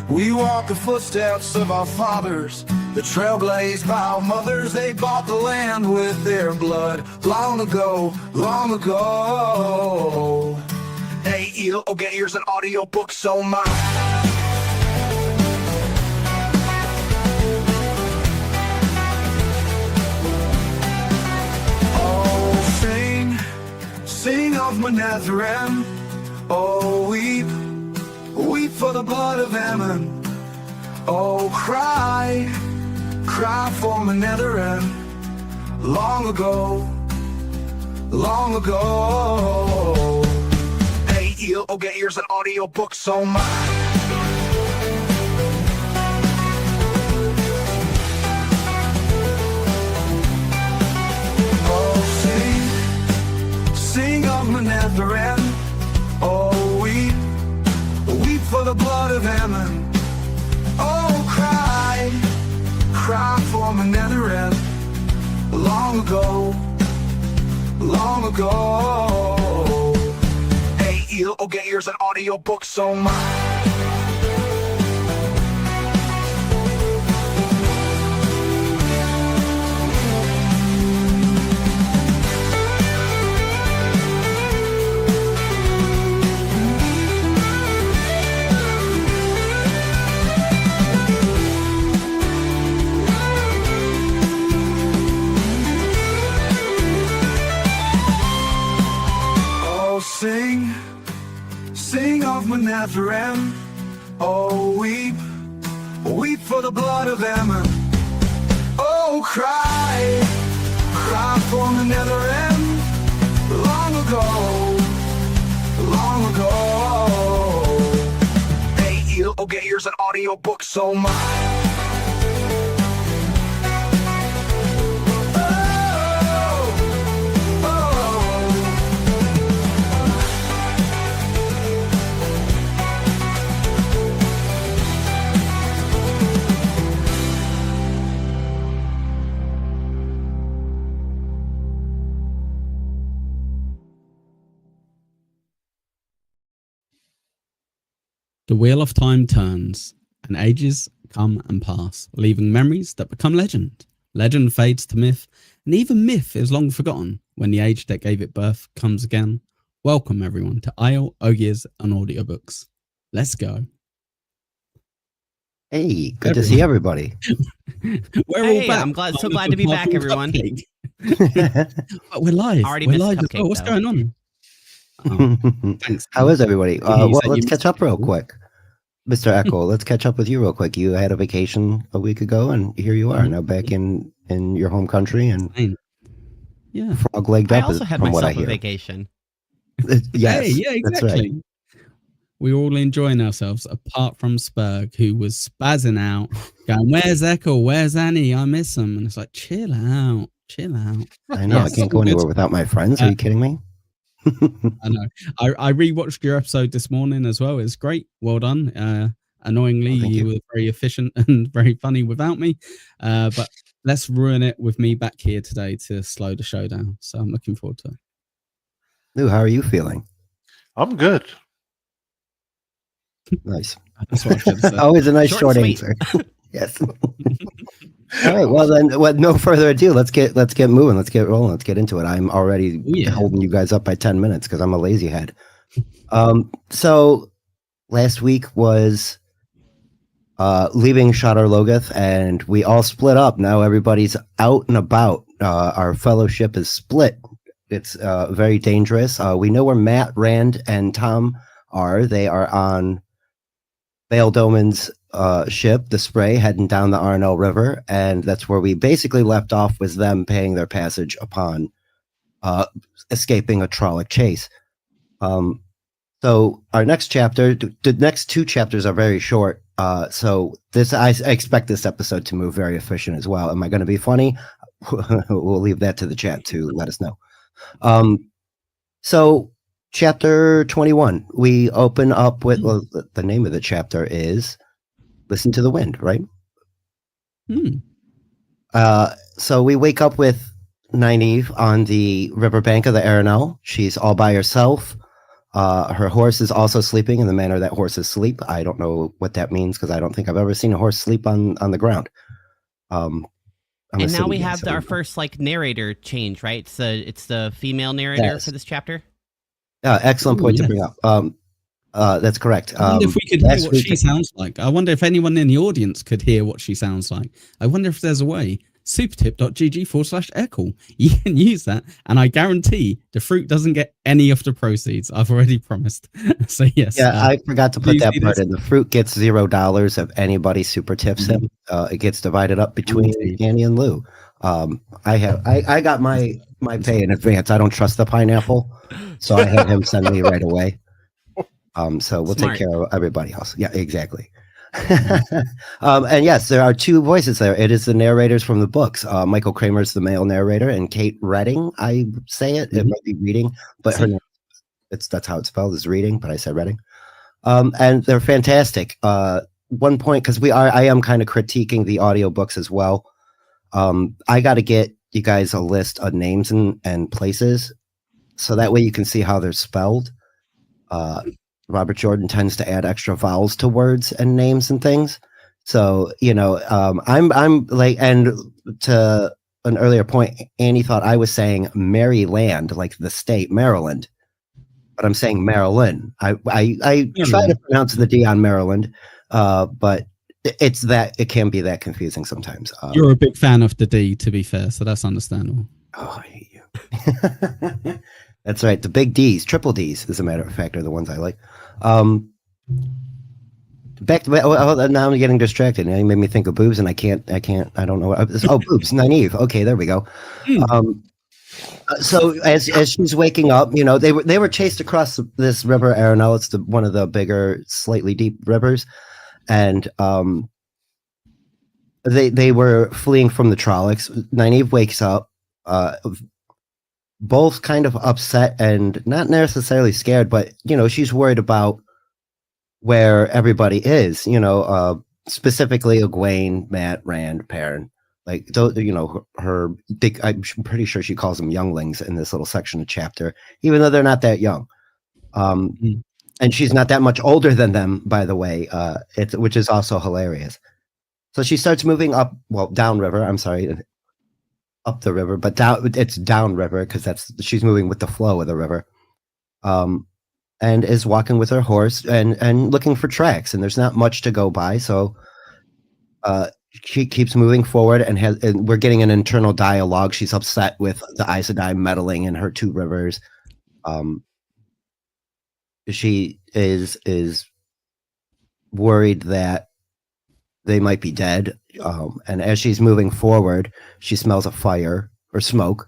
We walk the footsteps of our fathers, the trail blazed by our mothers. They bought the land with their blood long ago, long ago. Aiel, Ogiers, and AudioBooks, oh my. Sing of Manetheren, oh weep for the blood of Ammon. Oh cry for Manetheren, long ago, long ago. Aiel, Ogiers, and AudioBooks, oh my. Sing of Manetheren, oh weep for the blood of Ammon. Oh cry for Manetheren, long ago, long ago. Aiel, Ogiers, and AudioBooks, oh my. Sing of Manetheren, oh weep for the blood of Ammon. Oh cry for Manetheren, long ago, long ago. Aiel, Ogiers, and AudioBooks, oh my. The wheel of time turns, and ages come and pass, leaving memories that become legend. Legend fades to myth, and even myth is long forgotten when the age that gave it birth comes again. Welcome everyone to Aiel, Ogiers, and AudioBooks. Let's go. Hey, good to see everybody. We're all back. I'm so glad to be back, everyone. But we're live. Already we're missed live as Cupcake, well. What's though. going on? Oh, thanks. How is everybody? You Well, said let's you catch up real quick. Mr. Echo, let's catch up with you real quick. You had a vacation a week ago, and here you are now back in your home country and Yeah. frog-legged I up, also had from what I myself a hear. vacation. Yes, Hey, yeah, that's exactly. right. We were all enjoying ourselves, apart from Spurg, who was spazzing out, going, "Where's Echo? Where's Annie? I miss him." And it's like, chill out, chill out. I know, I can't go anywhere without my friends. Are you kidding me? I know. I rewatched your episode this morning as well. It's great. Well done. Annoyingly, you were very efficient and very funny without me. But let's ruin it with me back here today to slow the show down. So I'm looking forward to it. Lou, how are you feeling? I'm good. Nice. That's what I should say. Always a nice Short short and answer. Yes. All right. Well, then, with no further ado, let's get moving. Let's get rolling. Let's get into it. I'm already holding you guys up by 10 minutes because I'm a lazy head. So last week was leaving Shadar Logoth, and we all split up. Now everybody's out and about. Our fellowship is split. It's very dangerous. We know where Matt, Rand, and Tom are. They are on Vale Doman's ship, the Spray, heading down the Arnell River, and that's where we basically left off, was them paying their passage upon escaping a Trolloc chase. So our next chapter, the next two chapters are very short. So this, I expect this episode to move very efficient as well. Am I going to be funny? We'll leave that to the chat to let us know. So chapter 21, we open up with, well, the name of the chapter is Listen to the Wind, right? So we wake up with Nynaeve on the riverbank of the Arenal. She's all by herself. Her horse is also sleeping in the manner that horses sleep. I don't know what that means because I don't think I've ever seen a horse sleep on the ground. And now we have our first like narrator change, right? It's the female narrator for this chapter. Excellent point to bring up. That's correct. I wonder if we could hear what she sounds like. I wonder if anyone in the audience could hear what she sounds like. I wonder if there's a way. Supertip.gg/aircall. You can use that, and I guarantee the fruit doesn't get any of the proceeds. I've already promised. So yes. Yeah, I forgot to put that part in. The fruit gets $0 if anybody super tips him. It gets divided up between Annie and Lou. I got my pay in advance. I don't trust the pineapple, so I had him send me right away. So we'll take care of everybody else. Yeah, exactly. And yes, there are two voices there. It is the narrators from the books. Michael Kramer is the male narrator, and Kate Redding, I say it. It might be Reading, but her name, that's how it's spelled, is Reading, but I said Redding. And they're fantastic. One point, because I am kind of critiquing the audiobooks as well. I got to get you guys a list of names and places, so that way you can see how they're spelled. Robert Jordan tends to add extra vowels to words and names and things. So, I'm like, and to an earlier point, Annie thought I was saying Maryland, like the state, Maryland, but I'm saying Maryland. I try to pronounce the D on Maryland, but it can be that confusing sometimes. You're a big fan of the D, to be fair, so that's understandable. Oh, I hate you. That's right. The big D's, triple D's, as a matter of fact, are the ones I like. Back to now I'm getting distracted. Now you made me think of boobs, and I don't know what. Oh, boobs, naive. Okay, there we go. So as she's waking up, they were chased across this river Arenal. It's one of the bigger, slightly deep rivers, and they were fleeing from the Trollocs. Nynaeve wakes up. Both kind of upset and not necessarily scared, but she's worried about where everybody is. Specifically Egwene, Matt, Rand, Perrin. Like those, her big. I'm pretty sure she calls them younglings in this little section of chapter, even though they're not that young. And she's not that much older than them, by the way. Which is also hilarious. So she starts moving downriver. I'm sorry. Up the river, but it's downriver because she's moving with the flow of the river, and is walking with her horse and looking for tracks. And there's not much to go by, so she keeps moving forward. And we're getting an internal dialogue. She's upset with the Aes Sedai meddling in her two rivers. She is worried that they might be dead. And as she's moving forward, she smells a fire or smoke,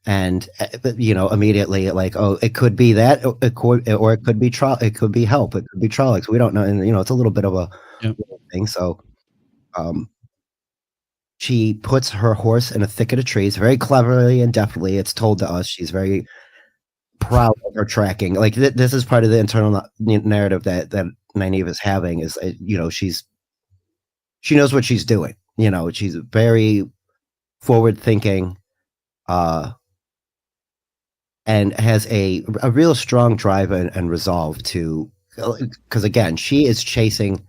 and immediately like, oh, it could be that, or it could be it could be help, it could be Trollocs. We don't know, and it's a little bit of a thing. So, she puts her horse in a thicket of trees very cleverly and deftly. It's told to us she's very proud of her tracking. Like this is part of the internal narrative that Nynaeve is having. Is she knows what she's doing. She's very forward thinking, and has a real strong drive and resolve to, because again, she is chasing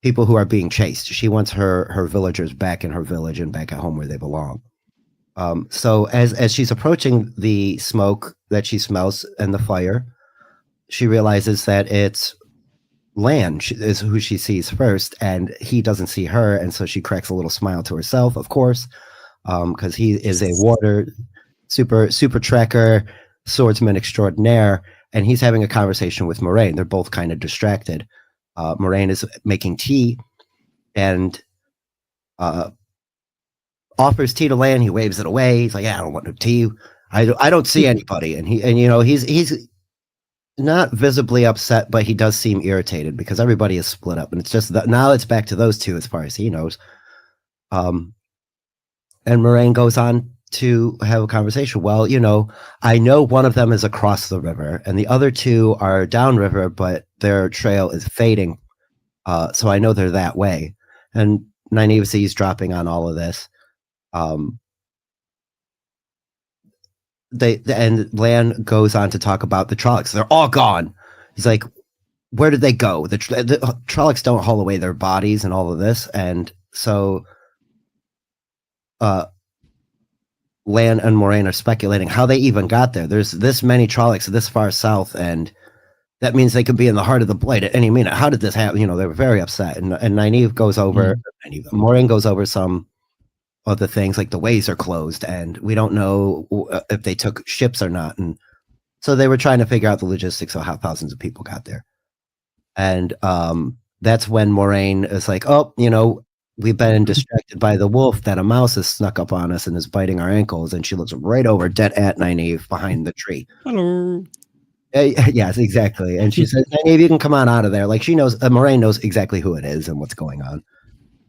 people who are being chased. She wants her villagers back in her village and back at home where they belong. So as she's approaching the smoke that she smells and the fire, she realizes that it's Lan is who she sees first, and he doesn't see her, and so she cracks a little smile to herself, of course, because he is a warder, super tracker, swordsman extraordinaire, and he's having a conversation with Moraine. They're both kind of distracted. Moraine is making tea, and offers tea to Lan. He waves it away. He's like, "Yeah, I don't want no tea. I don't see anybody," and he's not visibly upset, but he does seem irritated because everybody is split up, and it's just now it's back to those two as far as he knows. And Moraine goes on to have a conversation. Well, I know one of them is across the river, and the other two are downriver, but their trail is fading. So I know they're that way. And Nynaeve sees dropping on all of this. and Lan goes on to talk about the Trollocs. They're all gone. He's like, where did they go? The Trollocs don't haul away their bodies and all of this, and so Lan and Moraine are speculating how they even got there. There's this many Trollocs this far south, and that means they could be in the heart of the Blight at any minute. How did this happen? They were very upset. And Nynaeve goes over, Moraine goes over some of the things, like the ways are closed, and we don't know if they took ships or not. And so they were trying to figure out the logistics of how thousands of people got there. And that's when Moraine is like, oh, we've been distracted by the wolf, that a mouse has snuck up on us and is biting our ankles. And she looks right over, dead at Nynaeve behind the tree. Hello. Yes, exactly. And she says, Nynaeve, you can come on out of there. Like, she knows, Moraine knows exactly who it is and what's going on.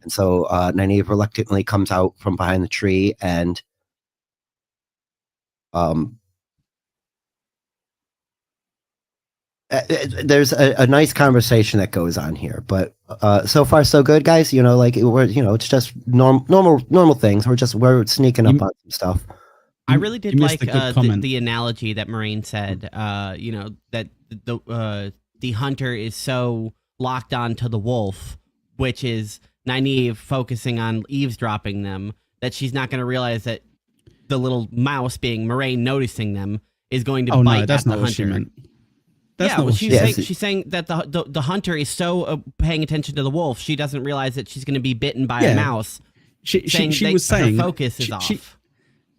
And so Nynaeve reluctantly comes out from behind the tree, and there's a nice conversation that goes on here. But so far so good, guys. It's just normal things. We're sneaking up on some stuff. I really did like the analogy that Moraine said, that the hunter is so locked on to the wolf, which is Nynaeve focusing on eavesdropping them, that she's not going to realize that the little mouse, being Moraine, noticing them, is going to bite at the hunter. She's saying that the hunter is so paying attention to the wolf, she doesn't realize that she's going to be bitten by a mouse. She was saying her focus is off.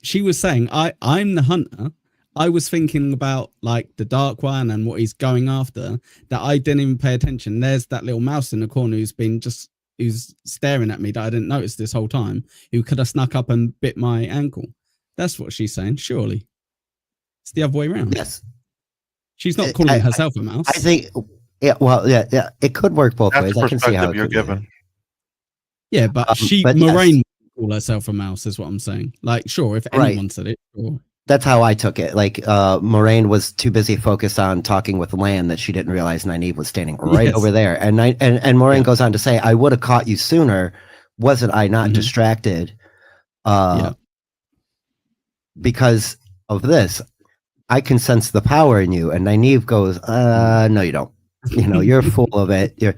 She was saying, I'm the hunter. I was thinking about like the Dark One and what he's going after, that I didn't even pay attention. There's that little mouse in the corner who's staring at me that I didn't notice this whole time, who could have snuck up and bit my ankle. That's what she's saying, surely. It's the other way around. Yes. She's not calling herself a mouse. I think, it could work both ways. I can see how you're given. Yeah, but Moraine call herself a mouse is what I'm saying. Like, sure, if anyone said it, sure. That's how I took it. Like, Moraine was too busy focused on talking with Lan that she didn't realize Nynaeve was standing right over there. And Moraine goes on to say, I would have caught you sooner. Wasn't I not distracted? Because of this, I can sense the power in you. And Nynaeve goes, no, you don't. You're full of it. You're,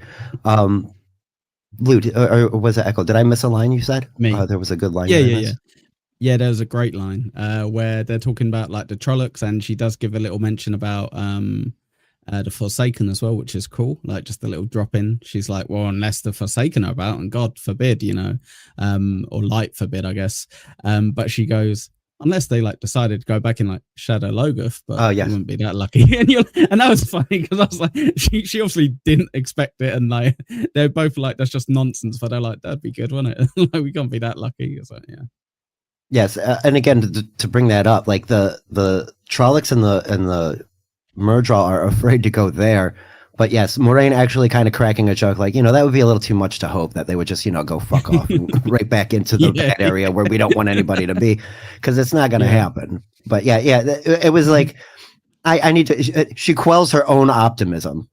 Blue, or was it Echo? Did I miss a line you said? Me. There was a good line. Yeah, there was a great line where they're talking about like the Trollocs, and she does give a little mention about the Forsaken as well, which is cool. Like just a little drop in. She's like, well, unless the Forsaken are about, and God forbid, or light forbid, I guess. But she goes, unless they like decided to go back in like Shadow Logoth, but you wouldn't be that lucky. And that was funny because I was like, she obviously didn't expect it, and like they're both like, that's just nonsense. But they're like, that'd be good, wouldn't it? Like we can't be that lucky. So yeah. Yes, and again to bring that up, like the Trollocs and the Murdral are afraid to go there. But yes, Moraine actually kind of cracking a joke, like, that would be a little too much to hope that they would just, go fuck off and right back into the bad area where we don't want anybody to be, because it's not going to happen. But it was like, I need to, she quells her own optimism.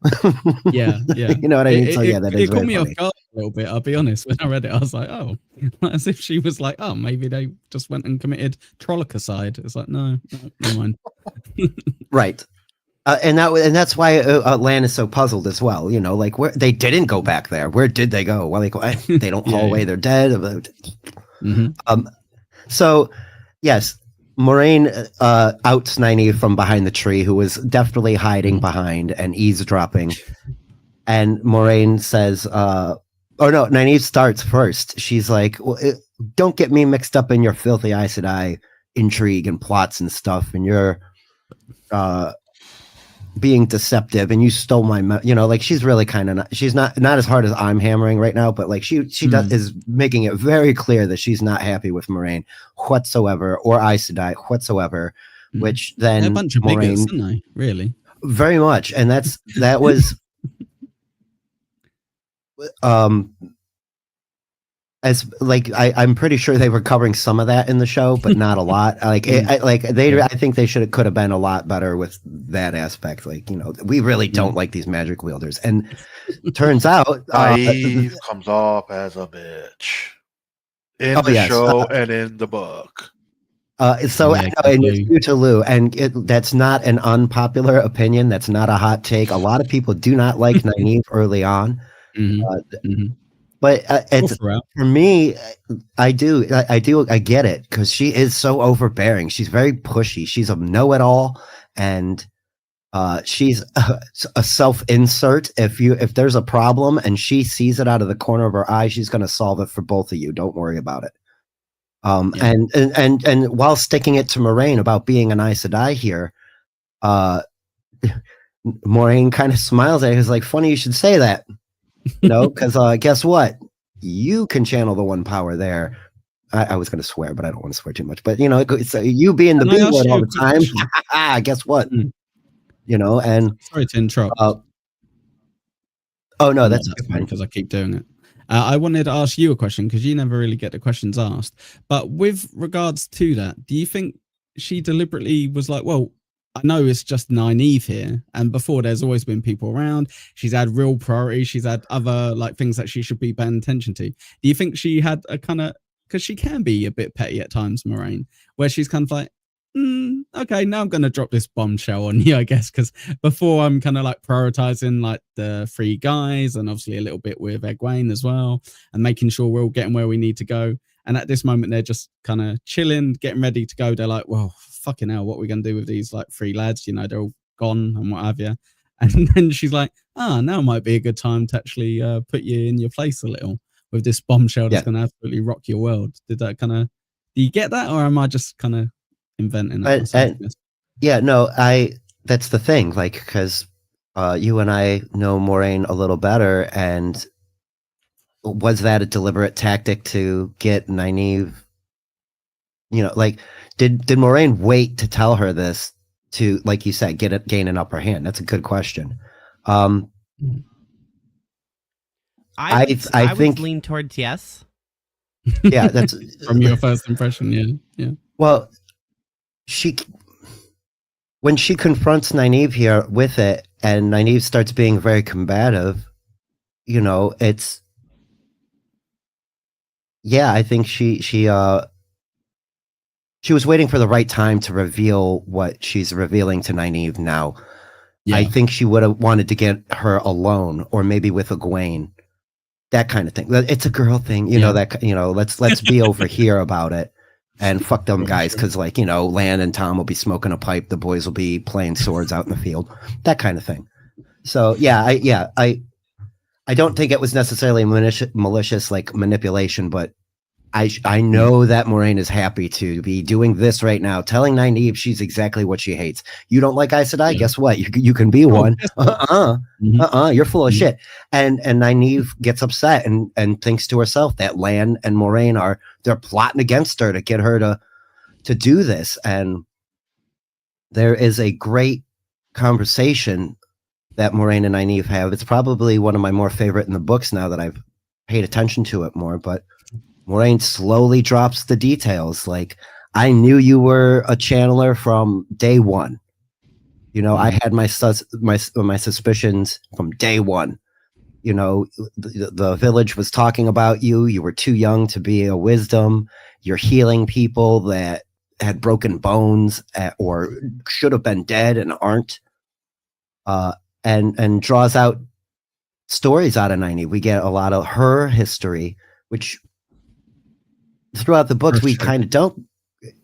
Yeah. You know what I mean? So that is it caught me funny. off guard a little bit, I'll be honest. When I read it, I was like, oh, as if she was like, oh, maybe they just went and committed Trollocicide. It's like, no, never mind. Right. And that's why Lan is so puzzled as well. Like where they didn't go back there. Where did they go? Well, they don't haul away. They're dead. So yes, Moraine outs Nynaeve from behind the tree, who was definitely hiding behind and eavesdropping. And Moraine says, Nynaeve starts first. She's like, well, don't get me mixed up in your filthy Aes Sedai intrigue and plots and stuff. And you're being deceptive, and you stole my like she's really kind of she's not as hard as I'm hammering right now, but like she is making it very clear that she's not happy with Moraine whatsoever, or Aes Sedai whatsoever, which then they're a bunch of bigots, aren't they? Really, very much. And that was as like I'm pretty sure they were covering some of that in the show, but not a lot. Like I think they could have been a lot better with that aspect. Like we really don't like these magic wielders, and turns out Eve comes off as a bitch in the show and in the book. So Yeah, and it's you to Lou, and that's not an unpopular opinion. That's not a hot take. A lot of people do not like Nynaeve early on, but it's for me. I get it because she is so overbearing. She's very pushy. She's a know-it-all, and she's a self-insert. If there's a problem and she sees it out of the corner of her eye, she's going to solve it for both of you. Don't worry about it. And while sticking it to Moiraine about being an Aes Sedai here, Moiraine kind of smiles at it. It's like, funny you should say that, because guess what? You can channel the one power there. I was going to swear, but I don't want to swear too much. But it's you being the big one all the time. Guess what? And sorry to interrupt. Oh no, that's fine because I keep doing it. I wanted to ask you a question because you never really get the questions asked. But with regards to that, do you think she deliberately was like, well, I know it's just Nynaeve here, and before there's always been people around. She's had real priorities. She's had other things that she should be paying attention to. Do you think she had a kind of, because she can be a bit petty at times, Moiraine, where she's kind of like, okay, now I'm going to drop this bombshell on you, I guess, because before I'm kind of prioritizing the three guys and obviously a little bit with Egwene as well and making sure we're all getting where we need to go. And at this moment, they're just kind of chilling, getting ready to go. They're like, well, fucking hell, what are we going to do with these three lads? They're all gone and what have you. And then she's like, now might be a good time to actually put you in your place a little with this bombshell that's going to absolutely rock your world. Do you get that? Or am I just kind of inventing it? That's the thing, because you and I know Moiraine a little better, and was that a deliberate tactic to get Nynaeve? Did Moiraine wait to tell her this to, like you said, gain an upper hand? That's a good question. I think lean towards yes. Yeah, that's from your first impression. Yeah. Well, when she confronts Nynaeve here with it, and Nynaeve starts being very combative, it's I think she was waiting for the right time to reveal what she's revealing to Nynaeve now. Yeah. I think she would have wanted to get her alone, or maybe with Egwene, that kind of thing. It's a girl thing, let's be over here about it. And fuck them guys, because Lan and Tom will be smoking a pipe, the boys will be playing swords out in the field, that kind of thing. So I don't think it was necessarily malicious manipulation, but I know that Moiraine is happy to be doing this right now, telling Nynaeve she's exactly what she hates. You don't like Aes Sedai? Guess what? You can be one. You're full of shit. And Nynaeve gets upset and thinks to herself that Lan and Moiraine they're plotting against her to get her to do this. And there is a great conversation that Moiraine and Nynaeve have. It's probably one of my more favorite in the books now that I've paid attention to it more, but Moiraine slowly drops the details. I knew you were a channeler from day one. I had my suspicions from day one. The village was talking about you. You were too young to be a wisdom. You're healing people that had broken bones or should have been dead and aren't. And draws out stories out of Nynaeve. We get a lot of her history, which throughout the books we kind of don't.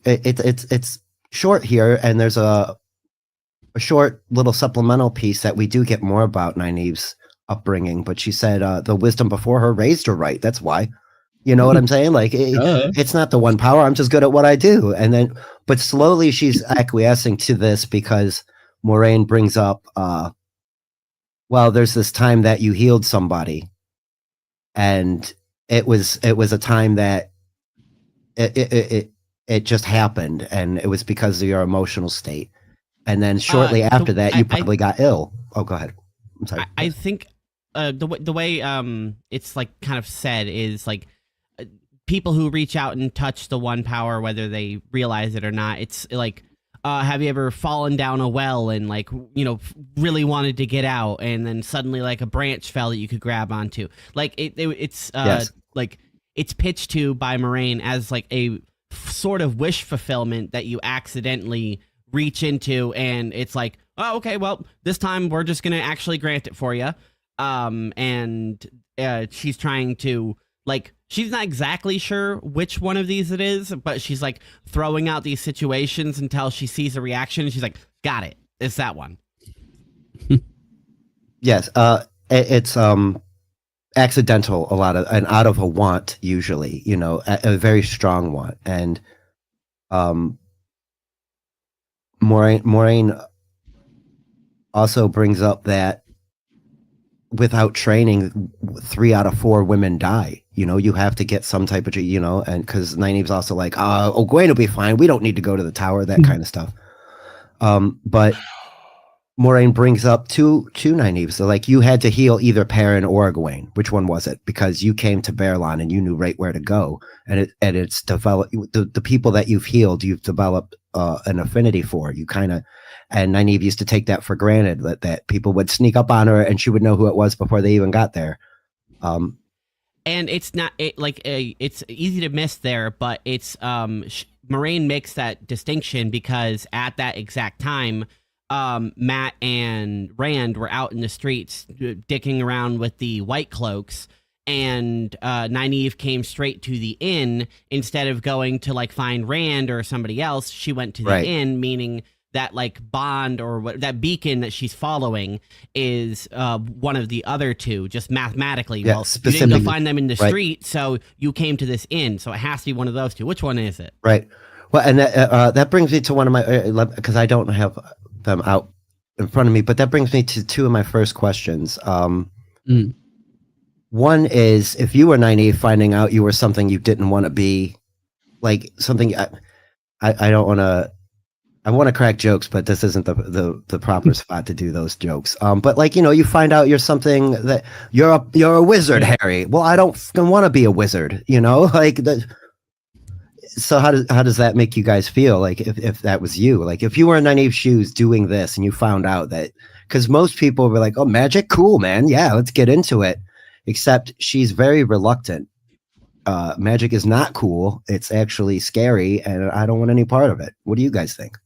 It's short here, and there's a short little supplemental piece that we do get more about Nynaeve's upbringing. But she said the wisdom before her raised her right. That's why. You know what I'm saying? It's not the one power. I'm just good at what I do. But slowly she's acquiescing to this because Moiraine brings up, well, there's this time that you healed somebody, and it was a time that it just happened, and it was because of your emotional state. And then shortly after that, you probably got ill. Oh, go ahead. I'm sorry. I think the way it's kind of said is people who reach out and touch the one power, whether they realize it or not, it's have you ever fallen down a well and really wanted to get out, and then suddenly a branch fell that you could grab onto? It's yes. It's pitched to by Moiraine as sort of wish fulfillment that you accidentally reach into, and it's like, oh, okay, well, this time we're just gonna actually grant it for you. And she's trying to, like, she's not exactly sure which one of these it is, but she's like throwing out these situations until she sees a reaction, and she's like, got it, it's that one. Yes, it's accidental, and out of a want, usually, a very strong want. And Moraine also brings up that without training, 3 out of 4 women die. You have to get some type of, and because Nynaeve's also like, Egwene will be fine. We don't need to go to the tower, that kind of stuff. But Moraine brings up two Nynaeve. So, like, you had to heal either Perrin or Egwene. Which one was it? Because you came to Baerlon and you knew right where to go. And it's developed, the people that you've healed, you've developed an affinity for. And Nynaeve used to take that for granted, that people would sneak up on her and she would know who it was before they even got there. And it's not it's easy to miss there, but it's Moraine makes that distinction because at that exact time, Matt and Rand were out in the streets dicking around with the White Cloaks, and Nynaeve came straight to the inn instead of going to like find Rand or somebody else. She went to the inn, meaning that like bond or what, that beacon that she's following is one of the other two, just mathematically. Yeah, well, you didn't go find them in the street, so you came to this inn, so it has to be one of those two. Which one is it? Right. Well, and that brings me to one of my, because I don't have them out in front of me, but that brings me to 2 of my first questions. One is, if you were Nynaeve finding out you were something you didn't want to be, like something, I don't want to, I want to crack jokes, but this isn't the proper spot to do those jokes. But like, you find out you're something that you're a wizard, Harry. Well, I don't want to be a wizard, like that. So how does that make you guys feel? Like if that was you, like if you were in Nynaeve's shoes doing this and you found out that, because most people were like, oh, magic, cool, man. Yeah, let's get into it. Except she's very reluctant. Magic is not cool. It's actually scary, and I don't want any part of it. What do you guys think?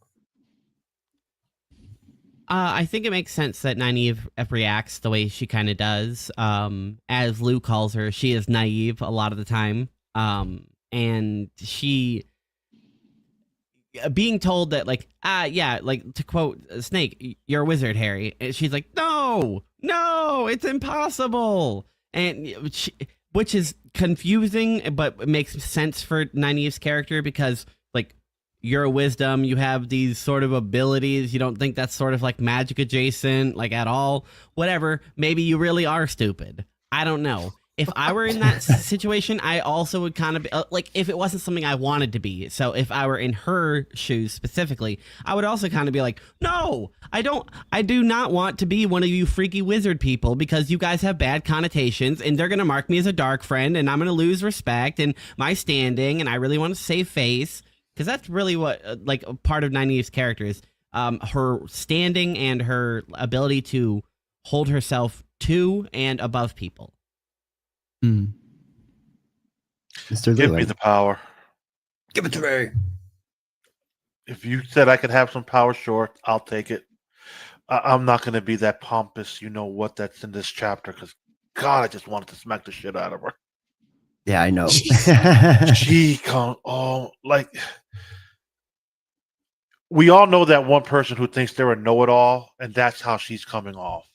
I think it makes sense that Nynaeve reacts the way she kind of does. As Lou calls her, she is naive a lot of the time. And she being told that, like, like, to quote Snake, you're a wizard, Harry. And she's like, no, it's impossible. And which is confusing, but it makes sense for Nynaeve's character because, like, you're a wisdom, you have these sort of abilities, you don't think that's sort of like magic adjacent, like, at all. Whatever, maybe you really are stupid. I don't know. If I were in that situation, I also would kind of be, like, if it wasn't something I wanted to be. So if I were in her shoes specifically, I would also kind of be like, no, I do not want to be one of you freaky wizard people because you guys have bad connotations and they're going to mark me as a dark friend and I'm going to lose respect and my standing. And I really want to save face, because that's really what, like, part of Nynaeve's character is, her standing and her ability to hold herself to and above people. Mr. Give me the power. Give it to me. If you said I could have some power, sure, I'll take it. I'm not going to be that pompous, what that's in this chapter, because, God, I just wanted to smack the shit out of her. Yeah, I know. We all know that one person who thinks they're a know-it-all, and that's how she's coming off.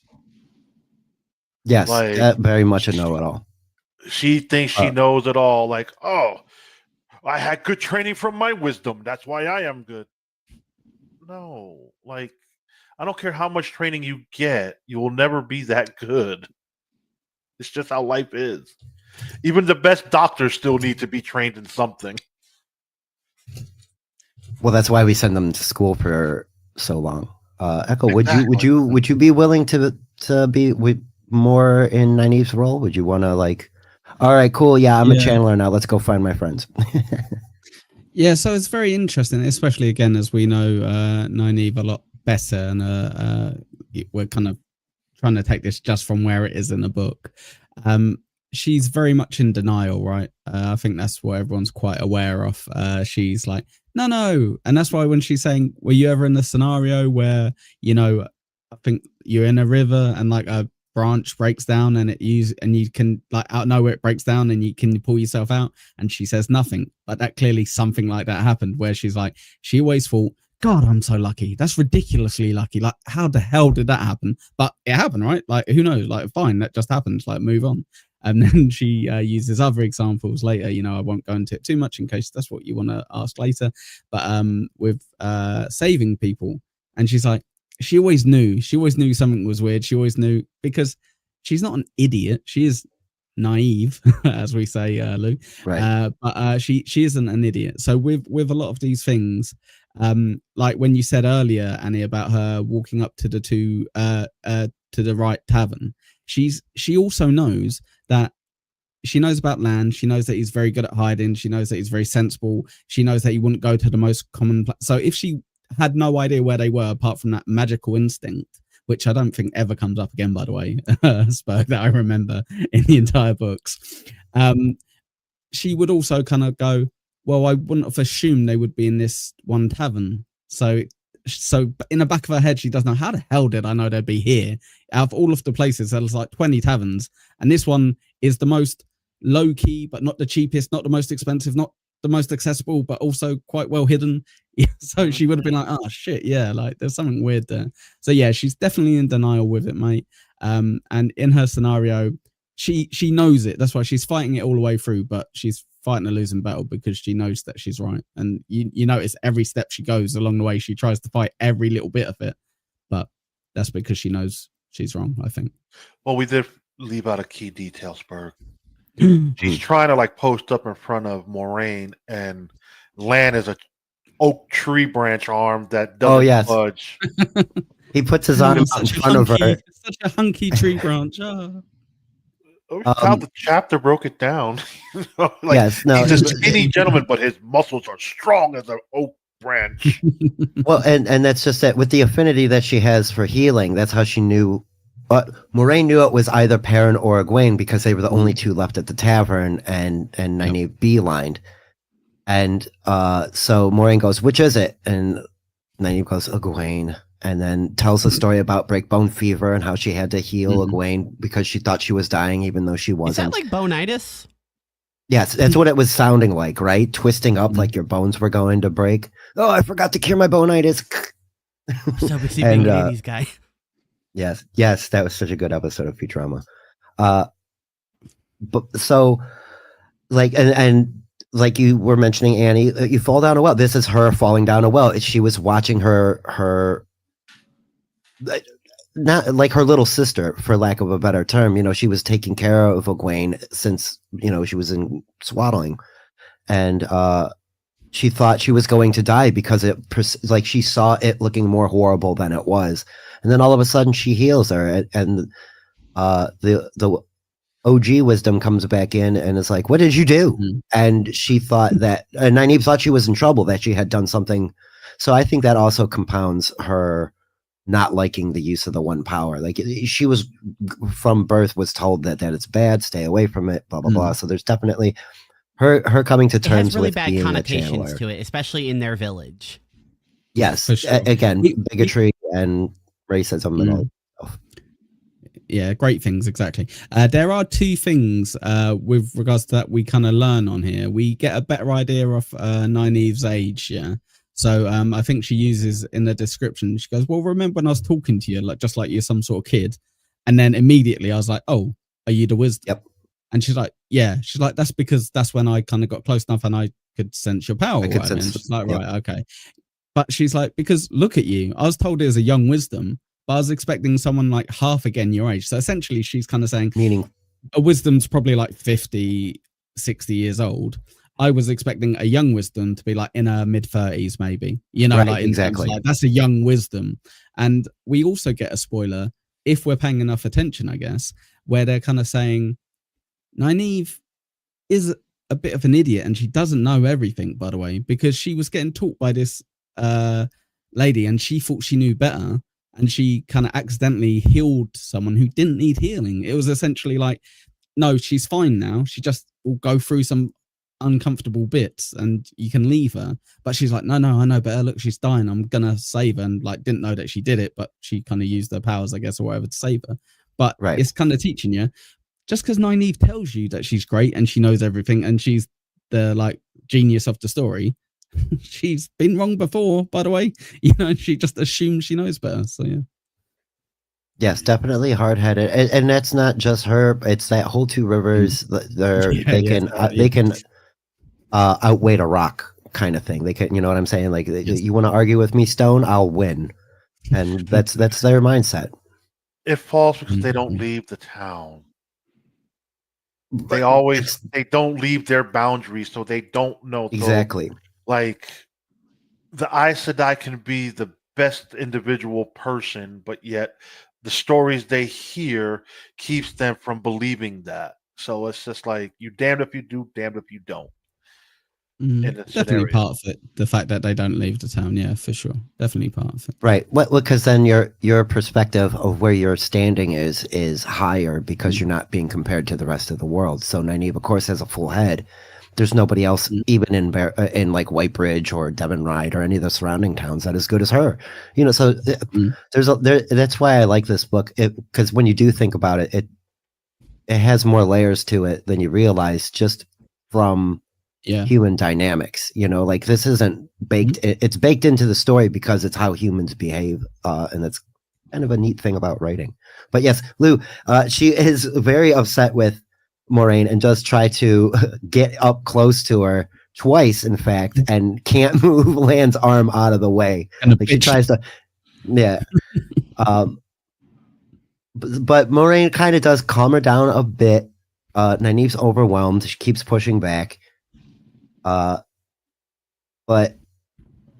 Yes, very much a know-it-all. She thinks she knows it all. Like, oh, I had good training from my wisdom. That's why I am good. No, like, I don't care how much training you get. You will never be that good. It's just how life is. Even the best doctors still need to be trained in something. Well, that's why we send them to school for so long. Echo, Exactly. would you be willing to be more in Nynaeve's role? Would you want to, like, all right, cool, yeah, I'm a channeler now, let's go find my friends? Yeah, so it's very interesting, especially again as we know Nynaeve a lot better, and we're kind of trying to take this just from where it is in the book. she's very much in denial, right? I think that's what everyone's quite aware of. She's like, no. And that's why when she's saying, were you ever in a scenario where, I think you're in a river and like a branch breaks down and you can like out nowhere it breaks down and you can pull yourself out, and she says nothing. But that clearly something like that happened where she's like, she always thought, God, I'm so lucky. That's ridiculously lucky. Like, how the hell did that happen? But it happened, right? Like, who knows? Like, fine, that just happened. Like, move on. And then she uses other examples later. I won't go into it too much in case that's what you want to ask later. But with saving people, and she's like, she always knew something was weird. She always knew, because she's not an idiot. She is naive, as we say, Lou. Right. But she isn't an idiot. So with a lot of these things, like when you said earlier, Annie, about her walking up to the to the right tavern, she also knows that she knows about Lan. She knows that he's very good at hiding. She knows that he's very sensible. She knows that he wouldn't go to the most common place. So if she had no idea where they were, apart from that magical instinct, which I don't think ever comes up again, by the way, Spurg, that I remember in the entire books, she would also kind of go, well, I wouldn't have assumed they would be in this one tavern. So in the back of her head, she doesn't know, how the hell did I know they'd be here? Out of all of the places, there's like 20 taverns, and this one is the most low key, but not the cheapest, not the most expensive, not the most accessible, but also quite well hidden. So she would have been like, oh shit, yeah, like there's something weird there. So yeah, she's definitely in denial with it, mate. And in her scenario, she knows it. That's why she's fighting it all the way through, but she's fighting a losing battle because she knows that she's right. And you notice every step she goes along the way, she tries to fight every little bit of it, but that's because she knows she's wrong, I think. Well, we did leave out a key detail, Spurg. She's trying to like post up in front of Moraine, and Lan is a oak tree branch arm that doesn't budge. He puts his arm out in front of her. Such a hunky tree branch. How the chapter broke it down. He's a skinny gentleman, but his muscles are strong as an oak branch. Well, and that's just it. With the affinity that she has for healing, that's how she knew. Moraine knew it was either Perrin or Egwene because they were the only two left at the tavern, and Nynaeve beelined. And so Moraine goes, which is it? And Nynaeve goes, Egwene. And then tells a story about breakbone fever and how she had to heal Egwene because she thought she was dying even though she wasn't. Is that like bonitis? Yes, that's what it was sounding like, right? Twisting up like your bones were going to break. Oh, I forgot to cure my bonitis. So busy being an 80s guy. Yes, that was such a good episode of Futurama. But so, like, and like you were mentioning, Annie, you fall down a well. This is her falling down a well. She was watching her, not like her little sister, for lack of a better term. She was taking care of Egwene since she was in swaddling, and she thought she was going to die because she saw it looking more horrible than it was. And then all of a sudden she heals her, and the OG wisdom comes back in and is like, what did you do? And she thought that, and Nynaeve thought she was in trouble, that she had done something. So I think that also compounds her not liking the use of the one power. Like, she was from birth was told that it's bad, stay away from it, blah, blah, blah. So there's definitely her coming to terms really with bad being connotations to it, especially in their village. Yes. Sure. Again, bigotry and racism and all. Yeah, great things, exactly. There are two things with regards to that we kind of learn on here. We get a better idea of Nynaeve's age, yeah. So I think she uses in the description, she goes, well, remember when I was talking to you, like just like you're some sort of kid? And then immediately I was like, oh, are you the wisdom? Yep. And she's like, yeah. She's like, that's because that's when I kind of got close enough and I could sense your power. And she's like, right, okay. But she's like, because look at you. I was told it was a young wisdom, but I was expecting someone like half again your age. So essentially she's kind of saying, meaning a wisdom's probably like 50, 60 years old. I was expecting a young wisdom to be like in her mid 30s, maybe, right, like exactly. Like, that's a young wisdom. And we also get a spoiler, if we're paying enough attention, I guess, where they're kind of saying Nynaeve is a bit of an idiot and she doesn't know everything, by the way, because she was getting taught by this lady and she thought she knew better, and she kind of accidentally healed someone who didn't need healing. It was essentially like no, she's fine now. She just will go through some uncomfortable bits and you can leave her. But she's like, no, I know better. Look, she's dying. I'm going to save her. And like, didn't know that she did it, but she kind of used her powers, I guess, or whatever to save her. But it's kind of teaching you, just because Nynaeve tells you that she's great and she knows everything and she's the like genius of the story, she's been wrong before, by the way, and she just assumes she knows better. So yeah. Yes, definitely hard-headed, and that's not just her. It's that whole Two Rivers. They can outweigh a rock kind of thing. They can, you know what I'm saying? Like, you want to argue with me, Stone? I'll win, and that's their mindset. It falls because they don't leave the town. They don't leave their boundaries, so they don't know exactly. Like the Aes Sedai can be the best individual person, but yet the stories they hear keeps them from believing that. So it's just like, you damned if you do, damned if you don't. Definitely part of it. The fact that they don't leave the town, yeah, for sure. Definitely part of it. Right. Well, because then your perspective of where you're standing is higher because you're not being compared to the rest of the world. So Nynaeve, of course, has a full head. There's nobody else, even in like Whitebridge or Devon Ride or any of the surrounding towns, that is good as her. So that's why I like this book, because when you do think about it, it has more layers to it than you realize, just from human dynamics. Like, this isn't baked. It's baked into the story because it's how humans behave, and that's kind of a neat thing about writing. But yes, Lou, she is very upset with Moiraine and does try to get up close to her twice, in fact, and can't move Lan's arm out of the way. Like, she tries to, but Moiraine kind of does calm her down a bit. Nynaeve's overwhelmed. She keeps pushing back. But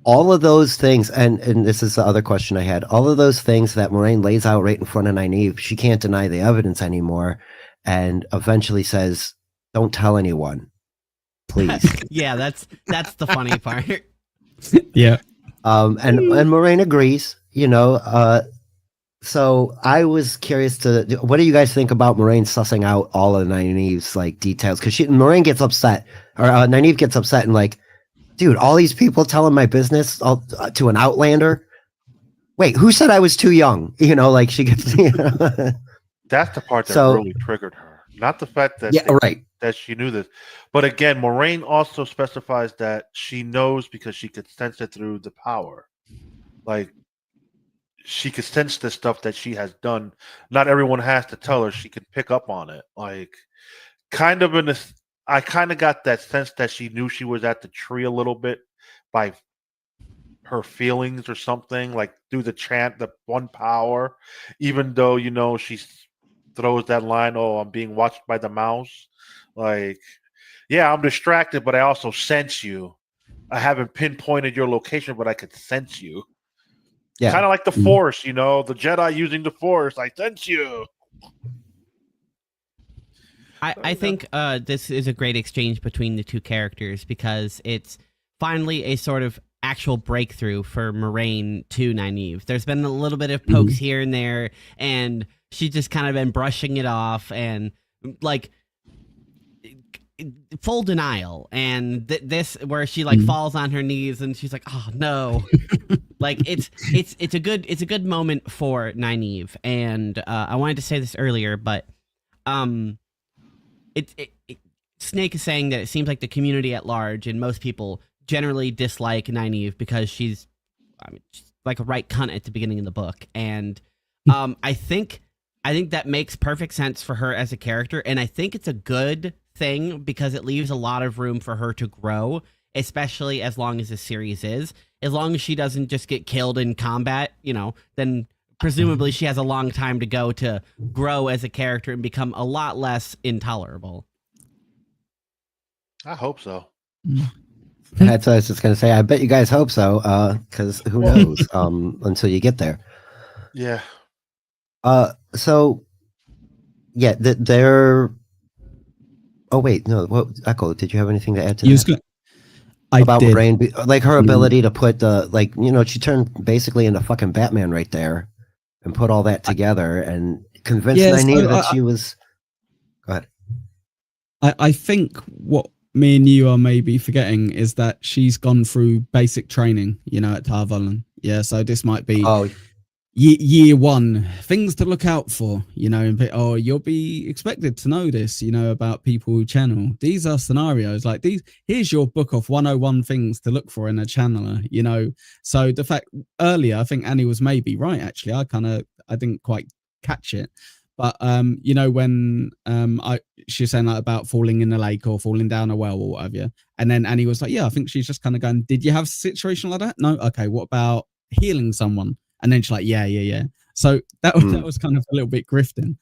all of those things, and this is the other question I had, all of those things that Moiraine lays out right in front of Nynaeve, she can't deny the evidence anymore. And eventually says, "Don't tell anyone, please." Yeah, that's the funny part. Yeah. And Moiraine agrees. So I was curious what do you guys think about Moiraine sussing out all of Nynaeve's like details? Because Moiraine gets upset, or Nynaeve gets upset, and like, dude, all these people telling my business to an Outlander. Wait, who said I was too young? Like, she gets. That's the part that really triggered her. Not the fact that that she knew this. But again, Moiraine also specifies that she knows because she could sense it through the power. Like, she could sense the stuff that she has done. Not everyone has to tell her. She can pick up on it. Like, I kind of got that sense that she knew she was at the tree a little bit by her feelings or something, like through the chant, the one power, even though, she throws that line, "Oh, I'm being watched by the mouse." Like, yeah, I'm distracted, but I also sense you. I haven't pinpointed your location, but I could sense you. Yeah. Kind of like the Force, the Jedi using the Force. I sense you. I think this is a great exchange between the two characters, because it's finally a sort of actual breakthrough for Moiraine to Nynaeve. There's been a little bit of pokes here and there, and she's just kind of been brushing it off and like full denial. And this where she like falls on her knees and she's like, "Oh no!" Like, it's a good moment for Nynaeve. And I wanted to say this earlier, but Snake is saying that it seems like the community at large and most people generally dislike Nynaeve because she's like a right cunt at the beginning of the book. And I think that makes perfect sense for her as a character, and I think it's a good thing because it leaves a lot of room for her to grow, especially as long as this series is. As long as she doesn't just get killed in combat, then presumably she has a long time to go to grow as a character and become a lot less intolerable. I hope so. That's what I was just going to say. I bet you guys hope so, because who knows until you get there. Yeah. So, yeah, they're... Oh, wait, no. What, Echo, did you have anything to add to that? About Moiraine, like her ability to put she turned basically into fucking Batman right there and put all that together and convinced Nynaeve that she was... Go ahead. I think what me and you are maybe forgetting is that she's gone through basic training, at Tarvalon. Yeah, so this might be year one, things to look out for, or you'll be expected to know this, about people who channel. These are scenarios like these. Here's your book of 101 things to look for in a channeler, So the fact earlier, I think Annie was maybe right, actually. I didn't quite catch it. But when she was saying about falling in a lake or falling down a well or whatever, and then Annie was like, yeah, I think she's just kind of going, did you have a situation like that? No. Okay, what about healing someone? And then she's like, yeah. So that was kind of a little bit grifting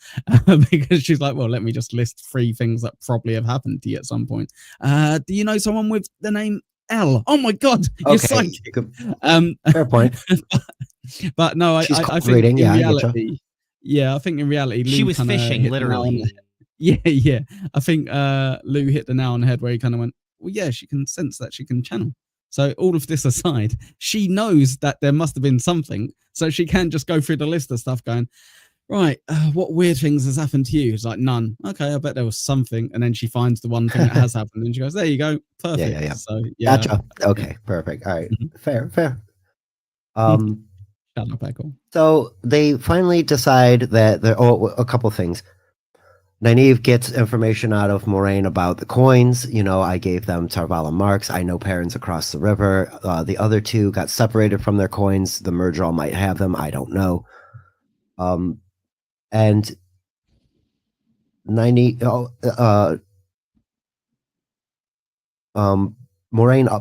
because she's like, well, let me just list 3 things that probably have happened to you at some point. Do you know someone with the name L? Oh my God, you're psychic. Fair point. But no, I think reading. In reality, I think in reality, Lou she was fishing literally. Yeah. I think Lou hit the nail on the head where he kind of went, well, yeah, she can sense that she can channel. So all of this aside, she knows that there must have been something. So she can just go through the list of stuff going, right, what weird things has happened to you? It's like, none. Okay, I bet there was something. And then she finds the one thing that has happened and she goes, there you go. Perfect. Yeah. So, yeah. Gotcha. Okay, perfect. All right. Fair. Shut up, Echo. So they finally decide that a couple things. Nynaeve gets information out of Moraine about the coins. I gave them Tarvala marks. I know parents across the river. The other 2 got separated from their coins. The Murdral might have them. I don't know. And Moraine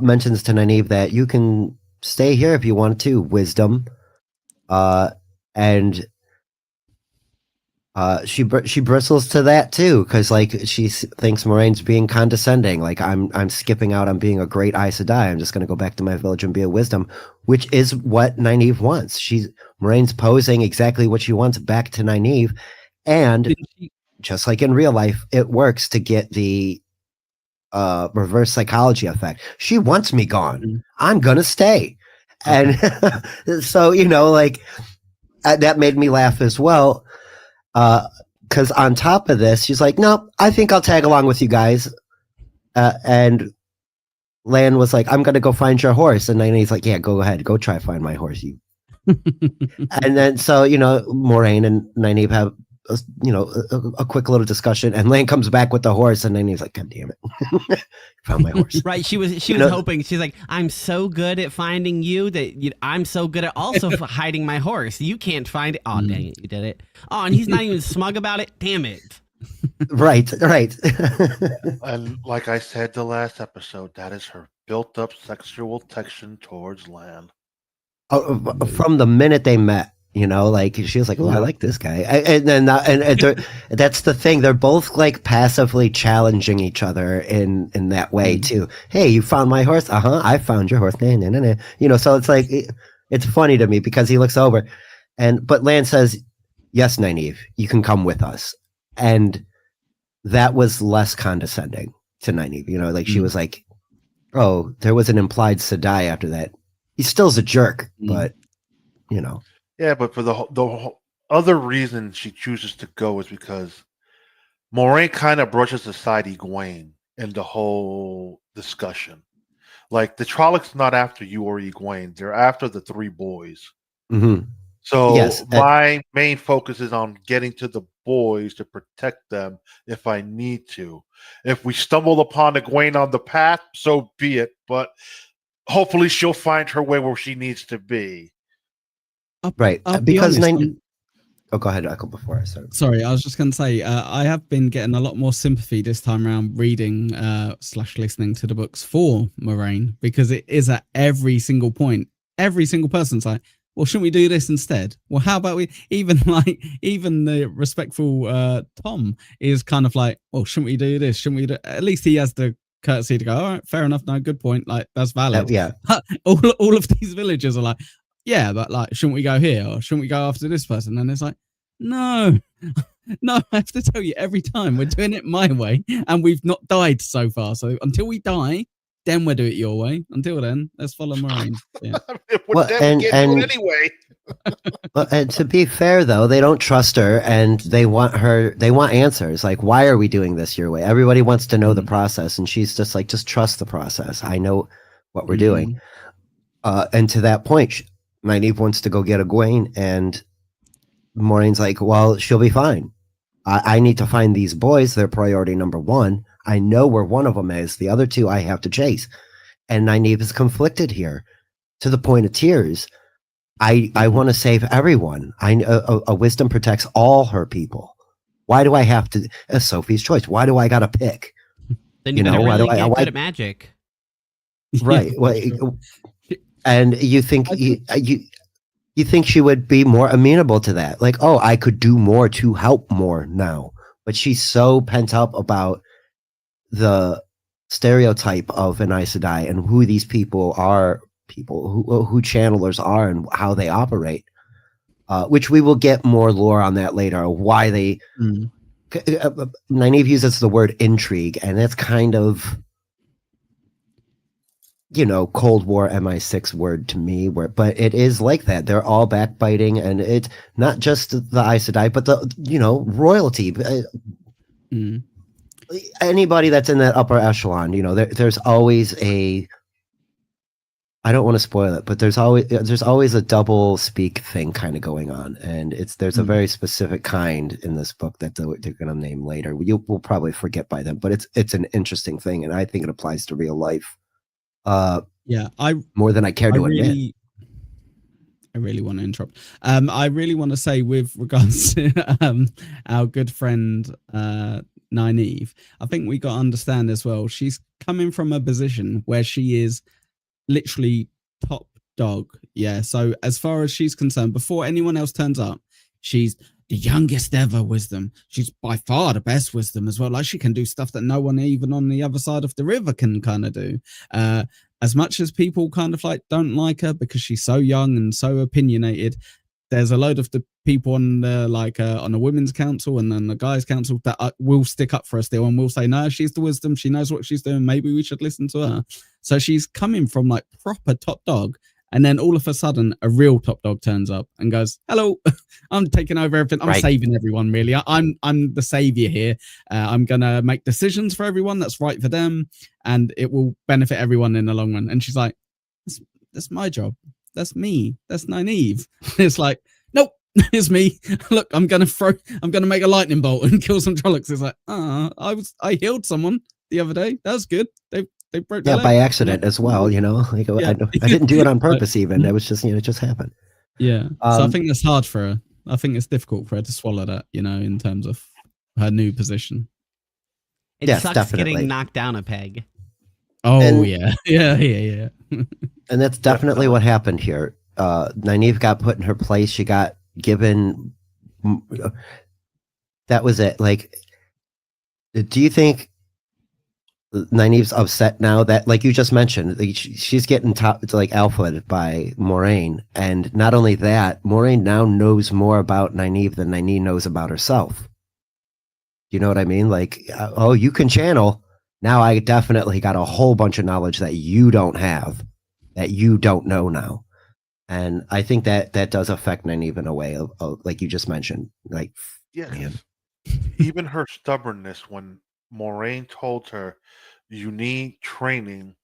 mentions to Nynaeve that you can stay here if you want to, Wisdom. And she bristles to that too, because she thinks Moraine's being condescending. Like I'm skipping out on being a great Aes Sedai. I'm just going to go back to my village and be a Wisdom, which is what Nynaeve wants. Moraine's posing exactly what she wants back to Nynaeve, and just like in real life, it works to get the reverse psychology effect. She wants me gone. I'm gonna stay, and so that made me laugh as well. Because on top of this, she's like, no, I think I'll tag along with you guys. And Lan was like, I'm going to go find your horse. And then he's like, yeah, go ahead. Go try to find my horse. And then, so, Moraine and Nynaeve have, a quick little discussion. And Lan comes back with the horse. And then he's like, God damn it. Found my horse. Right. She was hoping. She's like, I'm so good at finding you that I'm so good at also hiding my horse. You can't find it. Oh, dang it. You did it. Oh, and he's not even smug about it. Damn it. Right. And like I said the last episode, that is her built up sexual tension towards Lan. From the minute they met. She was like, oh, I like this guy. And then that's the thing. They're both passively challenging each other in that way too. Hey, you found my horse? I found your horse. Nah. So it's it's funny to me because he looks over but Lan says, yes, Nynaeve, you can come with us. And that was less condescending to Nynaeve. She was like, oh, there was an implied Sedai after that. He still's a jerk, but Yeah, but for the other reason she chooses to go is because Moraine kind of brushes aside Egwene in the whole discussion. Like, the Trollocs not after you or Egwene; they're after the 3 boys. Mm-hmm. So my main focus is on getting to the boys to protect them if I need to. If we stumble upon Egwene on the path, so be it. But hopefully, she'll find her way where she needs to be. Right, because go ahead, Echo, before I start. Sorry, I was just going to say, I have been getting a lot more sympathy this time around reading / listening to the books for Moraine, because it is at every single point. Every single person's like, well, shouldn't we do this instead? Well, how about we, even the respectful Tom is kind of like, well, shouldn't we do this? Shouldn't we do, at least he has the courtesy to go, all right, fair enough, no, good point, that's valid. Yeah. all of these villagers are like, yeah, but shouldn't we go here or shouldn't we go after this person? And it's like, no, I have to tell you every time we're doing it my way and we've not died so far. So until we die, then we'll do it your way. Until then, let's follow Moraine. Yeah. Well, and anyway. Well, and to be fair, though, they don't trust her, and they want answers. Like, why are we doing this your way? Everybody wants to know the process, and she's just like, just trust the process. I know what we're doing. And to that point, Nynaeve wants to go get Egwene, and Moraine's like, well, she'll be fine. I need to find these boys. They're priority number one. I know where one of them is. The other two I have to chase. And Nynaeve is conflicted here to the point of tears. I want to save everyone. A wisdom protects all her people. Why do I have to? Sophie's choice. Why do I got to pick? Then you know, really get good at magic, right? Well, and you think you think she would be more amenable to that? Like, oh, I could do more to help more now. But she's so pent up about the stereotype of an Aes Sedai and who these people are. People who channelers are and how they operate, which we will get more lore on that later. Why they Nynaeve uses the word intrigue, and that's kind of, you know, Cold War MI6 word to me. But it is like that. They're all backbiting, and it's not just the Aes Sedai, but the royalty. Anybody that's in that upper echelon, there's always a. I don't want to spoil it, but there's always a double speak thing kind of going on, and there's a very specific kind in this book that they're going to name later. We'll probably forget by then, but it's an interesting thing, and I think it applies to real life. More than I care to admit. I really want to interrupt. I really want to say, with regards to our good friend Nynaeve, I think we got to understand as well. She's coming from a position where she is literally top dog. Yeah. So as far as she's concerned, before anyone else turns up, she's the youngest ever wisdom. She's by far the best wisdom as well. Like, she can do stuff that no one even on the other side of the river can kind of do. As much as people kind of like don't like her because she's so young and so opinionated, there's a load of the people on the on the women's council and then the guys' council that will stick up for her still and will say, no, she's the wisdom. She knows what she's doing. Maybe we should listen to her. So she's coming from like proper top dog. And then all of a sudden, a real top dog turns up and goes, hello, I'm taking over everything. I'm saving everyone, really. I'm the savior here. I'm going to make decisions for everyone that's right for them. And it will benefit everyone in the long run. And she's like, that's my job. That's me. That's Nynaeve. It's like, nope, it's me. Look, I'm gonna make a lightning bolt and kill some Trollocs. It's like, I healed someone the other day. That was good. They broke their leg. By accident as well. Like, I didn't do it on purpose. Even it was just it just happened. Yeah. So I think that's hard for her. I think it's difficult for her to swallow that. In terms of her new position. It sucks definitely. Getting knocked down a peg. Oh, yeah. And that's definitely what happened here. Nynaeve got put in her place. She got given. That was it. Like, do you think Nynaeve's upset now that, like you just mentioned, she's getting alphaed by Moraine, and not only that, Moraine now knows more about Nynaeve than Nynaeve knows about herself. You know what I mean? Like, oh, you can channel. Now I definitely got a whole bunch of knowledge that you don't have, that you don't know now. And I think that does affect Nynaeve in a way of like you just mentioned. Like, man. Even her stubbornness when Moraine told her, you need training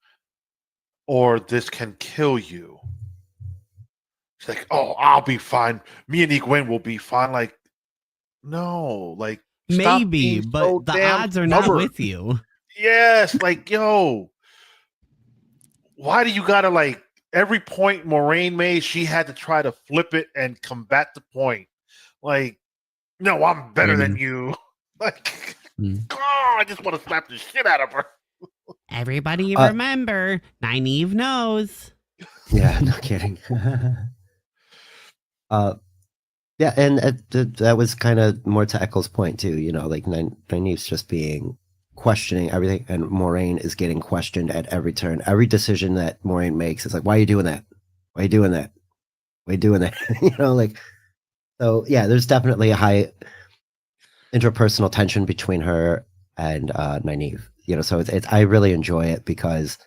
or this can kill you. She's like, oh, I'll be fine. Me and Egwene will be fine. Like, no, like, maybe, but so the odds are not with you. Yes, like, yo, why do you gotta, like, every point Moraine made, she had to try to flip it and combat the point. Like, no, I'm better than you. Like, oh, I just want to slap the shit out of her. Everybody remember, Nynaeve knows. Yeah, no kidding. Yeah, and that was kind of more to Eccles' point, too. Like, Nynaeve's just questioning everything, and Moraine is getting questioned at every turn. Every decision that Moraine makes is like, why are you doing that? Why are you doing that? Why are you doing that? So yeah, there's definitely a high interpersonal tension between her and Nynaeve. So it's I really enjoy it because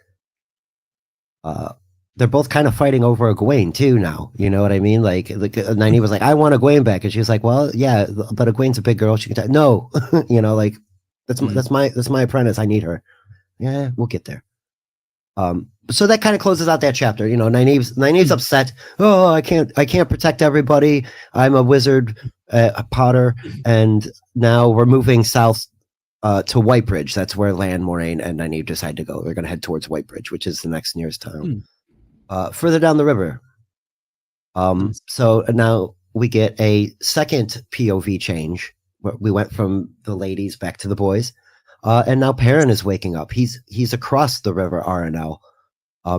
they're both kind of fighting over Egwene too now. You know what I mean? Like Nynaeve was like, I want Egwene back, and she was like, well, yeah, but Egwene's a big girl. She can no, like that's my apprentice. I need her. Yeah, we'll get there. So that kind of closes out that chapter. Nynaeve's upset. Oh, I can't protect everybody. I'm a wizard, a Potter, and now we're moving south to Whitebridge. That's where Lan, Moraine, and Nynaeve decide to go. They're going to head towards Whitebridge, which is the next nearest town. Further down the river. So now we get a second POV change. Where we went from the ladies back to the boys. And now Perrin is waking up. He's across the river RNL.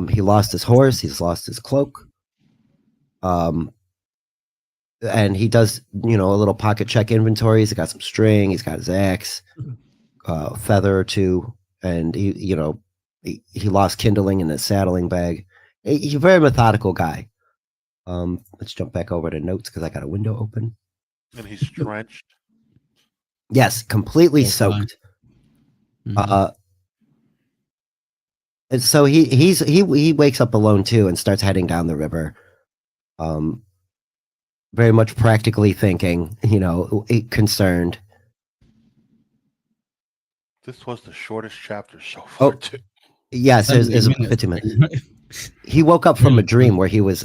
He lost his horse. He's lost his cloak. And he does, a little pocket check inventory. He's got some string. He's got his axe, feather or two, and he lost kindling in his saddling bag. He's a very methodical guy. Let's jump back over to notes because I got a window open. And he's drenched. Yes, completely soaked. And so he wakes up alone too and starts heading down the river. Very much practically thinking, concerned. This was the shortest chapter so far too. Yes, it's 50 minutes. He woke up from a dream where he was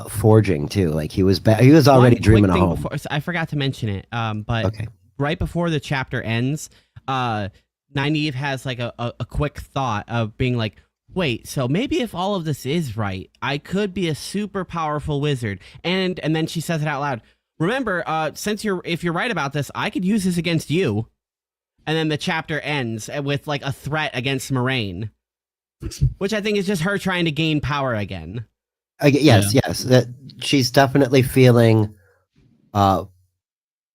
forging too. Like he was already dreaming of home. I forgot to mention it. But okay. Right before the chapter ends, Nynaeve has like a quick thought of being like, wait, so maybe if all of this is right, I could be a super powerful wizard. And then she says it out loud. Remember, if you're right about this, I could use this against you. And then the chapter ends with like a threat against Moraine, which I think is just her trying to gain power again. Yes. That she's definitely feeling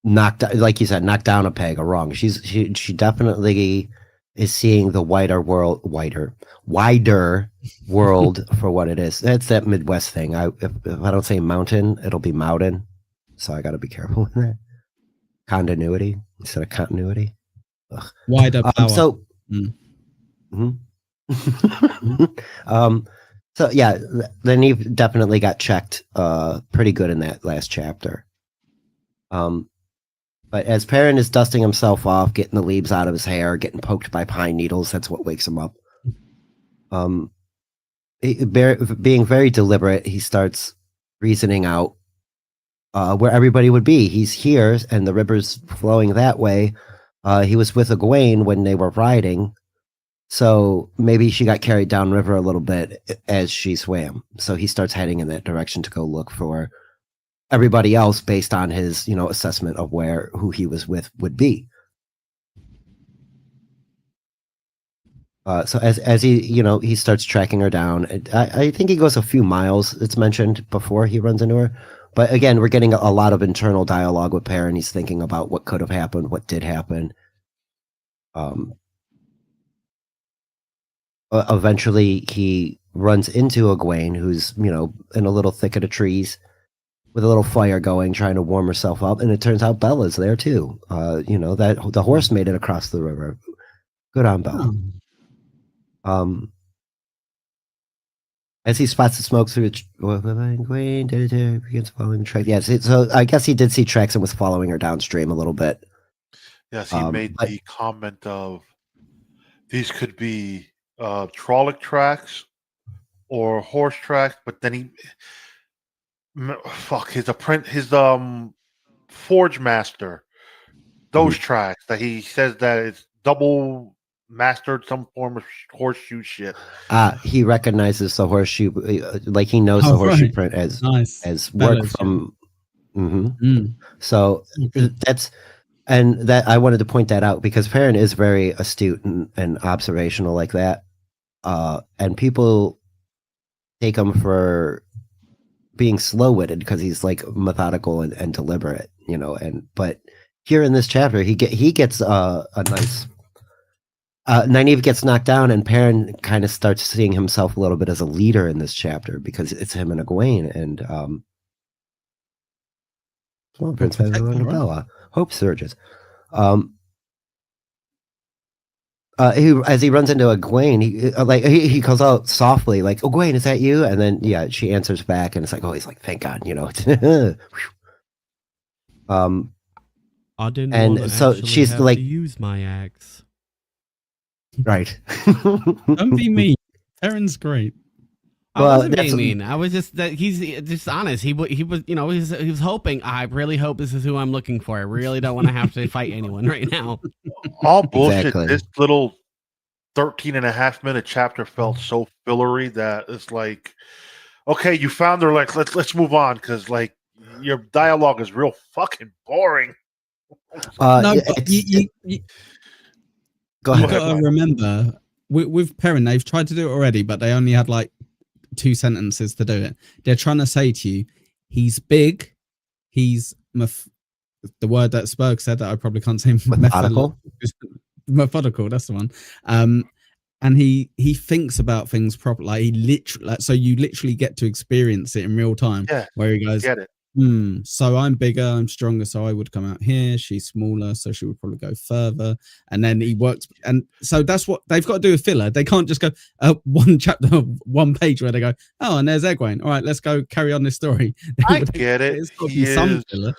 knocked, like you said, knocked down a peg or wrong. She definitely is seeing the wider world for what it is. That's that Midwest thing. If I don't say mountain, it'll be mountain. So I got to be careful with that. Continuity instead of continuity. Ugh. Wider power. So yeah, then he definitely got checked pretty good in that last chapter. But as Perrin is dusting himself off, getting the leaves out of his hair, getting poked by pine needles, that's what wakes him up. Being very deliberate, he starts reasoning out where everybody would be. He's here, and the river's flowing that way. He was with Egwene when they were riding, so maybe she got carried downriver a little bit as she swam. So he starts heading in that direction to go look for everybody else based on his, assessment of who he was with would be. So as he, he starts tracking her down. I think he goes a few miles. It's mentioned before he runs into her. But again, we're getting a lot of internal dialogue with Perrin. He's thinking about what could have happened, what did happen. Eventually, he runs into Egwene, who's, in a little thicket of trees, with a little fire going, trying to warm herself up, and it turns out Bella's there too. That the horse made it across the river. Good on Bella. As he spots the smoke through begins following the track. Yes, so I guess he did see tracks and was following her downstream a little bit. Yes, he made the comment of these could be Trolloc tracks or horse tracks, but then his forge master, those tracks that he says that it's double mastered some form of horseshoe shit. He recognizes the horseshoe, like he knows the horseshoe print as work from. So that's, and that I wanted to point that out because Perrin is very astute and observational like that, and people take him for being slow-witted because he's like methodical and deliberate, but here in this chapter he gets a nice Nynaeve gets knocked down, and Perrin kind of starts seeing himself a little bit as a leader in this chapter because it's him and Egwene and Prince Bella. Hope surges. as he runs into Egwene, he calls out softly, like, "Egwene, is that you?" And then she answers back, and it's like, oh, he's like, thank God, I didn't and want to so actually she's have like, to use my axe. right. Don't be mean. Perrin's great. I wasn't being mean. I was just that he's just honest. He was, he was hoping. I really hope this is who I'm looking for. I really don't want to have to fight anyone right now. All bullshit. Exactly. This little 13.5-minute chapter felt so fillery that it's like, okay, you found her. Like, let's move on because like your dialogue is real fucking boring. No, but go you ahead. gotta remember with Perrin, they've tried to do it already, but they only had like 2 sentences to do it. They're trying to say to you, he's big, he's the word that Spurg said that I probably can't say. Methodical, that's the one. And he thinks about things properly. Like he literally, so you literally get to experience it in real time. Yeah, where he goes, get it. So I'm bigger, I'm stronger, so I would come out here. She's smaller, so she would probably go further. And then he works, and so that's what they've got to do with filler. They can't just go one chapter, one page where they go, oh, and there's Egwene. All right, let's go carry on this story. I get it. It's got to be some filler.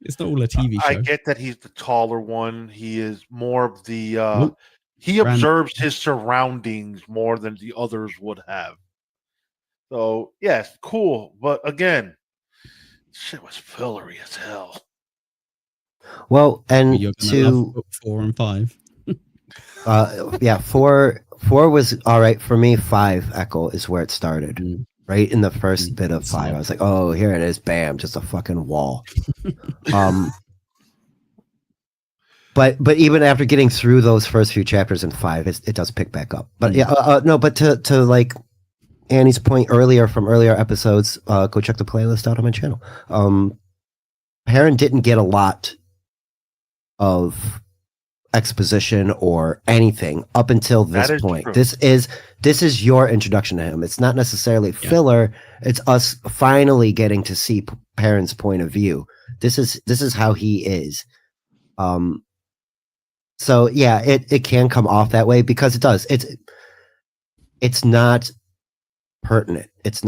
It's not all a TV show. I get that he's the taller one. He is more of the. He observes his surroundings more than the others would have. So yes, cool, but again. Shit was fillery as hell. Well, and you're gonna love book 4 and 5. 4 was all right for me. 5 Echo is where it started. Right in the first bit of 5, I was like, oh, here it is, bam, just a fucking wall. But even after getting through those first few chapters in 5, it does pick back up. But but to like Annie's point earlier from earlier episodes, go check the playlist out on my channel. Perrin didn't get a lot of exposition or anything up until this point. True. This is your introduction to him. It's not necessarily filler. It's us finally getting to see Perrin's point of view. This is how he is. So yeah, it can come off that way because it does. It's not pertinent. It's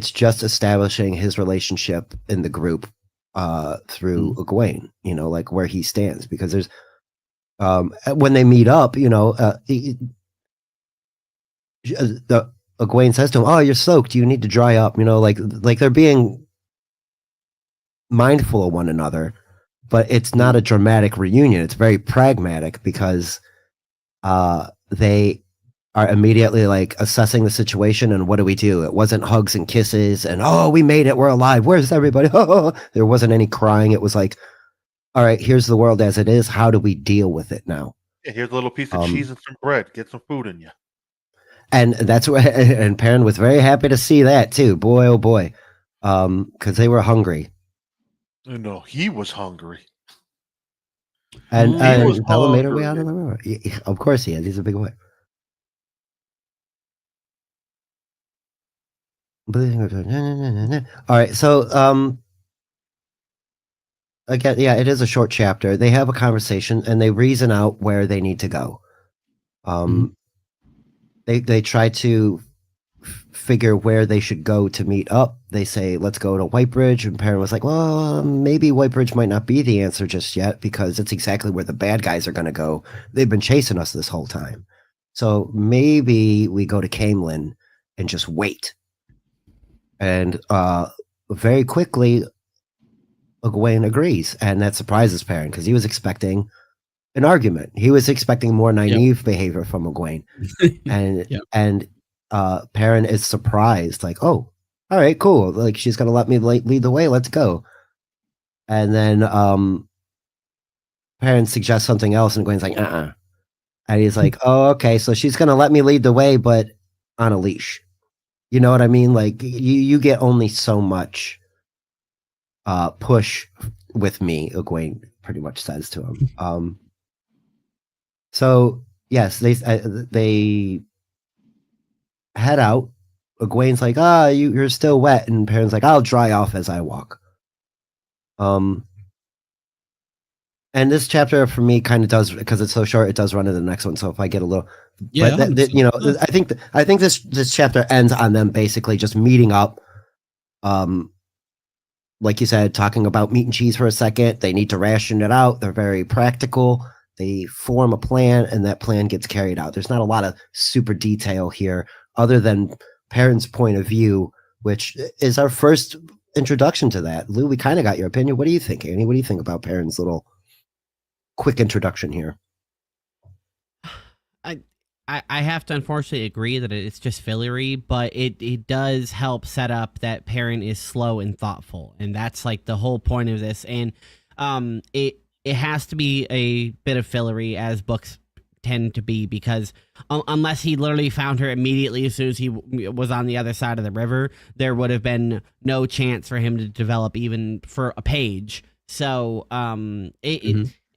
just establishing his relationship in the group through Egwene, like where he stands, because there's when they meet up, Egwene says to him, oh, you're soaked, you need to dry up, like they're being mindful of one another, but it's not a dramatic reunion. It's very pragmatic because they are immediately like assessing the situation and what do we do? It wasn't hugs and kisses and, oh, we made it, we're alive, where's everybody? There wasn't any crying. It was like, all right, here's the world as it is. How do we deal with it now? Yeah, here's a little piece of cheese and some bread. Get some food in you. And that's what, and Perrin was very happy to see that too. Boy, oh boy. Because they were hungry. No, he was hungry. And Bella made her way out of the river. Of course he is. He's a big boy. All right, so again, it is a short chapter. They have a conversation and they reason out where they need to go. They try to figure where they should go to meet up. They say, let's go to Whitebridge, and Perrin was like, well, maybe Whitebridge might not be the answer just yet because it's exactly where the bad guys are going to go. They've been chasing us this whole time, so maybe we go to Camelin and just wait. And very quickly, Egwene agrees, and that surprises Perrin because he was expecting an argument. He was expecting more naive behavior from Egwene, and Perrin is surprised, like, oh, all right, cool. Like she's gonna let me lead the way. Let's go. And then Perrin suggests something else, and Egwene's like, and he's like, oh, okay, so she's gonna let me lead the way, but on a leash. You know what I mean? Like you get only so much push with me, Egwene pretty much says to him. So yes, they head out. Egwene's like, you're still wet, and Perrin's like, I'll dry off as I walk. And this chapter for me kind of does, because it's so short, it does run into the next one. So if I get a little, yeah, but I think this chapter ends on them basically just meeting up. Like you said, talking about meat and cheese for a second. They need to ration it out. They're very practical. They form a plan, and that plan gets carried out. There's not a lot of super detail here, other than Perrin's point of view, which is our first introduction to that. Lou, we kind of got your opinion. What do you think, Annie? What do you think about Perrin's little quick introduction here? I have to unfortunately agree that it's just fillery, but it does help set up that Perrin is slow and thoughtful, and that's like the whole point of this. And it has to be a bit of fillery, as books tend to be, because unless he literally found her immediately as soon as he was on the other side of the river, there would have been no chance for him to develop even for a page. So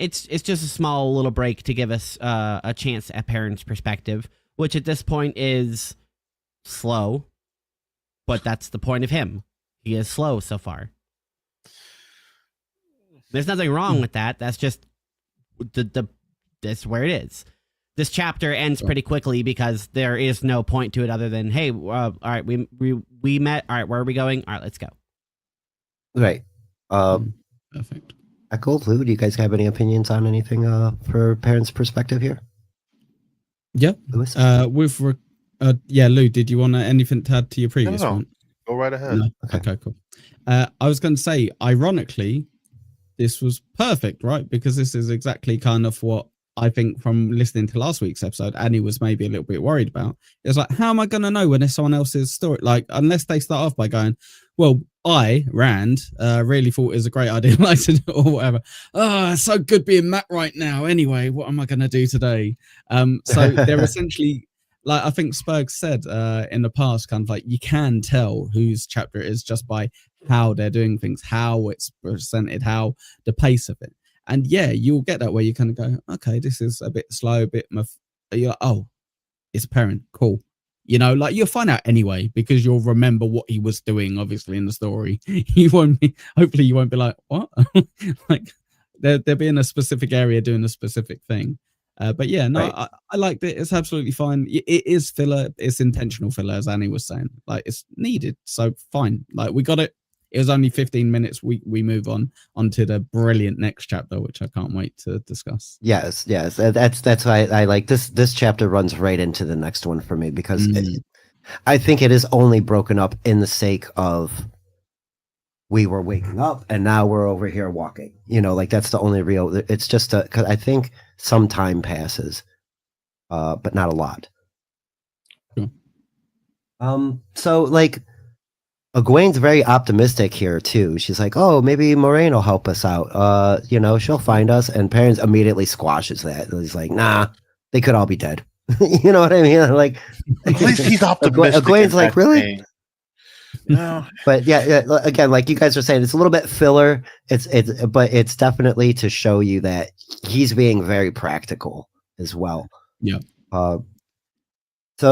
it's just a small little break to give us a chance at Perrin's perspective, which at this point is slow, but that's the point of him. He is slow so far. There's nothing wrong with that. That's just that's where it is. This chapter ends pretty quickly because there is no point to it other than, hey, all right, we met. All right, where are we going? All right, let's go. Right. Perfect. Echo, Lou, do you guys have any opinions on anything for Perrin's perspective here? Yeah. Lewis? Lou, did you want anything to add to your previous one? Go right ahead. No? Okay, cool. I was going to say, ironically, this was perfect, right? Because this is exactly kind of what I think from listening to last week's episode, Annie was maybe a little bit worried about. It's like, how am I going to know when it's someone else's story? Like, unless they start off by going, well, I, Rand, really thought it was a great idea, like, or whatever. Oh, it's so good being Matt right now. Anyway, what am I going to do today? So they're essentially, like I think Spurg said in the past, kind of like, you can tell whose chapter it is just by how they're doing things, how it's presented, how the pace of it. And yeah, you'll get that where you kind of go, okay, this is a bit slow, a bit, you're like, oh, it's Perrin, cool. You know, like you'll find out anyway, because you'll remember what he was doing, obviously, in the story. You won't be, hopefully you won't be like, what? Like they'll be in a specific area doing a specific thing. But yeah, no, right. I liked it. It's absolutely fine. It is filler. It's intentional filler, as Annie was saying. Like it's needed. So fine. Like we got it. It was only 15 minutes. We move onto the brilliant next chapter, which I can't wait to discuss. Yes. That's why I like this. This chapter runs right into the next one for me because I think it is only broken up in the sake of we were waking up and now we're over here walking. You know, like that's the only real. It's just because I think some time passes, but not a lot. Sure. So like. Egwene's very optimistic here too. She's like, "Oh, maybe Moraine will help us out. You know, she'll find us." And Perrin immediately squashes that. He's like, "Nah, they could all be dead." You know what I mean? Like, at least he's optimistic. Egwene's like, "Really?" No. But yeah, again, like you guys are saying, it's a little bit filler. But it's definitely to show you that he's being very practical as well. Yeah. So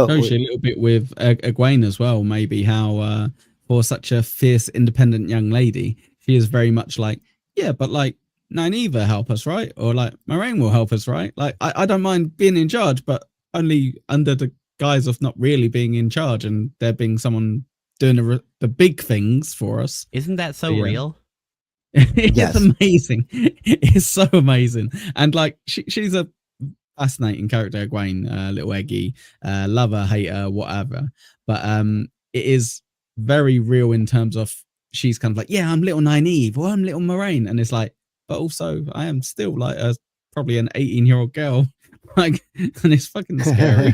shows you a little bit with Egwene as well. Maybe how. For such a fierce, independent young lady, she is very much like, yeah, but like Nynaeve will help us, right? Or like Moraine will help us, right? Like I don't mind being in charge, but only under the guise of not really being in charge and there being someone doing the big things for us. Isn't that so real? It's amazing. It's so amazing. And like she's a fascinating character, Egwene, little Eggy, lover, hater, whatever. But it is very real in terms of she's kind of like, yeah, I'm little Nynaeve or I'm little Moraine, and it's like, but also I am still like probably an 18-year-old girl, like, and it's fucking scary.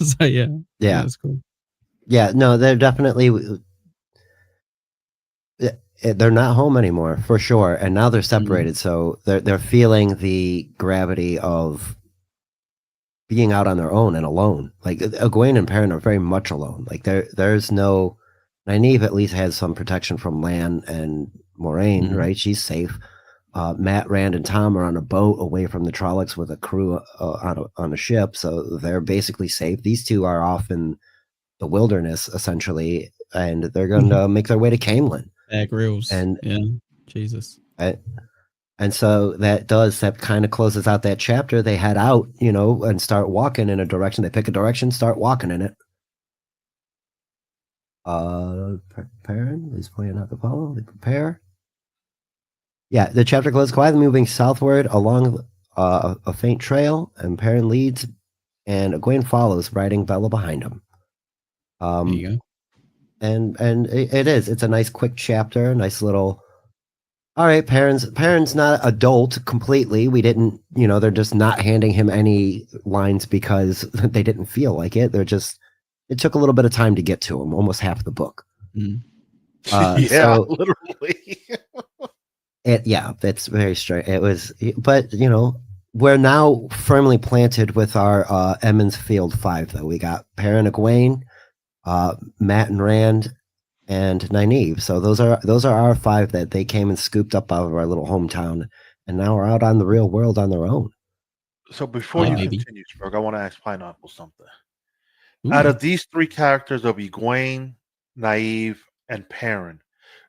So yeah, that's cool. Yeah, no, they're definitely they're not home anymore for sure, and now they're separated, so they're feeling the gravity of being out on their own and alone. Like Egwene and Perrin are very much alone. Like there's no. Nynaeve at least has some protection from Lan and Moraine, right? She's safe. Matt, Rand, and Tom are on a boat away from the Trollocs with a crew on a ship, so they're basically safe. These two are off in the wilderness essentially, and they're going to make their way to Caemlyn. Bear Grylls, and yeah, Jesus. And so that kind of closes out that chapter. They head out, and start walking in a direction. They pick a direction, start walking in it. Preparing is pointing out the follow. They prepare. Yeah, the chapter closes quietly, moving southward along a faint trail, and Perrin leads, and Egwene follows, riding Bella behind him. There you go. And it's a nice quick chapter, nice little. All right, Perrin's not adult completely. We didn't, they're just not handing him any lines because they didn't feel like it. It took a little bit of time to get to him, almost half the book. Mm. Literally. That's very straight. It was, but we're now firmly planted with our Emmons Field 5, though. We got Perrin, Egwene, Matt and Rand, and Nynaeve. So those are our 5 that they came and scooped up out of our little hometown, and now we're out on the real world on their own. So before you maybe. continue, Spurg, I want to ask Pineapple something. Ooh. Out of these 3 characters of Egwene, Nynaeve, and Perrin,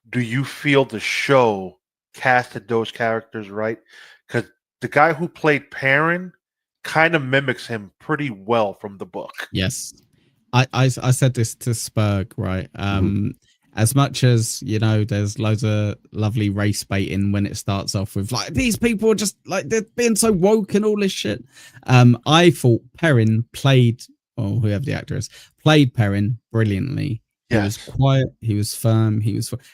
do you feel the show casted those characters right? Because the guy who played Perrin kind of mimics him pretty well from the book. Yes. I said this to Spurg, right? As much as, there's loads of lovely race baiting when it starts off with like, these people are just like, they're being so woke and all this shit. I thought Perrin played, or whoever the actor is, played Perrin brilliantly. He was quiet, he was firm,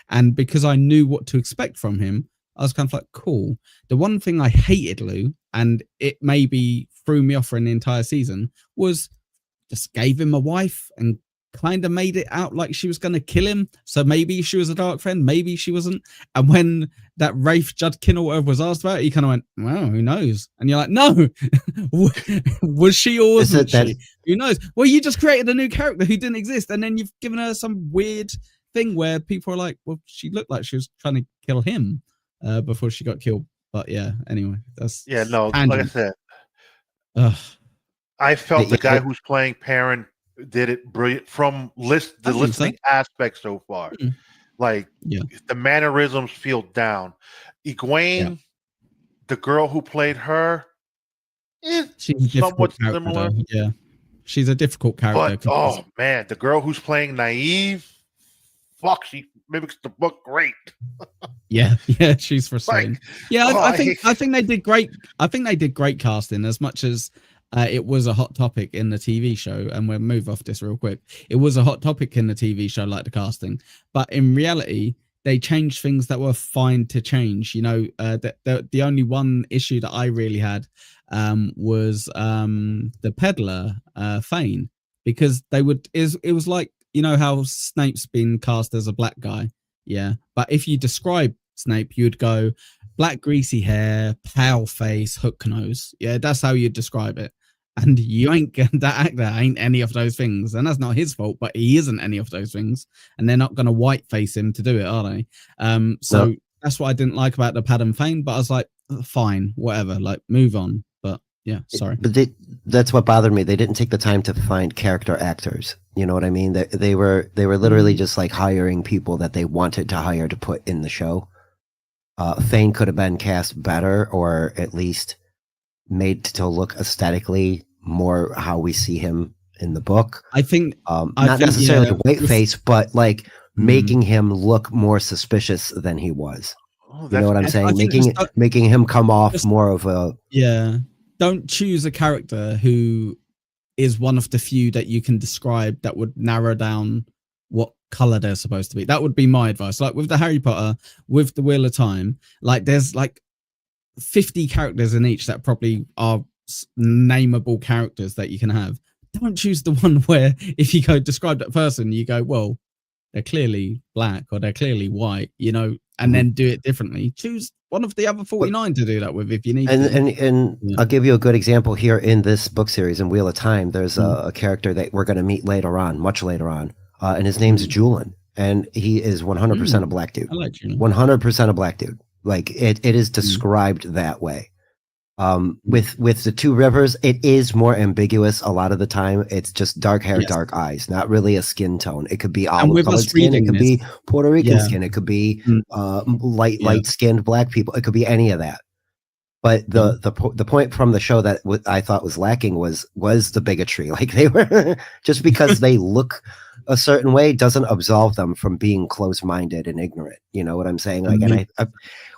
and because I knew what to expect from him, I was kind of like, cool. The one thing I hated, Lou, and it maybe threw me off for an entire season, was just gave him a wife and kind of made it out like she was going to kill him. So maybe she was a dark friend, maybe she wasn't. And when that Rafe Judkin or whatever was asked about it, he kind of went, well, who knows? And you're like, no, was she or wasn't she? Who knows? Well, you just created a new character who didn't exist, and then you've given her some weird thing where people are like, well, she looked like she was trying to kill him before she got killed. But yeah, anyway, that's like I said, I felt the guy who's playing Perrin did it brilliant from the listening aspect so far. Like the mannerisms feel down. Egwene, the girl who played her, is somewhat similar. Yeah, she's a difficult character. But oh man, the girl who's playing Nynaeve, fuck, she mimics the book great. yeah, she's frustrating. I think they did great. I think they did great casting, as much as it was a hot topic in the TV show, and we'll move off this real quick. It was a hot topic in the TV show, like the casting, but in reality, they changed things that were fine to change. The only one issue that I really had was the peddler, Fane, because it was like, how Snape's been cast as a black guy, but if you describe Snape, you'd go black greasy hair, pale face, hook nose. That's how you'd describe it. And you ain't that actor ain't any of those things, and that's not his fault, but he isn't any of those things, and they're not going to white face him to do it, are they? So that's what I didn't like about the Padam Fane, but I was like, fine, whatever, like move on. But yeah, sorry. But that's what bothered me. They didn't take the time to find character actors. You know what I mean? They were literally just like hiring people that they wanted to hire to put in the show. Fane could have been cast better, or at least made to look aesthetically more how we see him in the book. I think not necessarily white face, but like making him look more suspicious than he was. You know what I'm saying? Making him come off more of a Don't choose a character who is one of the few that you can describe that would narrow down what color they're supposed to be. That would be my advice. Like with the Harry Potter, with the Wheel of Time, like there's like 50 characters in each that probably are nameable characters that you can have. Don't choose the one where if you go describe that person, you go, well, they're clearly black or they're clearly white, and then do it differently. Choose one of the other 49 to do that with if you need to. And I'll give you a good example here in this book series in Wheel of Time. There's a character that we're going to meet later on, much later on, and his name's Julian, and he is 100% a black dude. I like Julian. 100% a black dude. Like it is described that way. With the Two Rivers, it is more ambiguous a lot of the time. It's just dark hair, dark eyes, not really a skin tone. It could be olive colored skin, it could be Puerto Rican skin, it could be light skinned black people. It could be any of that. But the point from the show that I thought was lacking was the bigotry. Like they were just because they look a certain way doesn't absolve them from being close-minded and ignorant. You know what I'm saying? Like, and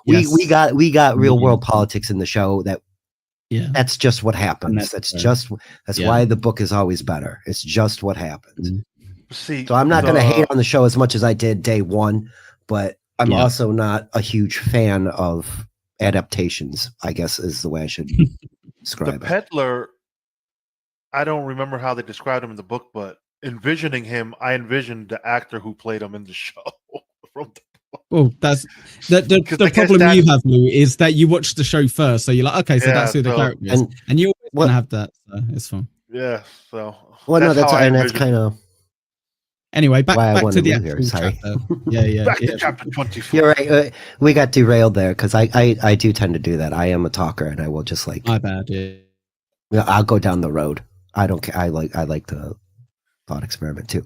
we got real world politics in the show that's just what happens. That's why the book is always better. It's just what happens. See, so I'm not going to hate on the show as much as I did day one, but I'm also not a huge fan of adaptations, I guess is the way I should describe it. The peddler, I don't remember how they described him in the book, but envisioning him, I envisioned the actor who played him in the show. From the book. Well, that's the problem you have, Lou, is that you watch the show first, so you're like, okay, so that's who the character is, and you always want to have that, so it's fine. Yeah, so that's kind of. Anyway, back to the actual chapter. Yeah. Back to chapter 24. You're right. We got derailed there because I do tend to do that. I am a talker, and I will just like. My bad. Yeah. I'll go down the road. I don't care. I like the thought experiment too.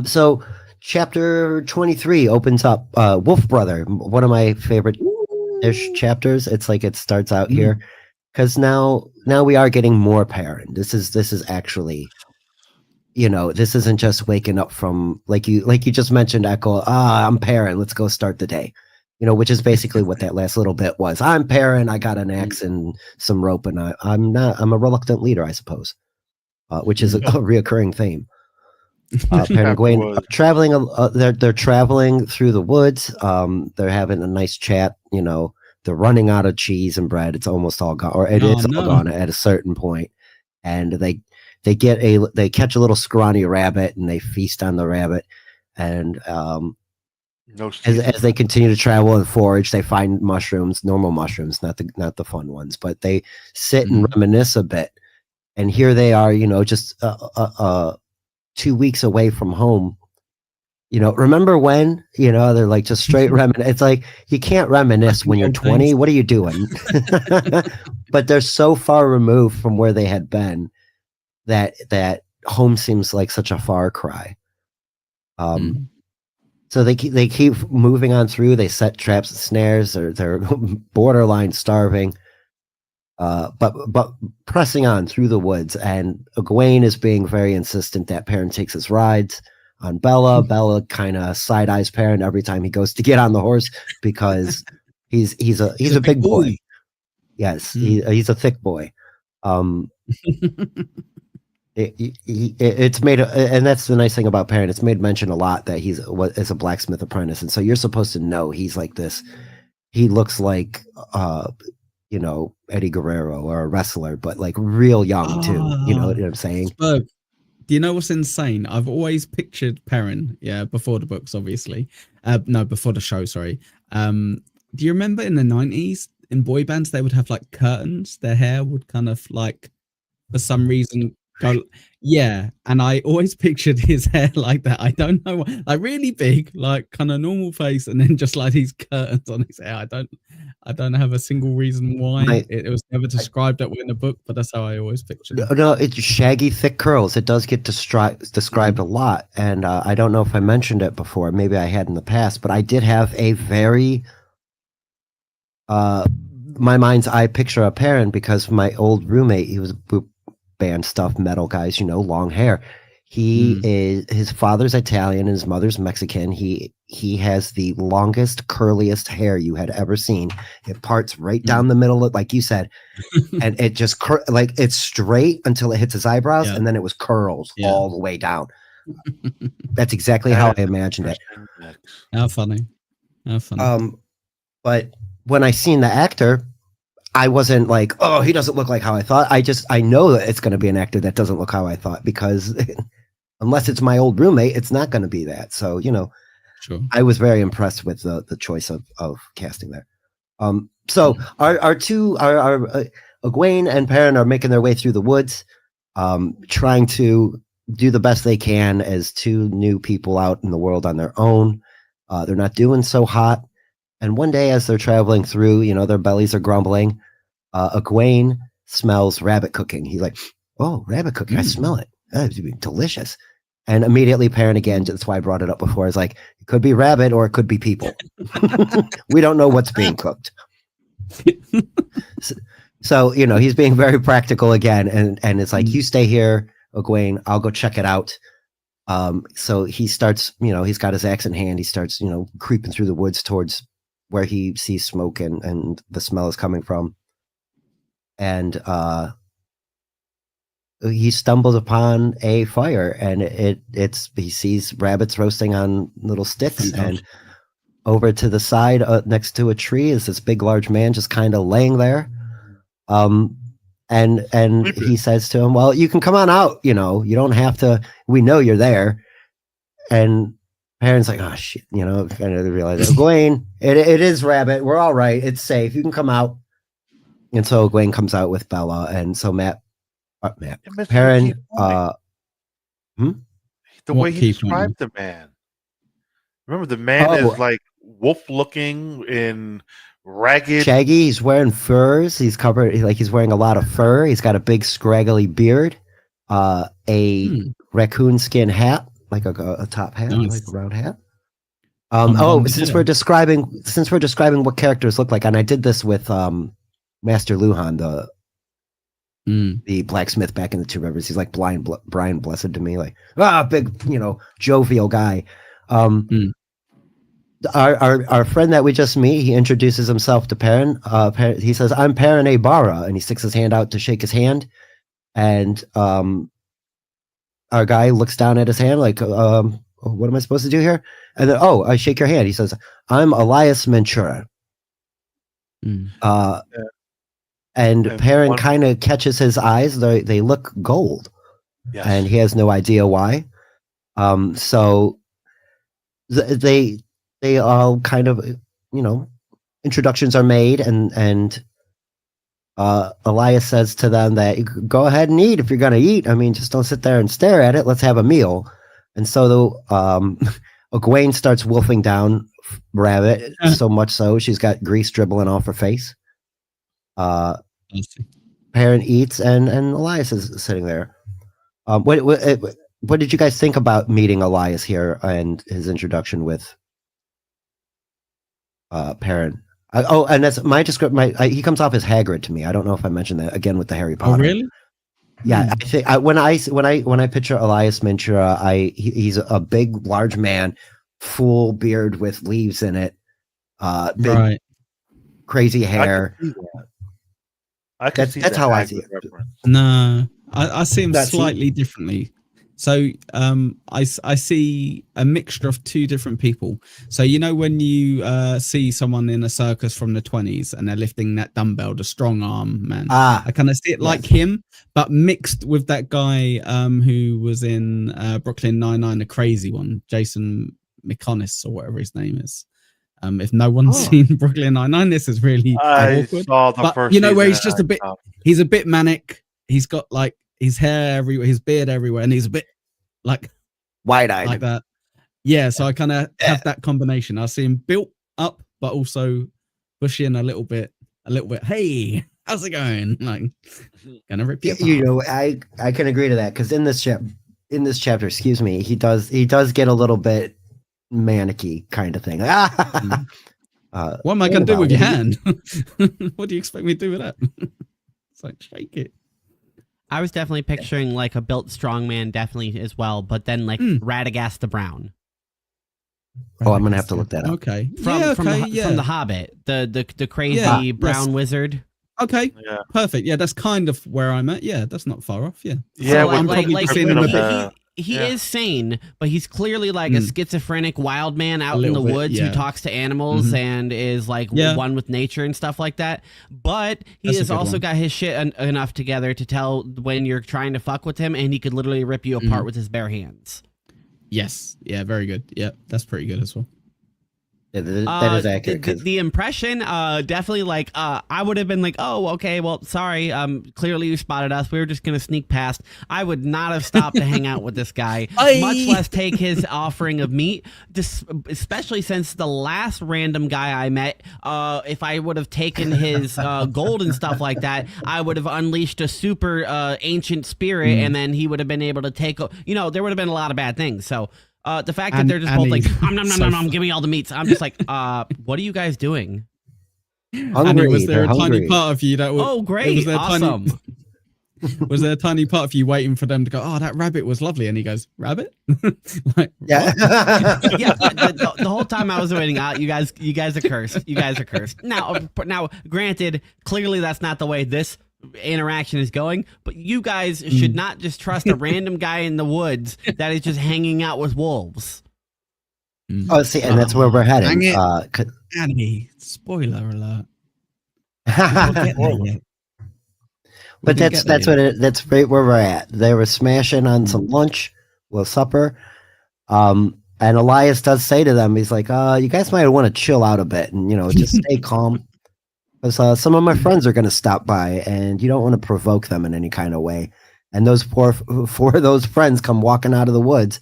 So chapter 23 opens up. Wolf Brother, one of my favorite-ish chapters. It's like it starts out here because now we are getting more Perrin. This is actually. This isn't just waking up from like you just mentioned, Echo. I'm Perrin. Let's go start the day. Which is basically what that last little bit was. I'm Perrin. I got an axe and some rope, and I'm a reluctant leader, I suppose, which is a reoccurring theme. Perrin and Gawain traveling. They're traveling through the woods. They're having a nice chat. They're running out of cheese and bread. It's almost all gone, or it's all gone at a certain point, and they catch a little scrawny rabbit and they feast on the rabbit. And as they continue to travel and forage, they find mushrooms, normal mushrooms, not the fun ones, but they sit and reminisce a bit. And here they are, just 2 weeks away from home. Remember when, they're like just straight reminisce. It's like, you can't reminisce when you're 20. What are you doing? But they're so far removed from where they had been that home seems like such a far cry. So they keep moving on through. They set traps and snares. They're borderline starving, but pressing on through the woods. And Gawain is being very insistent that Perrin takes his rides on Bella. Bella kind of side eyes Perrin every time he goes to get on the horse because he's a big boy. Yes, he's a thick boy. It's made, and that's the nice thing about Perrin. It's made mention a lot that he's a blacksmith apprentice, and so you're supposed to know he's like this. He looks like, Eddie Guerrero or a wrestler, but like real young too. You know what I'm saying? But do you know what's insane? I've always pictured Perrin, before the books, obviously. No, before the show. Sorry. Do you remember in the 90s in boy bands they would have like curtains? Their hair would kind of like, for some reason. And I always pictured his hair like that. I don't know why. Like really big, like kind of normal face, and then just like these curtains on his hair. I don't have a single reason why. It was never described that way in the book, but that's how I always pictured it. No, it's shaggy, thick curls. It does get described a lot, and I don't know if I mentioned it before. Maybe I had in the past, but I did have a very my mind's eye picture of Perrin because my old roommate, he was band stuff, metal guys, long hair. His father's Italian and his mother's Mexican. He has the longest, curliest hair you had ever seen. It parts right down the middle, like you said, and it just it's straight until it hits his eyebrows, and then it was curls all the way down. That's exactly how I imagined it. How funny. But when I seen the actor, I wasn't like, oh, he doesn't look like how I thought. I know that it's going to be an actor that doesn't look how I thought because unless it's my old roommate, it's not going to be that. So, sure. I was very impressed with the choice of casting there. So our Egwene and Perrin are making their way through the woods, trying to do the best they can as two new people out in the world on their own. They're not doing so hot. And one day as they're traveling through, their bellies are grumbling. Egwene smells rabbit cooking. He's like, oh, rabbit cooking. I smell it. It's delicious. And immediately Perrin again, that's why I brought it up before, is like, it could be rabbit or it could be people. We don't know what's being cooked. So, he's being very practical again, and it's like, you stay here, Egwene, I'll go check it out. So he starts, he's got his axe in hand. He starts, creeping through the woods towards where he sees smoke and the smell is coming from. And he stumbles upon a fire, and he sees rabbits roasting on little sticks, and over to the side next to a tree is this big, large man just kind of laying there. And he says to him, well, you can come on out, you don't have to, we know you're there. And Perrin's like, oh shit, kind of realize, Egwene, it is Rabbit, we're all right, it's safe, you can come out. And so Egwene comes out with Bella, and so Perrin, the way he described the man. Remember, the man is like wolf looking in ragged, shaggy. He's wearing furs. He's covered, he's wearing a lot of fur. He's got a big scraggly beard, a raccoon skin hat, like a top hat, like a round hat. Since we're describing what characters look like, and I did this with Master Luhan, the blacksmith back in the Two Rivers. He's like Brian Blessed to me, like big, jovial guy. Our friend that we just meet, he introduces himself to Perrin. He says, I'm Perrin Abara, and he sticks his hand out to shake his hand. And our guy looks down at his hand like, what am I supposed to do here? And then, I shake your hand. He says, I'm Elias Mentura. And Perrin kind of catches his eyes. They look gold. Yes. And he has no idea why. So they all kind of, introductions are made, and Elias says to them that go ahead and eat if you're going to eat. I mean, just don't sit there and stare at it. Let's have a meal. And so Egwene starts wolfing down Rabbit, so much so she's got grease dribbling off her face. Perrin eats, and Elias is sitting there. What did you guys think about meeting Elias here and his introduction with Perrin? And that's my description. He comes off as Hagrid to me. I don't know if I mentioned that again with the Harry Potter. Oh, really? Yeah, I think when I picture Elias Mentura, he's a big, large man, full beard with leaves in it, big, crazy hair. That's how I see it. No, I see him slightly differently. So I see a mixture of two different people. So when you see someone in a circus from the 20s and they're lifting that dumbbell, the strong arm man, I kind of see it like him, but mixed with that guy who was in Brooklyn Nine-Nine, the crazy one, Jason McConis or whatever his name is. If no one's seen Brooklyn Nine-Nine, this is really awkward. Saw the first where he's just he's a bit manic. He's got like his hair everywhere, his beard everywhere, and he's a bit like wide-eyed like that. Yeah, so I kind of have that combination. I see him built up, but also pushing a little bit. Hey, how's it going? Like, gonna rip you apart. I can agree to that, because in this chapter, excuse me, he does get a little bit manicky kind of thing. What am I gonna do with your hand? What do you expect me to do with that? It's like, shake it. I was definitely picturing like a built strong man, definitely as well, but then like Radagast the Brown. I'm gonna have to look that up. Okay, from the Hobbit, the crazy brown wizard. Okay, perfect. Yeah, that's kind of where I'm at. Yeah, that's not far off. Yeah, yeah. So, I'm probably seeing him a bit. He is sane, but he's clearly like a schizophrenic wild man out in the woods who talks to animals and is like one with nature and stuff like that. But he has also got his shit enough together to tell when you're trying to fuck with him, and he could literally rip you apart with his bare hands. Yes. Yeah, very good. Yeah, that's pretty good as well. Yeah, that is accurate. The impression, definitely like, I would have been like, oh, okay, well, sorry. Clearly you spotted us. We were just going to sneak past. I would not have stopped to hang out with this guy, much less take his offering of meat, especially since the last random guy I met, if I would have taken his gold and stuff like that, I would have unleashed a super ancient spirit, and then he would have been able to take, there would have been a lot of bad things. So, the fact that they're just both like, nom, give me all the meats. I'm just like, what are you guys doing? Hungry, was there a hungry. tiny part of you that was? Oh, great! Was there Awesome. Was there a tiny part of you waiting for them to go? Oh, that rabbit was lovely, and he goes, "Rabbit?" Like, Yeah. Yeah. The whole time I was waiting out, you guys are cursed. You guys are cursed. Now, granted, clearly that's not the way this interaction is going, but you guys should not just trust a random guy in the woods that is just hanging out with wolves. Oh, see, and that's where we're heading. Annie, spoiler alert. But that's right where we're at. They were smashing on some lunch, supper. And Elias does say to them, he's like, you guys might want to chill out a bit and, just stay calm. Because some of my friends are going to stop by and you don't want to provoke them in any kind of way. And those four of those friends come walking out of the woods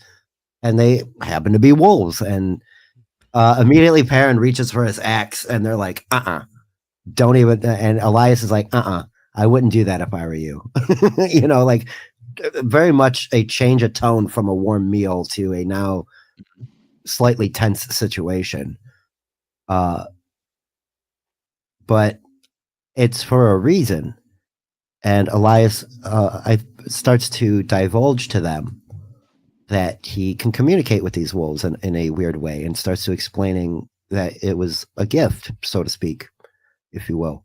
and they happen to be wolves. And immediately Perrin reaches for his axe and they're like, don't even. And Elias is like, I wouldn't do that if I were you. Like very much a change of tone from a warm meal to a now slightly tense situation. But it's for a reason. And Elias starts to divulge to them that he can communicate with these wolves in a weird way, and starts to explaining that it was a gift, so to speak, if you will.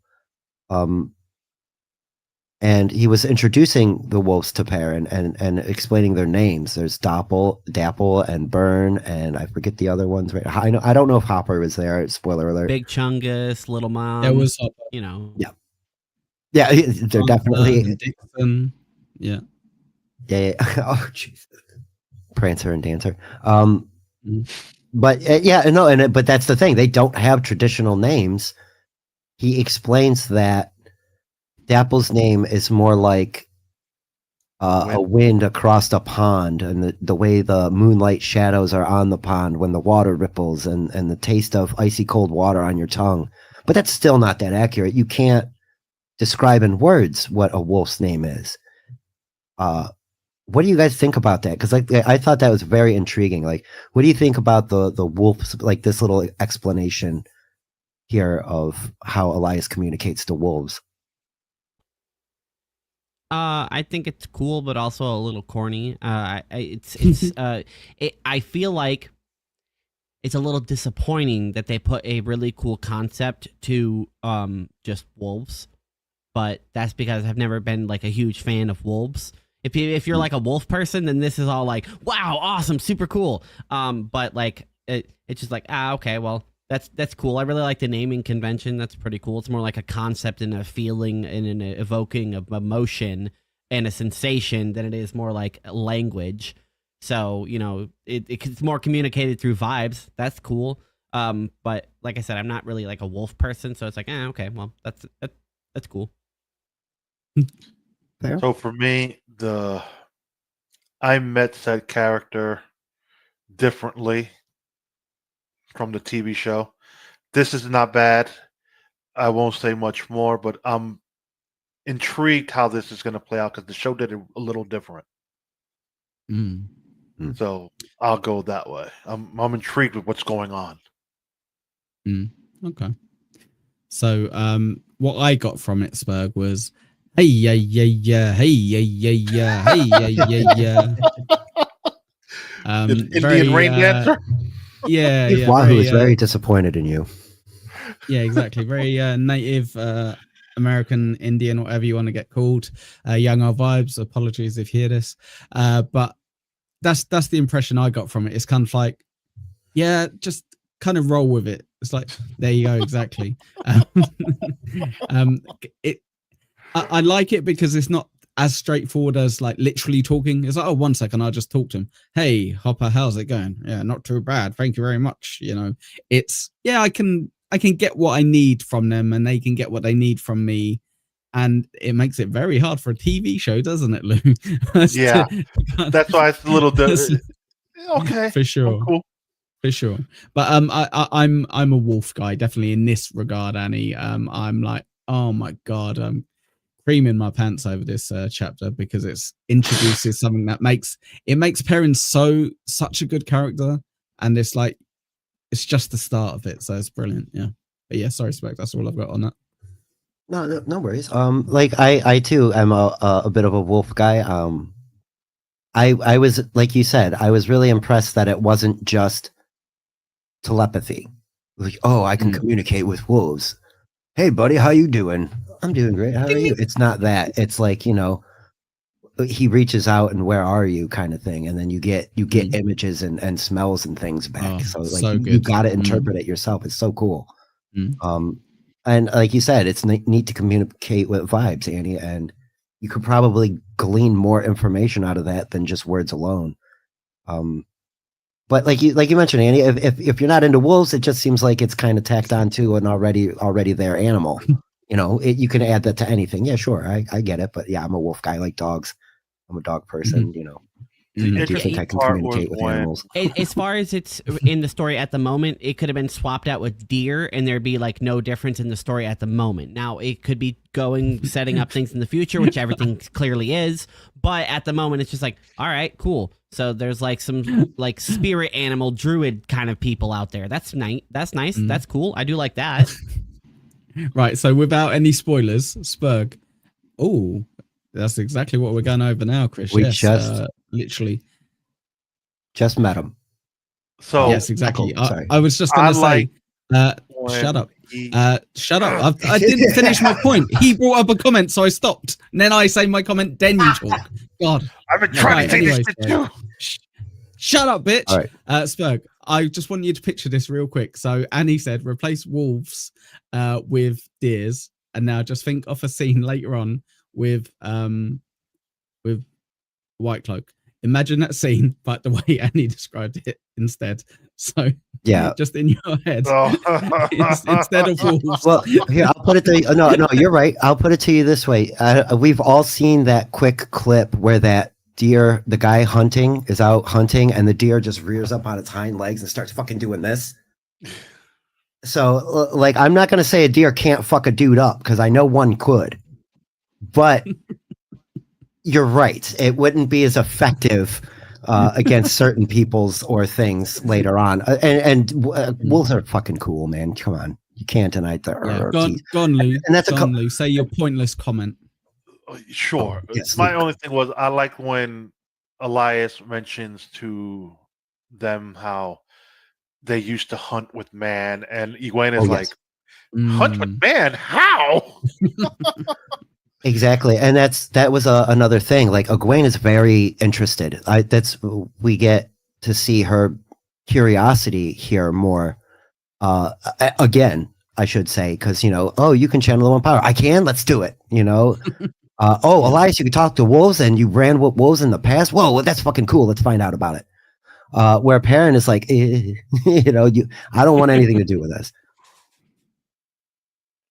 And he was introducing the wolves to Perrin and explaining their names. There's Dapple, and Burn, and I forget the other ones. Right? I don't know if Hopper was there. Spoiler alert. Big Chungus, Little Mom. There was Hopper. Yeah, they're definitely. Dixon. Yeah. Oh, Jesus. Prancer and Dancer. But but that's the thing. They don't have traditional names. He explains that Dapple's name is more like a wind across a pond, and the way the moonlight shadows are on the pond when the water ripples, and the taste of icy cold water on your tongue. But that's still not that accurate. You can't describe in words what a wolf's name is. What do you guys think about that? Because I thought that was very intriguing. Like, what do you think about the wolves? Like this little explanation here of how Elias communicates to wolves. I think it's cool, but also a little corny. I feel like it's a little disappointing that they put a really cool concept to just wolves, but that's because I've never been like a huge fan of wolves. If you're like a wolf person, then this is all like, wow, awesome, super cool. But like it's just like, okay, well, that's cool. I really like the naming convention. That's pretty cool. It's more like a concept and a feeling and an evoking of emotion and a sensation than it is more like language. So, it's more communicated through vibes. That's cool. But like I said, I'm not really like a wolf person, so it's like, okay, well, that's cool. Fair. So for me, I met said character differently from the TV show. This is not bad. I won't say much more, but I'm intrigued how this is going to play out because the show did it a little different. So I'll go that way. I'm intrigued with what's going on. Okay. So what I got from it, Spurg, was hey yeah yeah yeah hey yeah yeah yeah hey yeah yeah yeah. Indian rain dancer. Yeah. Wahoo is very disappointed in you. Yeah, exactly. Very native American Indian, whatever you want to get called. Young old vibes. Apologies if you hear this. But that's the impression I got from it. It's kind of like, yeah, just kind of roll with it. It's like, there you go, exactly. I like it because it's not as straightforward as like literally talking. It's like, oh, 1 second, I'll just talk to him. Hey, Hopper, how's it going? Yeah, not too bad. Thank you very much. It's I can get what I need from them, and they can get what they need from me. And it makes it very hard for a TV show, doesn't it, Lou? Yeah, that's why it's a little okay. For sure. Cool. For sure. But I'm a wolf guy, definitely in this regard, Annie. I'm like, oh my God, I'm creaming my pants over this chapter because it's introduces something that makes Perrin such a good character, and it's like it's just the start of it, so it's brilliant. Yeah. But yeah, sorry, Spec. That's all I've got on that. No worries. Like I too am a bit of a wolf guy. I was, like you said, I was really impressed that it wasn't just telepathy. Like, oh, I can communicate with wolves. Hey, buddy, how you doing? I'm doing great. How are you? It's not that. It's like, he reaches out and where are you kind of thing, and then you get images and smells and things back. So like you got to interpret it yourself. It's so cool. And like you said, it's neat to communicate with vibes, Annie, and you could probably glean more information out of that than just words alone. But like you mentioned, Annie, if you're not into wolves, it just seems like it's kind of tacked on to an already there animal. You can add that to anything. Yeah, sure, I get it. But yeah, I'm a wolf guy. I like dogs. I'm a dog person. I do think I can communicate with animals. As far as it's in the story at the moment, it could have been swapped out with deer, and there'd be like no difference in the story at the moment. Now it could be setting up things in the future, which everything clearly is. But at the moment, it's just like, all right, cool. So there's like some like spirit animal druid kind of people out there. That's nice. That's nice. That's cool. I do like that. Right. So without any spoilers, Spurg. Oh, that's exactly what we're going over now, Chris. We yes, just literally just met him. So yes, exactly. Sorry. I was just going to say, shut up. Shut up. I didn't finish my point. He brought up a comment, so I stopped. And then I say my comment, then you talk. God. I've been trying to say this too. Shut up, bitch. All right. Spurg, I just want you to picture this real quick. So Annie said, replace wolves with deers. And now just think of a scene later on with White Cloak. Imagine that scene, but the way Annie described it instead. So yeah, just in your head, instead of wolves. Well, here I'll put it to you. No, you're right. I'll put it to you this way. We've all seen that quick clip where that deer, the guy hunting, is out hunting, and the deer just rears up on its hind legs and starts fucking doing this. So, like, I'm not gonna say a deer can't fuck a dude up because I know one could, but you're right. It wouldn't be as effective against certain peoples or things later on. And wolves are fucking cool, man. Come on, you can't deny that. Go on, Lou. And that's Lou. Say your pointless comment. Sure. My only thing was I like when Elias mentions to them how they used to hunt with man, and Egwene is like, hunt with man? How? Exactly, and that was another thing. Like Egwene is very interested. We get to see her curiosity here more. Again, I should say, because you can channel the one power. I can. Let's do it. Elias, you can talk to wolves, and you ran with wolves in the past. Whoa, that's fucking cool. Let's find out about it. Where Perrin is like, I don't want anything to do with this.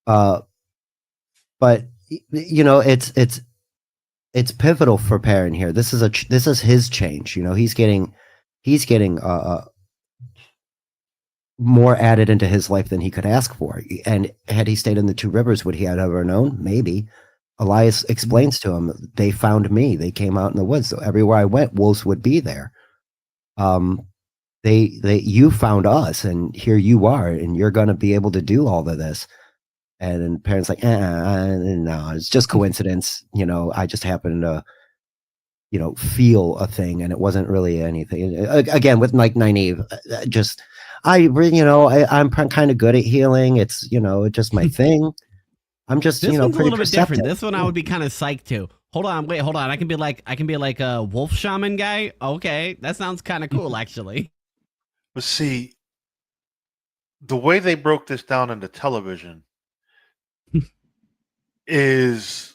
But it's pivotal for Perrin here. This is his change. He's getting more added into his life than he could ask for. And had he stayed in the Two Rivers, would he have ever known? Maybe. Elias explains to him, they found me. They came out in the woods. So everywhere I went, wolves would be there. You found us, and here you are, and you're going to be able to do all of this. And then Perrin's like, no, it's just coincidence. I just happened to, feel a thing, and it wasn't really anything. Again, with like Nynaeve, I'm kind of good at healing. It's, just my thing. I'm just, this one's pretty a little bit different. This one I would be kind of psyched to. Hold on. I can be like a wolf shaman guy. Okay, that sounds kind of cool, actually. But see, the way they broke this down into television is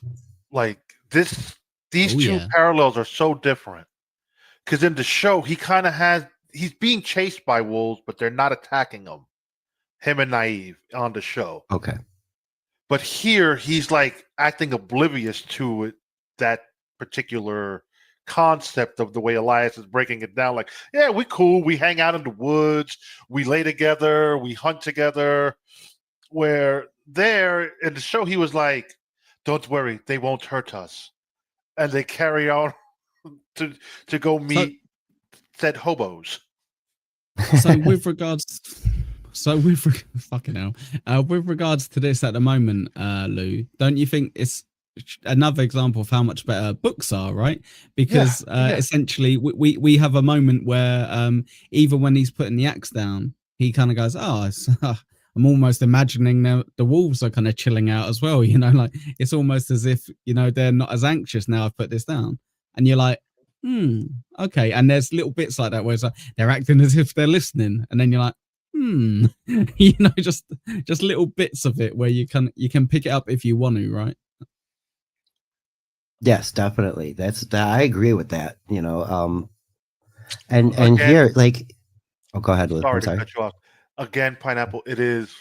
like this. These two parallels are so different. Because in the show, he's being chased by wolves, but they're not attacking him. Him and Nynaeve on the show. Okay. But here, he's like acting oblivious to it, that particular concept of the way Elias is breaking it down. Like, yeah, we cool. We hang out in the woods. We lay together. We hunt together. Where there in the show, he was like, don't worry, they won't hurt us. And they carry on to go meet said hobos. So with regards So fucking hell, with regards to this at the moment, Lou, don't you think it's another example of how much better books are, right? Because essentially we have a moment where even when he's putting the axe down, he kind of goes, "Oh, I'm almost imagining the wolves are kind of chilling out as well." You know, like it's almost as if they're not as anxious now I've put this down, and you're like, okay. And there's little bits like that where it's like they're acting as if they're listening, and then you're like, just little bits of it where you can pick it up if you want to, right? Yes, definitely. I agree with that. And Again, here, like, go ahead, Liz. Sorry I'm sorry. to cut you off. Again, Pineapple, it is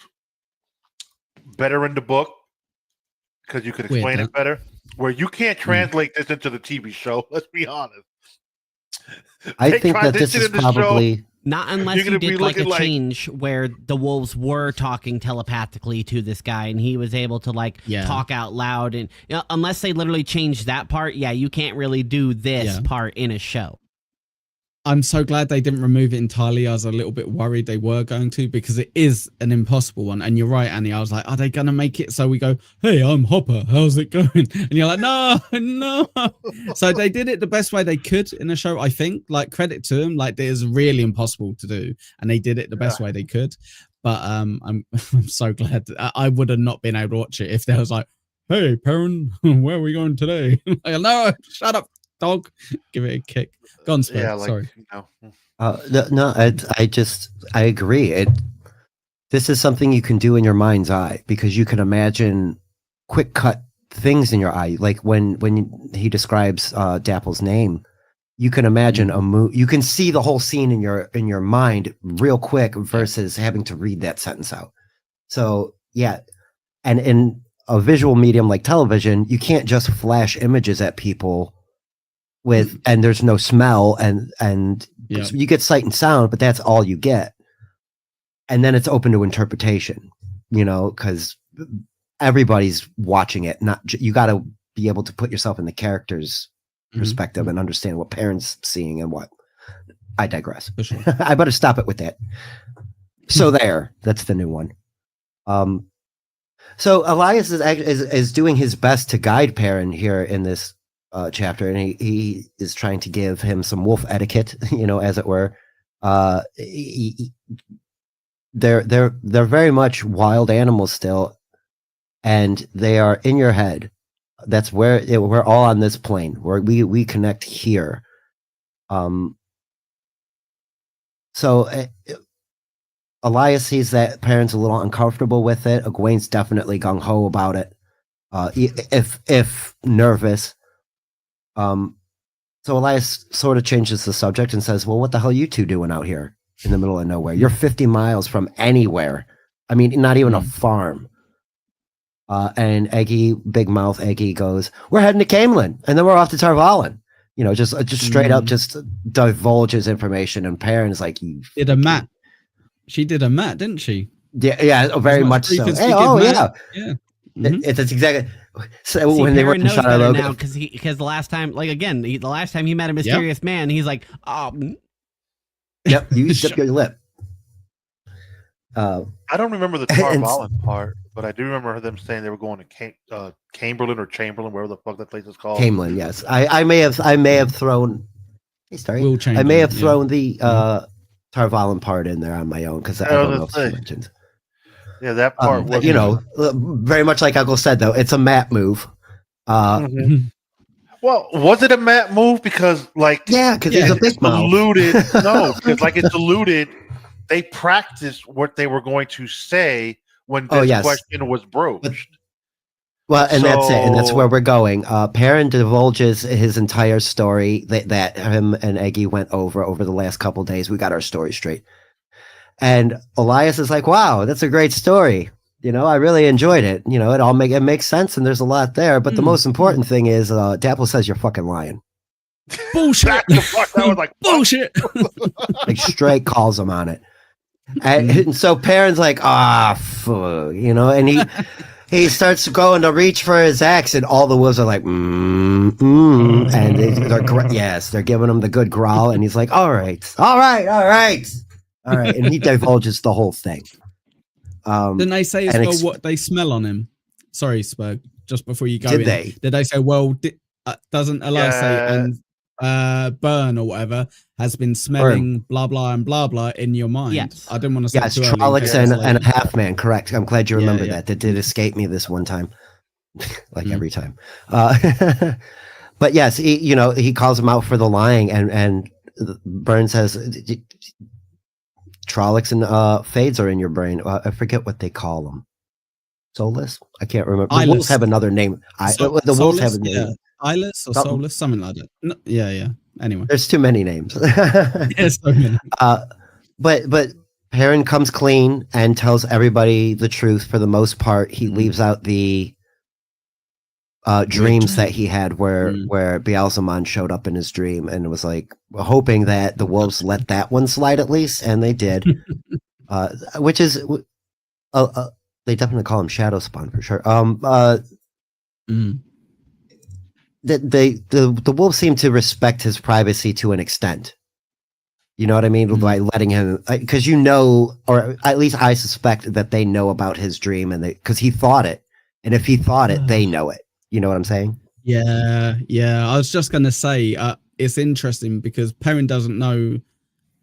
better in the book because you can explain it better. Where you can't translate this into the TV show. Let's be honest. I think that this is probably not unless you did like a change where the wolves were talking telepathically to this guy and he was able to talk out loud, and unless they literally changed that part, you can't really do this part in a show. I'm so glad they didn't remove it entirely. I was a little bit worried they were going to, because it is an impossible one. And you're right, Annie. I was like, are they going to make it so we go, "Hey, I'm Hopper. How's it going?" And you're like, no. So they did it the best way they could in the show, I think. Like, credit to them. Like, it is really impossible to do. And they did it the best way they could. But I'm so glad. I would have not been able to watch it if there was like, "Hey, Perrin, where are we going today?" Like, no, shut up, dog. Give it a kick. Go on, Spud. Sorry. No, I agree. This is something you can do in your mind's eye, because you can imagine quick cut things in your eye. Like when he describes Dapple's name, you can imagine a move. You can see the whole scene in your mind real quick versus having to read that sentence out. So and in a visual medium like television, you can't just flash images at people and there's no smell and you get sight and sound, but that's all you get. And then it's open to interpretation, because everybody's watching it. You got to be able to put yourself in the character's perspective and understand what parents seeing and what. I digress. For sure. I better stop it with that. So that's the new one. So Elias is doing his best to guide Perrin here in this chapter, and he is trying to give him some wolf etiquette, as it were. They're very much wild animals still, and they are in your head. That's where we're all on this plane where we connect here. So Elias sees that Perrin's a little uncomfortable with it. Egwene's definitely gung ho about it, if nervous. So Elias sort of changes the subject and says, "Well, what the hell are you two doing out here in the middle of nowhere? You're 50 miles from anywhere. I mean, not even a farm." And Big Mouth Eggy goes, "We're heading to Camelin, and then we're off to Tarvalin." Just straight up, just divulges information. And Perrin's like, "You did a mat." She did a mat, didn't she? Yeah, very much so. Hey, yeah. It's exactly. So when they were in shot now, because the last time, the last time he met a mysterious man, he's like, "Oh, yep, you zip your lip." I don't remember the Tarvalin part, but I do remember them saying they were going to Chamberlain or Chamberlain, wherever the fuck that place is called. Camelin, yes. I may have thrown. Hey, sorry. I may have thrown the Tarvalin part in there on my own, because I don't know if you mentioned. Yeah, that part was, very much like Uncle said, though, it's a Matt move. Well, was it a Matt move? Because because he's a big mouth. No, because it's alluded. They practiced what they were going to say when this question was broached. That's it, and that's where we're going. Perrin divulges his entire story that him and Eggy went over the last couple days. We got our story straight. And Elias is like, "Wow, that's a great story. I really enjoyed it. It makes sense, and there's a lot there. But the most important thing is, Dapple says you're fucking lying." Bullshit. That was like bullshit. Like straight calls him on it. And so Perrin's like, fuck, and he starts going to reach for his axe, and all the wolves are like, and they're giving him the good growl, and he's like, all right. All right, and he divulges the whole thing. Didn't they say as well what they smell on him? Sorry, Spurg, just before you go Did they? Did they say, well, doesn't Elias say, and Burn or whatever has been smelling blah, blah, and blah, blah in your mind? Yes. I didn't want to say yes, Trollocs and a half man, correct. I'm glad you remember that. That did escape me this one time, like every time. But yes, he calls him out for the lying, and Burn says, Trollocs and Fades are in your brain. I forget what they call them. Soulless? I can't remember. The wolves have another name. The wolves have a name. Yeah. Eyeless or soulless, something like that. No, yeah. Anyway, there's too many names. Yes, so many. But Perrin comes clean and tells everybody the truth for the most part. He leaves out the dreams that he had where Beelzemon showed up in his dream and was like hoping that the wolves let that one slide at least, and they did. Which is they definitely call him Shadow Spawn for sure. The wolves seem to respect his privacy to an extent. You know what I mean? By letting him, because or at least I suspect that they know about his dream, and because he thought it, and if he thought it, they know it. You know what I'm saying? Yeah. I was just gonna say it's interesting because Perrin doesn't know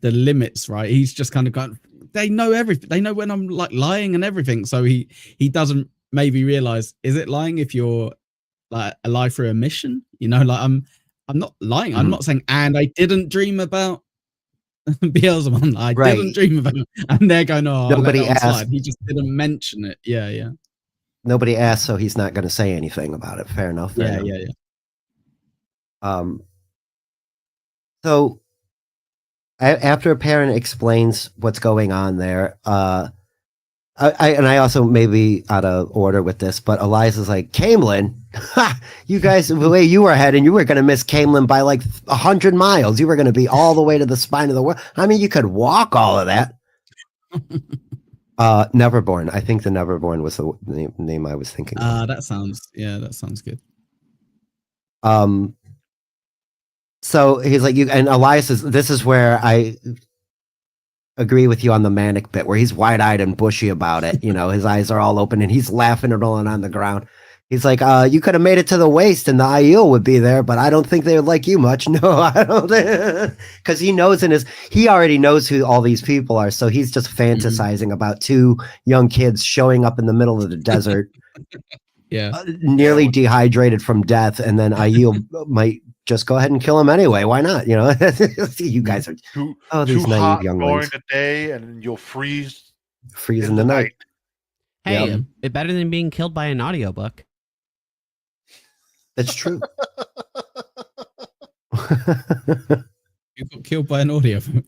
the limits, right? He's just kind of going. They know everything. They know when I'm like lying and everything. So he doesn't maybe realize, is it lying if you're like a lie through a mission? Like I'm not lying. I'm not saying, and I didn't dream about Beelzebub. I didn't dream about him. And they're going, oh, nobody asked. He just didn't mention it. Yeah. Nobody asked, so he's not going to say anything about it. Fair enough. Yeah. So after Perrin explains what's going on there, I also may be out of order with this, but Elias is like, Camelin, you guys, the way you were heading, you were going to miss Camelin by like 100 miles. You were going to be all the way to the spine of the world. I mean, you could walk all of that. Neverborn. I think the Neverborn was the name I was thinking. That sounds good. So he's like, and Elias is, this is where I agree with you on the manic bit, where he's wide-eyed and bushy about it. His eyes are all open and he's laughing and rolling on the ground. He's like, you could have made it to the waist and the Aiel would be there, but I don't think they would like you much. No, I don't. Because he already knows who all these people are. So he's just fantasizing about two young kids showing up in the middle of the desert. Nearly dehydrated from death. And then Aiel might just go ahead and kill him anyway. Why not? You guys are these too naive hot young during ones. the day, and you'll freeze in the night. Hey, it's better than being killed by an audiobook. That's true. You got killed by an audiobook.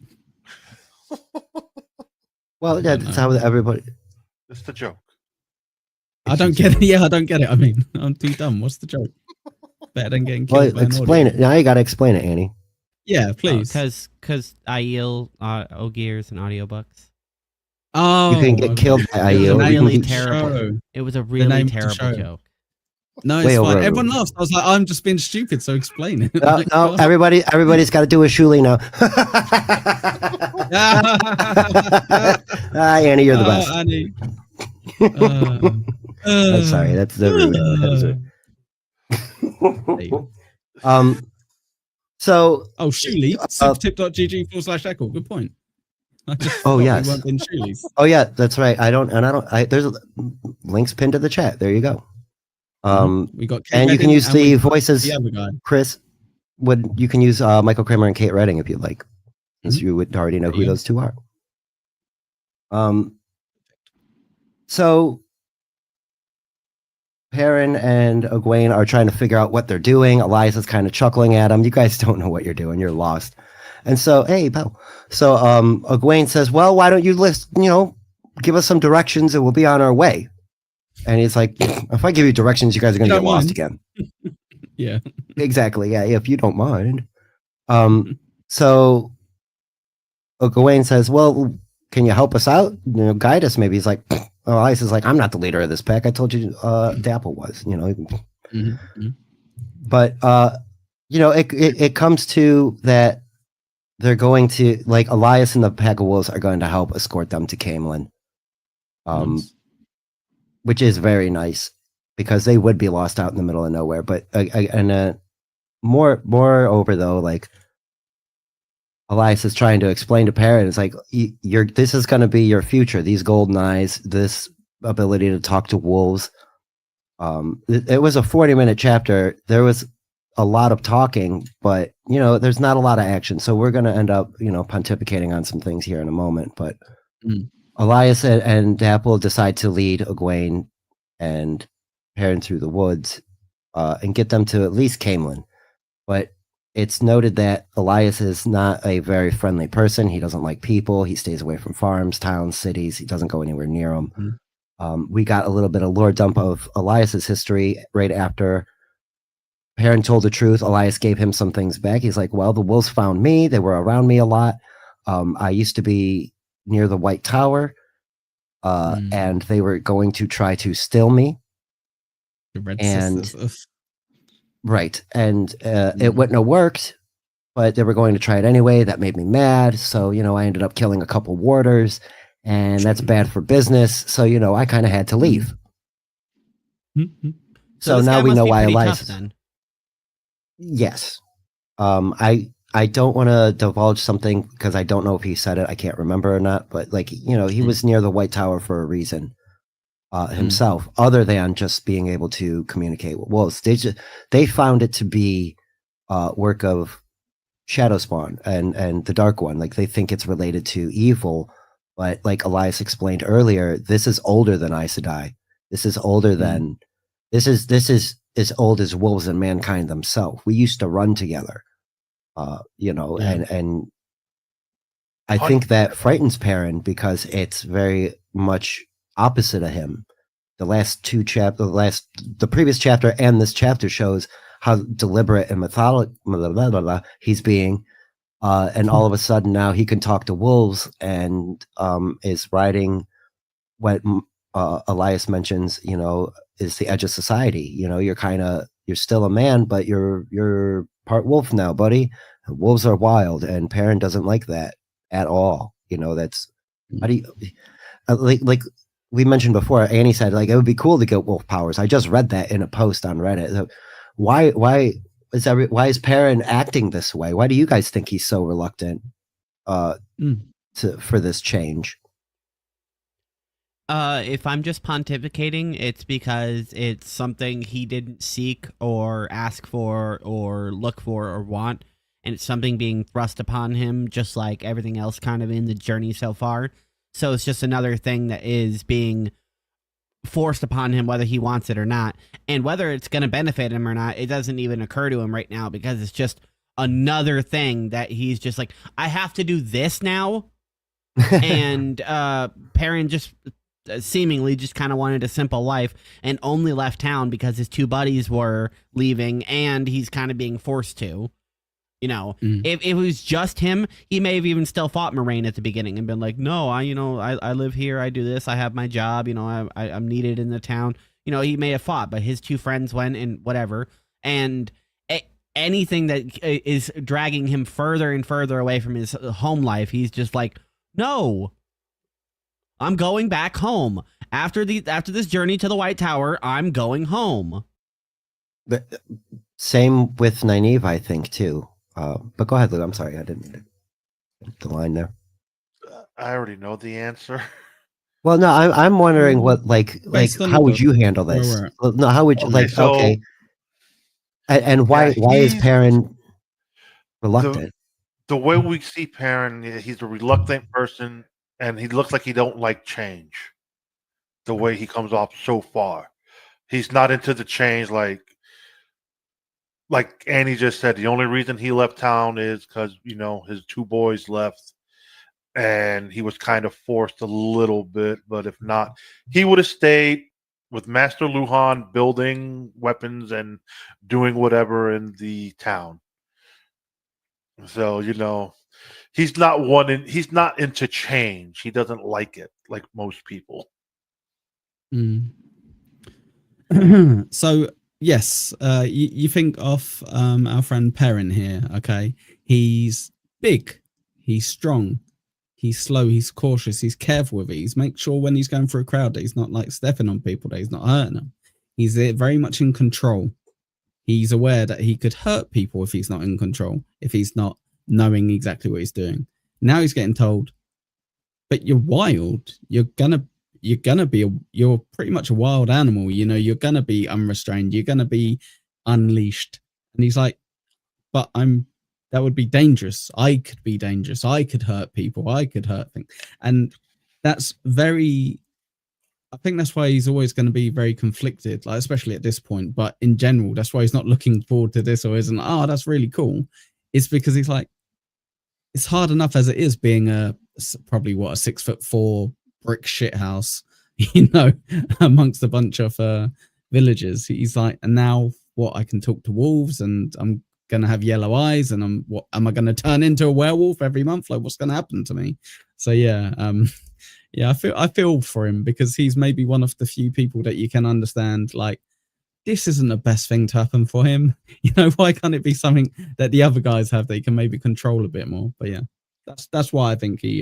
Well, that's how everybody. It's the joke. I don't get it. Yeah, I don't get it. I mean, I'm too dumb. What's the joke? Better than getting killed by an explain it. Now you got to explain it, Annie. Yeah, please. Because Aiel, Ogiers, and audiobooks. Oh, you can get killed by Aiel. It was a really terrible joke. No, it's fine. Everyone laughs. I was like, I'm just being stupid, so explain it. No, everybody's got to do a Shuli now. Annie, you're the best. Annie. I'm sorry, that's the So Shuli, supertip.gg/echo. Good point. Yes. Oh yeah, that's right. There's links pinned to the chat. There you go. We got and you can use the voices, Chris. You can use Michael Kramer and Kate Redding if you'd like, since you would already know who those two are. So Perrin and Egwene are trying to figure out what they're doing. Elias is kind of chuckling at him. You guys don't know what you're doing. You're lost. And so, hey, Belle. So Egwene says, well, why don't you give us some directions and we'll be on our way. And he's like, if I give you directions, you guys are going to get lost again. Yeah. Exactly. Yeah, if you don't mind. So Egwene says, well, can you help us out? Guide us maybe. He's like, Elias is like, I'm not the leader of this pack. I told you Dapple was, But, it comes to that they're going to, like, Elias and the pack of wolves are going to help escort them to Camelin, Nice. which is very nice because they would be lost out in the middle of nowhere. But moreover, though, like, Elias is trying to explain to Perrin, it's like, this is going to be your future. These golden eyes, this ability to talk to wolves. It was a 40-minute chapter. There was a lot of talking, but there's not a lot of action. So we're going to end up, pontificating on some things here in a moment. But Elias and Dapple decide to lead Egwene and Perrin through the woods and get them to at least Camelin. But it's noted that Elias is not a very friendly person. He doesn't like people. He stays away from farms, towns, cities. He doesn't go anywhere near them. We got a little bit of lore dump of Elias's history right after Perrin told the truth. Elias gave him some things back. He's like, well, the wolves found me. They were around me a lot. I used to be near the White Tower, and they were going to try to steal me. The Red Sisters. Right. And it wouldn't have worked, but they were going to try it anyway. That made me mad. So, I ended up killing a couple warders, and that's bad for business. So, I kind of had to leave. So now we know why Elias. Then. Yes. I don't want to divulge something because I don't know if he said it. I can't remember or not. But he was near the White Tower for a reason. Himself, other than just being able to communicate with wolves. They found it to be work of Shadowspawn and the Dark One. Like, they think it's related to evil, but like Elias explained earlier, this is older than Aes Sedai. This is older than this is as old as wolves and mankind themselves. We used to run together, and I think that frightens Perrin because it's very much opposite of him. The previous chapter and this chapter shows how deliberate and methodical he's being, and all of a sudden now he can talk to wolves and is riding what Elias mentions, is the edge of society. You're still a man, but you're part wolf now, buddy. Wolves are wild, and Perrin doesn't like that at all. That's how do you like we mentioned before, Annie said, like, it would be cool to get wolf powers. I just read that in a post on Reddit. So why is Perrin acting this way? Why do you guys think he's so reluctant for this change? If I'm just pontificating, it's because it's something he didn't seek or ask for or look for or want, and it's something being thrust upon him, just like everything else kind of in the journey so far. So it's just another thing that is being forced upon him, whether he wants it or not. And whether it's going to benefit him or not, it doesn't even occur to him right now, because it's just another thing that he's just like, I have to do this now. And Perrin just seemingly just kind of wanted a simple life and only left town because his two buddies were leaving and he's kind of being forced to. If it was just him, he may have even still fought Moraine at the beginning and been like, no, I live here. I do this. I have my job. I'm needed in the town. He may have fought, but his two friends went and whatever. And anything that is dragging him further and further away from his home life, he's just like, no, I'm going back home. After this journey to the White Tower, I'm going home. Same with Nynaeve, I think, too. But go ahead, Luke. I'm sorry, I didn't mean the line there. I already know the answer. Well, no, I'm wondering what how would you handle this? No, how would you okay? And why is Perrin reluctant? The way we see Perrin, he's a reluctant person, and he looks like he don't like change. The way he comes off so far, he's not into the change. Like Annie just said, the only reason he left town is because, his two boys left and he was kind of forced a little bit. But if not, he would have stayed with Master Luhan building weapons and doing whatever in the town. So, he's not into change. He doesn't like it like most people. So, yes, you think of our friend Perrin here, okay? He's big, He's strong. He's slow. He's cautious. He's careful with it. He's make sure when he's going through a crowd that he's not like stepping on people, that he's not hurting them. He's very much in control. He's aware that he could hurt people if he's not in control, if he's not knowing exactly what he's doing. Now he's getting told, but you're wild. You're pretty much a wild animal. You know, you're going to be unrestrained. You're going to be unleashed. And he's like, but that would be dangerous. I could be dangerous. I could hurt people. I could hurt things. And that's I think that's why he's always going to be very conflicted, like especially at this point. But in general, that's why he's not looking forward to this or isn't, oh, that's really cool. It's because he's like, it's hard enough as it is being probably a 6'4" brick shit house, you know, amongst a bunch of villagers. He's like, and now what? I can talk to wolves, and I'm gonna have yellow eyes, and what am I gonna turn into a werewolf every month? Like, what's gonna happen to me? So yeah, yeah, I feel for him, because he's maybe one of the few people that you can understand, like, this isn't the best thing to happen for him. You know, why can't it be something that the other guys have that he can maybe control a bit more? But yeah, that's why I think he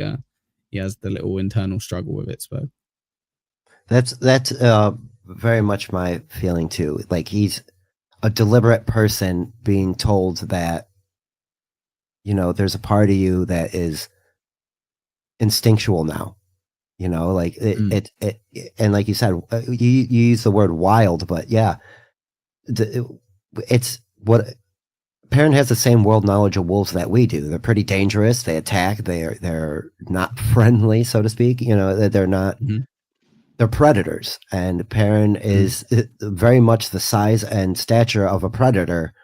has the little internal struggle with it. So that's very much my feeling too. Like, he's a deliberate person being told that, you know, there's a part of you that is instinctual now. You know, like it and like you said, you use the word wild, but yeah, it's what Perrin has the same world knowledge of wolves that we do. They're pretty dangerous. They attack. They're not friendly, so to speak. You know, they're not. Mm-hmm. They're predators, and Perrin is very much the size and stature of a predator,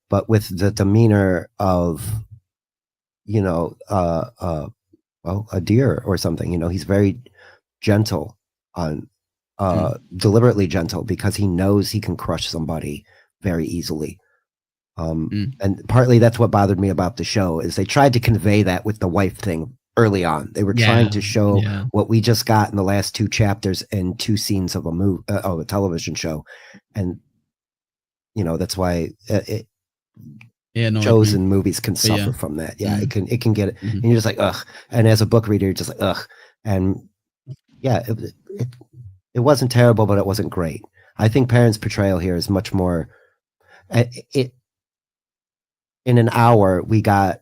but with the demeanor of, you know, a deer or something. You know, he's very gentle, deliberately gentle, because he knows he can crush somebody very easily. And partly that's what bothered me about the show, is they tried to convey that with the wife thing early on. They were trying to show what we just got in the last 2 chapters and 2 scenes of a television show. And, you know, that's why shows and movies can suffer from that. Yeah, it can get it. And you're just like, ugh. And as a book reader, you're just like, ugh. And yeah, it wasn't terrible, but it wasn't great. I think Perrin's portrayal here is much more. In an hour, we got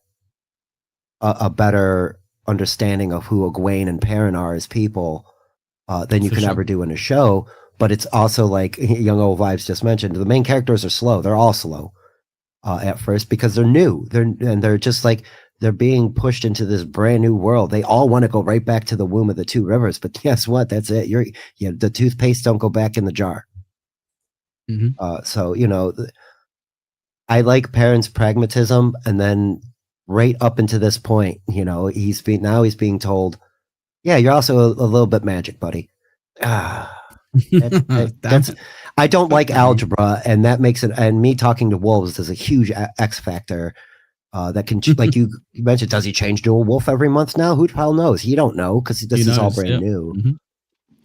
a better understanding of who Egwene and Perrin are as people than you can ever do in a show. But it's also, like Young Old Vibes just mentioned, the main characters are slow. They're all slow at first, because they're new. They're just like, they're being pushed into this brand new world. They all want to go right back to the womb of the 2 rivers, but guess what? That's it. The toothpaste don't go back in the jar. So, you know, I like Perrin's pragmatism, and then right up into this point, you know, he's being told, yeah, you're also a little bit magic, buddy. That's I don't like algebra, and that makes it. And me talking to wolves is a huge X factor. That can, like you mentioned, does he change to a wolf every month now? Who the hell knows? You don't know, because this is all brand new.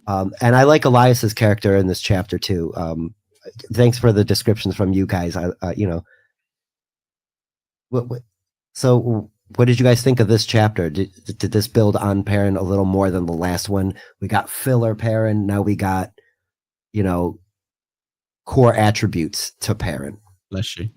And I like Elias's character in this chapter too. Thanks for the descriptions from you guys. You know, so what did you guys think of this chapter? Did this build on Perrin a little more than the last one? We got filler Perrin. Now we got, you know, core attributes to Perrin. Bless you.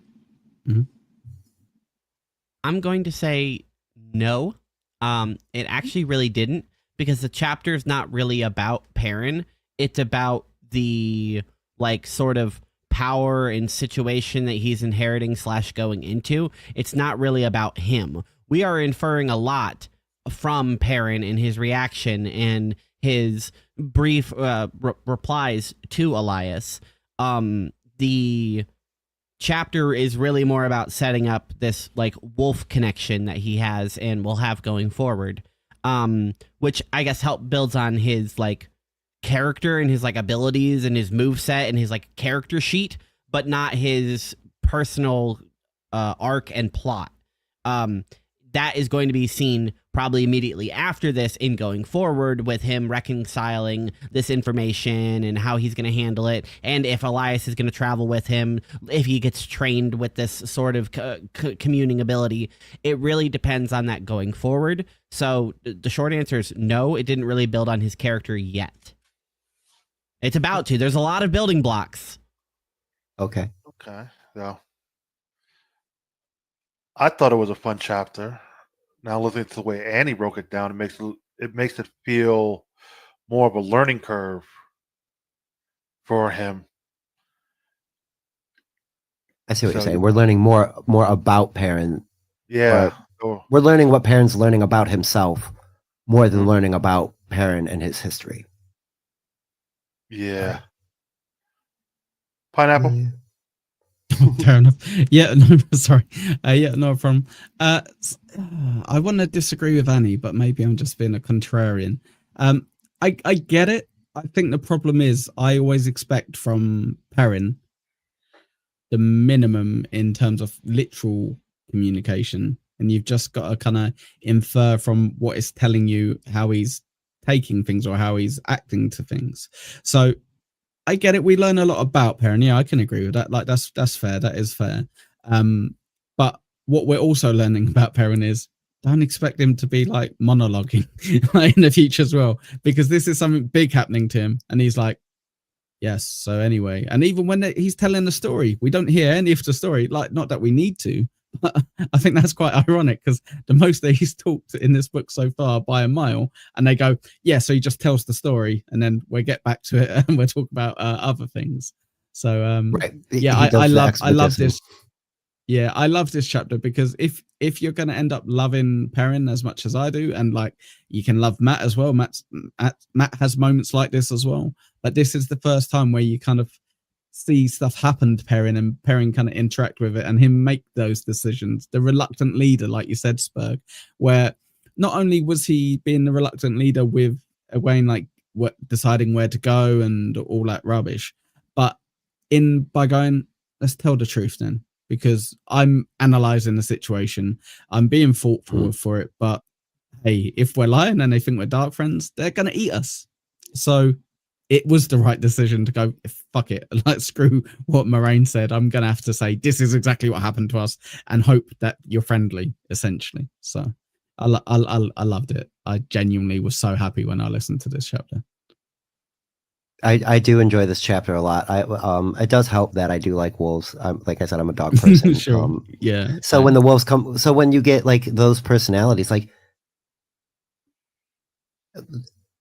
I'm going to say no. It actually really didn't, because the chapter is not really about Perrin. It's about the, like, sort of power and situation that he's inheriting / going into. It's not really about him. We are inferring a lot from Perrin and his reaction and his brief replies to Elias. The chapter is really more about setting up this, like, wolf connection that he has and will have going forward, which I guess builds on his, like, character and his, like, abilities and his moveset and his, like, character sheet, but not his personal arc and plot. That is going to be seen probably immediately after this in going forward with him reconciling this information and how he's going to handle it. And if Elias is going to travel with him, if he gets trained with this sort of communing ability, it really depends on that going forward. So the short answer is no, it didn't really build on his character yet. It's about to. There's a lot of building blocks. Okay. Yeah. I thought it was a fun chapter. Now listening to the way Annie broke it down, it makes it feel more of a learning curve for him. I see what you're saying. We're learning more about Perrin. Yeah. We're learning what Perrin's learning about himself more than learning about Perrin and his history. Yeah. Pineapple? Fair enough. Yeah, no, sorry. Yeah, no problem. I want to disagree with Annie, but maybe I'm just being a contrarian. I get it. I think the problem is I always expect from Perrin the minimum in terms of literal communication, and you've just got to kind of infer from what it's telling you how he's taking things or how he's acting to things. So I get it. We learn a lot about Perrin. Yeah, I can agree with that. Like that's fair. That is fair. But what we're also learning about Perrin is don't expect him to be like monologuing in the future as well, because this is something big happening to him, and he's like, yes. So anyway, and even when he's telling the story, we don't hear any of the story. Like, not that we need to. I think that's quite ironic because the most that he's talked in this book so far by a mile, and they go, yeah, so he just tells the story, and then we get back to it and we'll talk about other things. So right. Yeah, I love this. Yeah, I love this chapter because if you're going to end up loving Perrin as much as I do, and like you can love Matt as well. Matt has moments like this as well, but this is the first time where you kind of see stuff happen to Perrin, and Perrin kind of interact with it and him make those decisions. The reluctant leader, like you said, Spurg, where not only was he being the reluctant leader with Egwene, like deciding where to go and all that rubbish, but by going, let's tell the truth then, because I'm analyzing the situation, I'm being thoughtful for it, but hey, if we're lying and they think we're dark friends, they're gonna eat us. So it was the right decision to go, fuck it, like screw what Moraine said. I'm going to have to say, this is exactly what happened to us and hope that you're friendly, essentially. So I loved it. I genuinely was so happy when I listened to this chapter. I do enjoy this chapter a lot. It does help that I do like wolves. Like I said, I'm a dog person. Sure. Yeah. So when the wolves come, so when you get like those personalities, like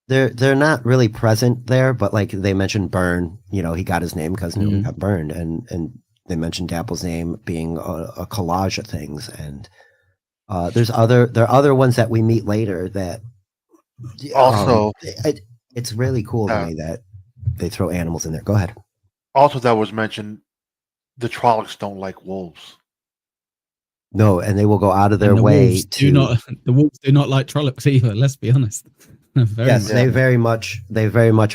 they're not really present there, but like they mentioned Burn, he got his name because he got burned, and they mentioned Dapple's name being a collage of things, and there are other ones that we meet later that also it's really cool to me that they throw animals in there. Go ahead. Also, that was mentioned, the Trollocs don't like wolves. No, and they will go out of their way to. The wolves do not like Trollocs either. Let's be honest. Yes, they very much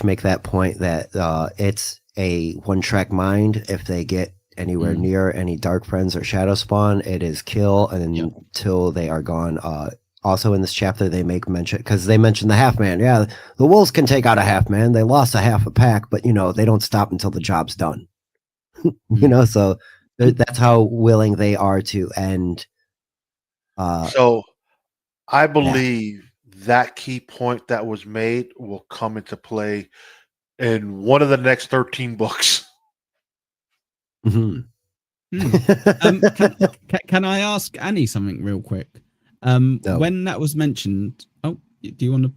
make that point that it's a one-track mind. If they get anywhere near any dark friends or shadow spawn, it is kill until they are gone. Also in this chapter, they make mention, because they mention the half man. Yeah, the wolves can take out a half man. They lost a half a pack, but they don't stop until the job's done. So that's how willing they are to end. So I believe that key point that was made will come into play in one of the next 13 books. Can I ask Annie something real quick? No. When that was mentioned, do you want to?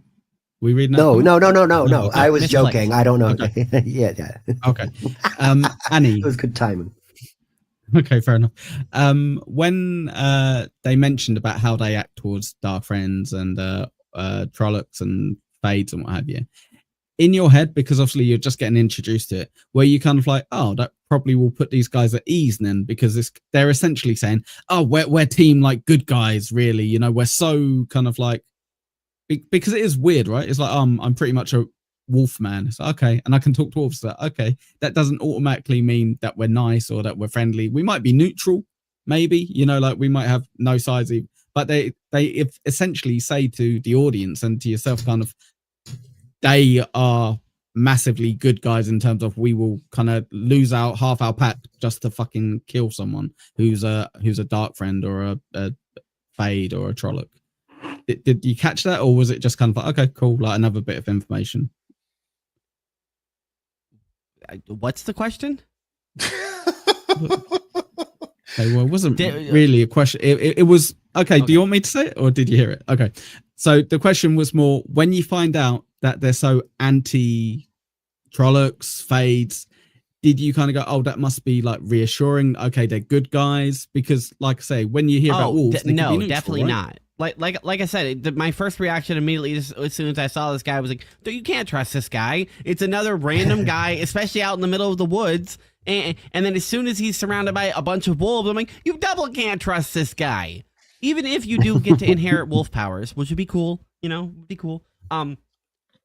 We read now? No. Okay. I was joking. I don't know. Okay. yeah. Okay. Annie, it was good timing. Okay, fair enough. When they mentioned about how they act towards dark friends and Trollocs and Fades and what have you, in your head, because obviously you're just getting introduced to it, where you kind of like, oh, that probably will put these guys at ease then, because they're essentially saying, oh, we're team like good guys, really, we're so kind of like, because it is weird, right? It's like, I'm pretty much a wolf man. It's like, okay, and I can talk to wolves. So, okay, that doesn't automatically mean that we're nice or that we're friendly. We might be neutral, maybe, like we might have no sides, but they essentially say to the audience and to yourself, kind of, they are massively good guys in terms of we will kind of lose out half our pack just to fucking kill someone who's a dark friend or a fade or a Trolloc. Did you catch that, or was it just kind of like, okay, cool, like another bit of information? What's the question? Okay, well, it wasn't really a question. It was okay. Do you want me to say it, or did you hear it? Okay, so the question was more, when you find out that they're so anti Trollocs, fades, did you kind of go, oh, that must be like reassuring? Okay, they're good guys, because, like I say, when you hear about wolves, no, neutral, definitely right? not. Like I said, my first reaction immediately as soon as I saw this guy was like, you can't trust this guy. It's another random guy, especially out in the middle of the woods. And then as soon as he's surrounded by a bunch of wolves, I'm like, you double can't trust this guy. Even if you do get to inherit wolf powers, which would be cool, would be cool. I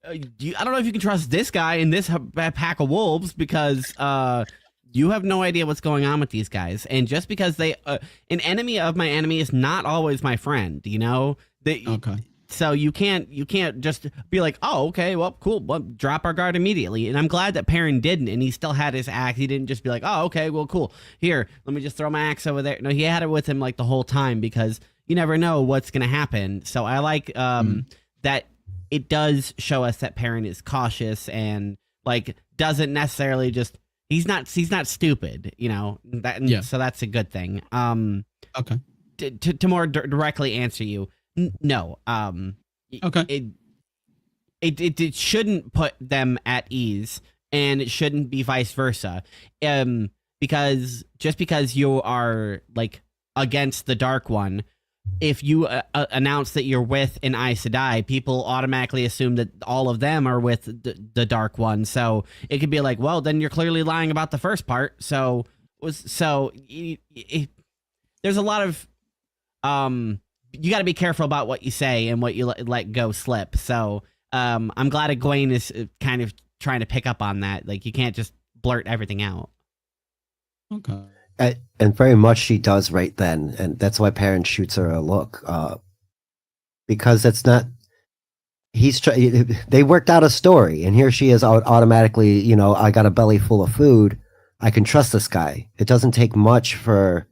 don't know if you can trust this guy in this pack of wolves, because you have no idea what's going on with these guys. And just because they an enemy of my enemy is not always my friend, okay. So you can't just be like, oh, okay, well, cool, well, drop our guard immediately. And I'm glad that Perrin didn't, and he still had his axe. He didn't just be like, oh, okay, well, cool, here, let me just throw my axe over there. No, he had it with him like the whole time, because you never know what's gonna happen. So I like that it does show us that Perrin is cautious and like doesn't necessarily just he's not stupid, so that's a good thing. Okay. To more directly answer you, no. Okay. It shouldn't put them at ease, and it shouldn't be vice versa. Because just because you are like against the Dark One, if you announce that you're with an Aes Sedai, people automatically assume that all of them are with the Dark One. So it could be like, well, then you're clearly lying about the first part. So there's a lot of you got to be careful about what you say and what you let go slip. So I'm glad Egwene is kind of trying to pick up on that. Like, you can't just blurt everything out. Okay. And very much she does right then, and that's why Perrin shoots her a look, because it's not. They worked out a story, and here she is automatically. I got a belly full of food. I can trust this guy. It doesn't take much for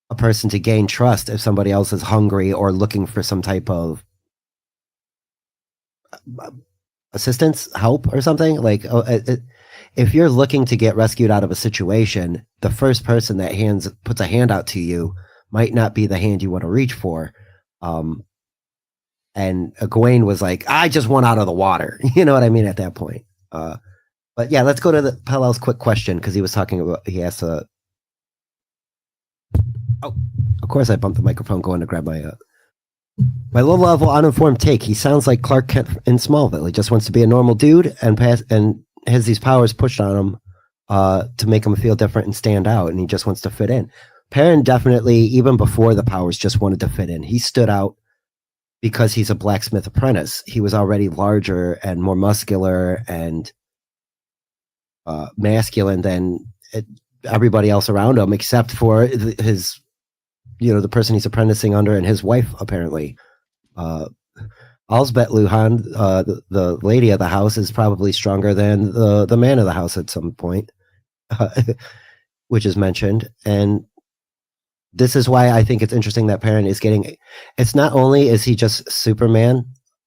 a person to gain trust if somebody else is hungry or looking for some type of assistance, help, or something. Like, if you're looking to get rescued out of a situation, the first person that puts a hand out to you might not be the hand you want to reach for. And Egwene was like, I just want out of the water. You know what I mean at that point. But yeah, let's go to Pelel's quick question, because he was talking about, he asked oh, of course I bumped the microphone going to grab my low-level uninformed take. He sounds like Clark Kent in Smallville. He just wants to be a normal dude and has these powers pushed on him to make him feel different and stand out, and he just wants to fit in. Perrin definitely, even before the powers, just wanted to fit in. He stood out because he's a blacksmith apprentice. He was already larger and more muscular and masculine than everybody else around him, except for his, the person he's apprenticing under, and his wife, apparently. Alsbet Luhan, the lady of the house, is probably stronger than the man of the house at some point, which is mentioned. And this is why I think it's interesting that Perrin is getting. It's not only is he just Superman,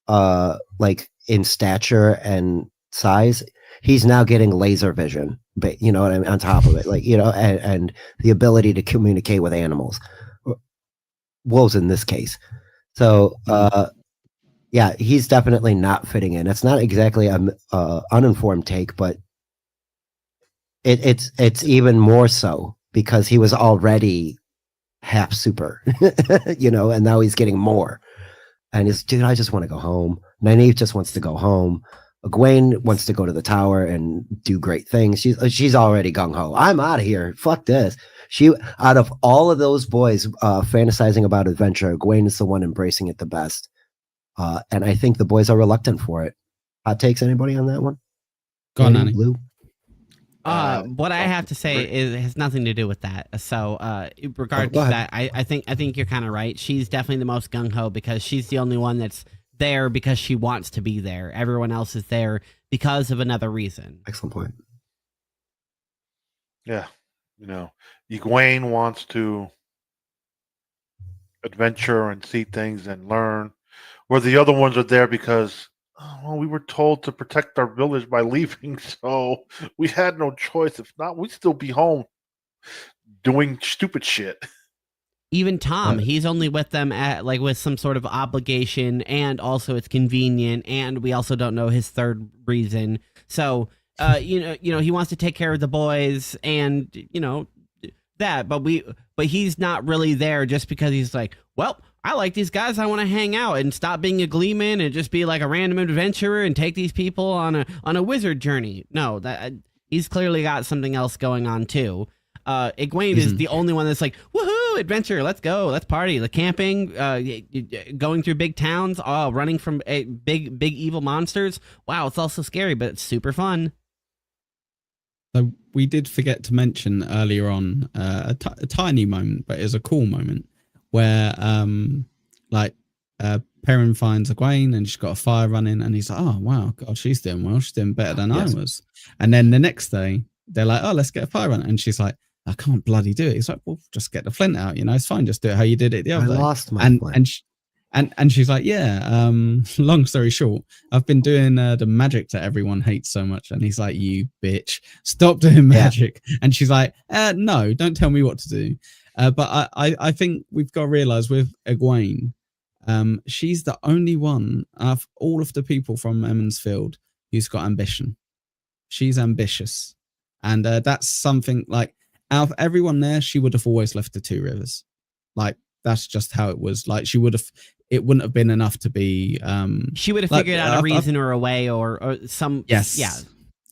like in stature and size, he's now getting laser vision. But you know what I mean. On top of it, like and the ability to communicate with animals, wolves in this case. So. Yeah, he's definitely not fitting in. It's not exactly an uninformed take, but it's even more so because he was already half super, and now he's getting more. And he's, dude, I just want to go home. Nynaeve just wants to go home. Egwene wants to go to the tower and do great things. She's already gung ho. I'm out of here. Fuck this. Out of all of those boys fantasizing about adventure, Egwene is the one embracing it the best. And I think the boys are reluctant for it. Hot takes, anybody on that one? Go on, Annie. Lou? What I have to say is it has nothing to do with that. So, regarding that, I think you're kind of right. She's definitely the most gung ho because she's the only one that's there because she wants to be there. Everyone else is there because of another reason. Excellent point. Yeah, Egwene wants to adventure and see things and learn, where the other ones are there because we were told to protect our village by leaving, so we had no choice. If not, we'd still be home doing stupid shit. Even Tom, he's only with them at with some sort of obligation, and also it's convenient, and we also don't know his third reason. So, he wants to take care of the boys, and that, but he's not really there just because he's like, well, I like these guys. I want to hang out and stop being a gleeman and just be like a random adventurer and take these people on a wizard journey. No, that he's clearly got something else going on too. Egwene is the only one that's like, woohoo, adventure, let's go, let's party, the camping, going through big towns, running from big evil monsters. Wow, it's also scary, but it's super fun. So we did forget to mention earlier on a tiny moment, but it's a cool moment where Perrin finds Egwene and she's got a fire running, and he's like, oh wow, God, she's doing well, she's doing better than I was. And then the next day they're like, oh, let's get a fire running, and she's like, I can't bloody do it. He's like, well, just get the flint out, it's fine, just do it how you did it the other day. Lost my flint. And she's like, yeah, long story short, I've been doing the magic that everyone hates so much. And he's like, you bitch, stop doing magic. Yeah. And she's like, no, don't tell me what to do. But I think we've got to realize with Egwene, she's the only one of all of the people from Emond's Field who's got ambition. She's ambitious. And that's something like, out of everyone there, she would have always left the Two Rivers. Like, that's just how it was. Like, it wouldn't have been enough to be. She would have figured out a reason or a way or some. Yes. Yeah.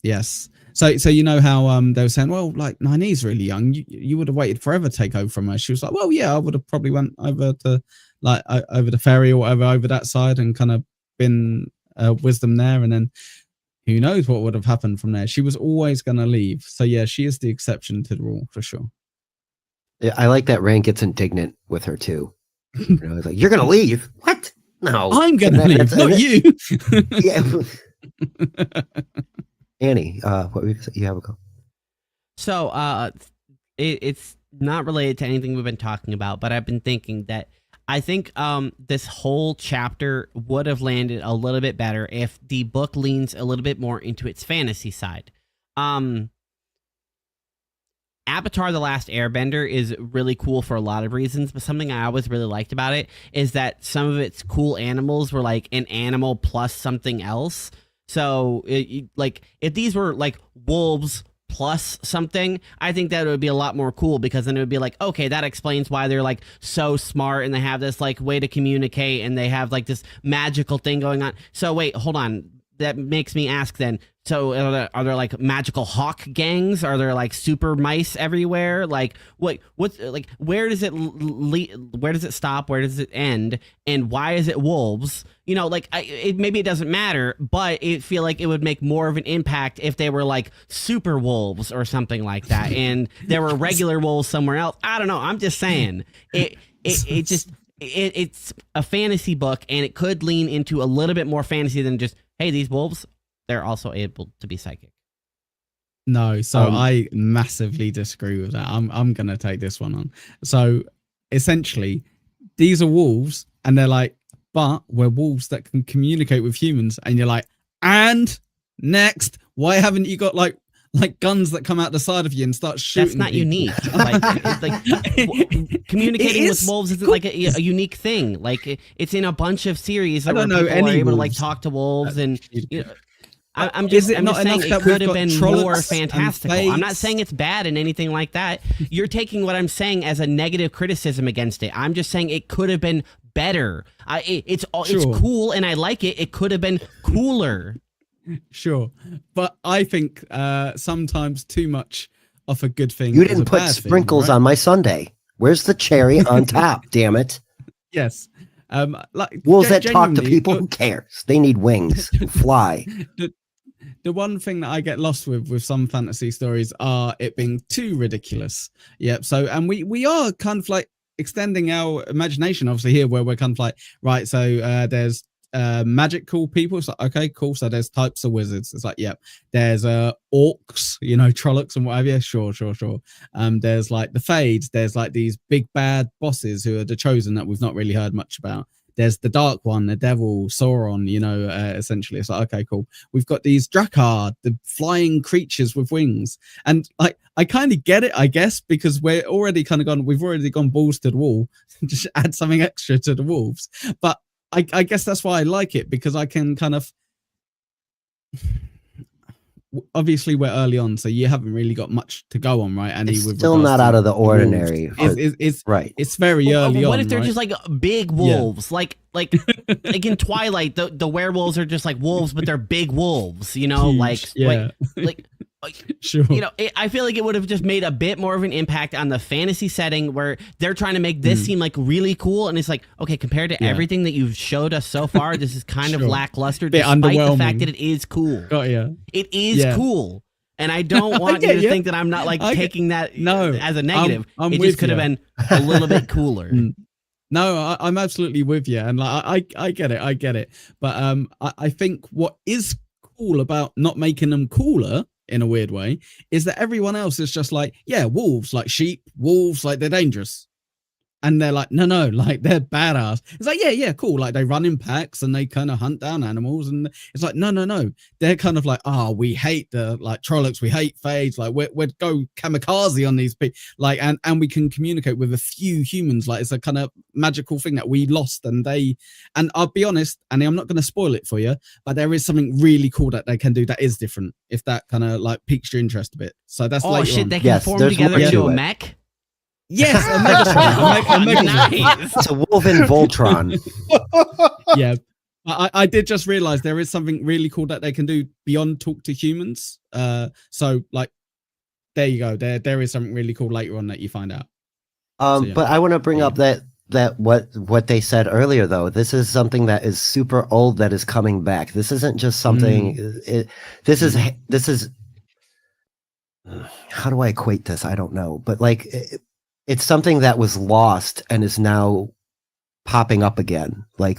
Yes. So you know how they were saying, well, like Nynaeve's really young. You would have waited forever to take over from her. She was like, well, yeah, I would have probably went over to over the ferry or whatever over that side and kind of been wisdom there, and then who knows what would have happened from there. She was always going to leave. So yeah, she is the exception to the rule for sure. Yeah, I like that Rand gets indignant with her too. He's like, you're going to leave? What? No, I'm going to leave, not you. Yeah. Annie, what you have a go? So it's not related to anything we've been talking about, but I've been thinking that I think this whole chapter would have landed a little bit better if the book leans a little bit more into its fantasy side. Avatar: The Last Airbender is really cool for a lot of reasons, but something I always really liked about it is that some of its cool animals were like an animal plus something else. So if these were like wolves plus something, I think that would be a lot more cool, because then it would be like, okay, that explains why they're like so smart and they have this like way to communicate and they have like this magical thing going on. So wait, hold on. That makes me ask then, so are there like magical hawk gangs? Are there like super mice everywhere? Like what's like, where does it stop? Where does it end? And why is it wolves? Maybe it doesn't matter, but I feel like it would make more of an impact if they were like super wolves or something like that. And there were regular wolves somewhere else. I don't know. I'm just saying it's a fantasy book, and it could lean into a little bit more fantasy than just, hey, these wolves, they're also able to be psychic. No, so I massively disagree with that. I'm going to take this one on. So essentially, these are wolves, and they're like, but we're wolves that can communicate with humans. And you're like, and next, why haven't you got like guns that come out the side of you and start shooting? That's not people? Unique. Communicating with wolves isn't like a unique thing. Like it's in a bunch of series where people are able to like talk to wolves, and I'm just saying it could have been more fantastical. I'm not saying it's bad and anything like that. You're taking what I'm saying as a negative criticism against it. I'm just saying it could have been better. It's cool and I like it. It could have been cooler. Sure, but I think sometimes too much of a good thing. You didn't put sprinkles on my sundae. Where's the cherry on top? Damn it! Yes, wolves that talk to people. Who cares? They need wings to fly. the one thing that I get lost with some fantasy stories are it being too ridiculous. Yep. So, and we are kind of like extending our imagination, obviously here, where we're kind of like, right. So there's magical people. It's like, okay, cool. So there's types of wizards. It's like, yep. There's orcs, you know, trollocs and whatever. Yeah, sure. There's like the Fades. There's like these big bad bosses who are the Chosen that we've not really heard much about. There's the Dark One, the Devil, Sauron, you know, essentially. It's like, okay, cool. We've got these Drakkar, the flying creatures with wings. And like, I kind of get it, I guess, because we've already gone balls to the wall. Just add something extra to the wolves. But I guess that's why I like it, because I can kind of, obviously we're early on, so you haven't really got much to go on, right? And it's still not out of the ordinary. It's right. It's very early on. What if they're right? just like big wolves, like like in Twilight, the werewolves are just like wolves, but they're big wolves, you know, Huge, like sure. You know, I feel like it would have just made a bit more of an impact on the fantasy setting where they're trying to make this seem like really cool, and it's like, okay, compared to everything that you've showed us so far, this is kind of lackluster, despite the fact that it is cool. Got ya. It is cool, and I don't want you to think that I'm not like taking that as a negative. It just could have been a little bit cooler. No, I'm absolutely with you, and like I get it. But I think what is cool about not making them cooler in a weird way is that everyone else is just like, yeah, wolves, like sheep, wolves, like they're dangerous. And they're like, no, like they're badass. It's like, yeah, cool. Like they run in packs and they kind of hunt down animals. And it's like, no. They're kind of like, we hate the like Trollocs, we hate Fades. Like we'd go kamikaze on these people. Like, and we can communicate with a few humans. Like it's a kind of magical thing that we lost. And I'll be honest, and I'm not going to spoil it for you, but there is something really cool that they can do that is different. If that kind of like piques your interest a bit. So that's shit, they can form together into a mech. Yes, a Megatron. Nice. It's a Wolven Voltron. Yeah, I did just realize there is something really cool that they can do beyond talk to humans. So like, there you go. There is something really cool later on that you find out. But I want to bring up that what they said earlier, though. This is something that is super old that is coming back. This isn't just something. This is. How do I equate this? I don't know, but like. It's something that was lost and is now popping up again. Like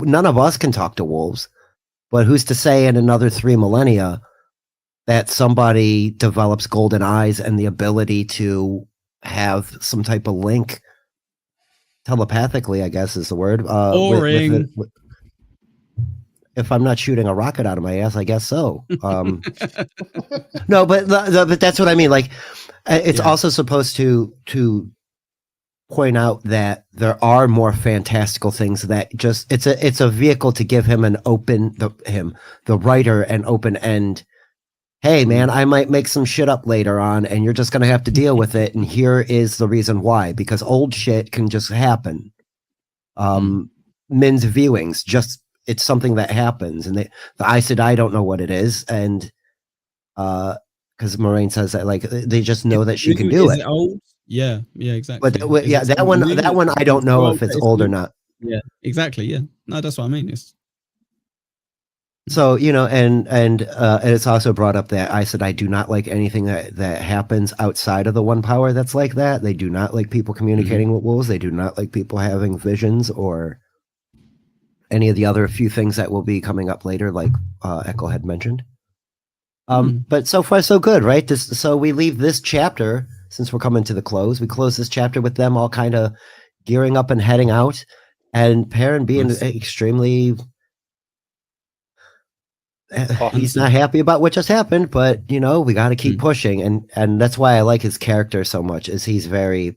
none of us can talk to wolves, but who's to say in another 3 millennia that somebody develops golden eyes and the ability to have some type of link telepathically, I guess is the word. If I'm not shooting a rocket out of my ass, I guess so. No, but that's what I mean. Like, it's also supposed to point out that there are more fantastical things that just it's a vehicle to give him the writer an open end. Hey man, I might make some shit up later on, and you're just gonna have to deal with it. And here is the reason why: because old shit can just happen. Men's viewings it's something that happens, and the Aes Sedai don't know what it is, and because Moraine says that like they just know that she can do it. Old? Yeah, exactly. But that one I don't know if it's old or not. Yeah, exactly. Yeah, no, that's what I mean. So and it's also brought up that Aes Sedai do not like anything that happens outside of the one power that's like that. They do not like people communicating with wolves. They do not like people having visions or any of the other few things that will be coming up later, like Echo had mentioned. But so far so good, right? So we leave this chapter, since we're coming to the close. We close this chapter with them all kind of gearing up and heading out, and Perrin being extremely. He's not happy about what just happened, but we got to keep pushing, and that's why I like his character so much. Is he's very,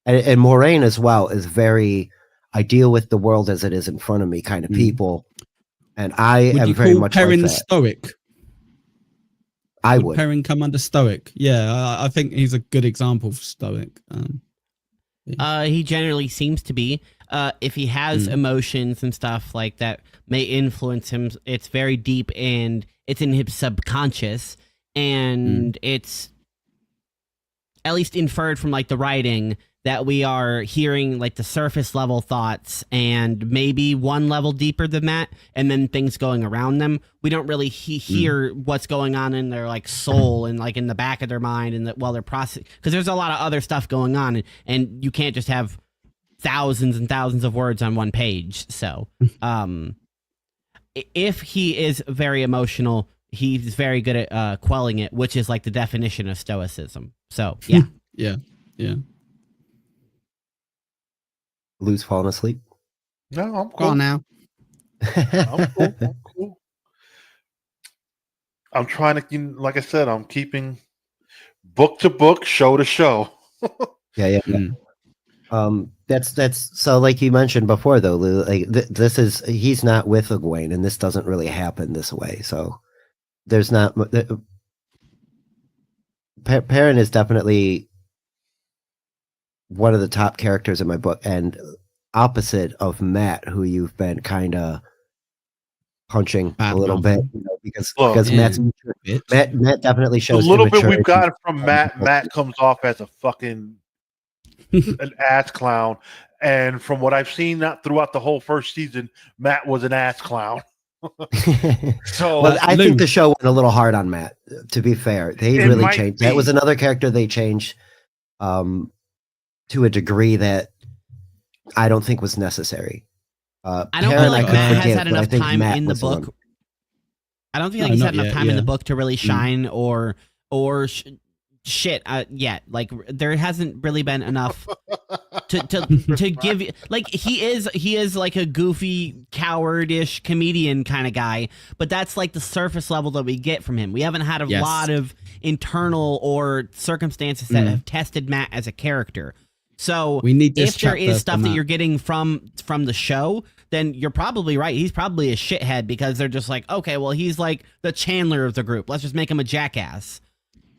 and Moraine as well is very. I deal with the world as it is in front of me, kind of people, and I am very much Perrin like that. Stoic. I would. Perrin come under Stoic? Yeah, I think he's a good example of Stoic. He generally seems to be. If he has emotions and stuff like that may influence him, it's very deep and it's in his subconscious, and it's at least inferred from like the writing that we are hearing like the surface level thoughts and maybe one level deeper than that, and then things going around them. We don't really hear what's going on in their like soul and like in the back of their mind and while they're processing, because there's a lot of other stuff going on, and you can't just have thousands and thousands of words on one page. So if he is very emotional, he's very good at quelling it, which is like the definition of stoicism. So yeah. yeah. Lou's falling asleep. No, I'm cool. Go on now. I'm cool. I'm trying to, like I said, I'm keeping book to book, show to show. Yeah. That's so, like you mentioned before, though, Lou, like this is, he's not with Egwene, and this doesn't really happen this way. So there's not. Perrin is definitely one of the top characters in my book, and opposite of Matt, who you've been kind of punching a little bit, because Matt definitely shows a little bit we've gotten from Matt. Matt comes off as a fucking an ass clown, and from what I've seen throughout the whole first season, Matt was an ass clown. So well, I think the show went a little hard on Matt. To be fair, they really changed. That was another character they changed to a degree that I don't think was necessary. I don't feel like Matt has had enough time in the book. I don't feel like he's had enough time in the book to really shine or shit yet. Like there hasn't really been enough to give you, like he is like a goofy cowardish comedian kind of guy, but that's like the surface level that we get from him. We haven't had a lot of internal or circumstances that have tested Matt as a character. So we need this if there is stuff that you're getting from the show, then you're probably right. He's probably a shithead because they're just like, okay, well, he's like the Chandler of the group. Let's just make him a jackass.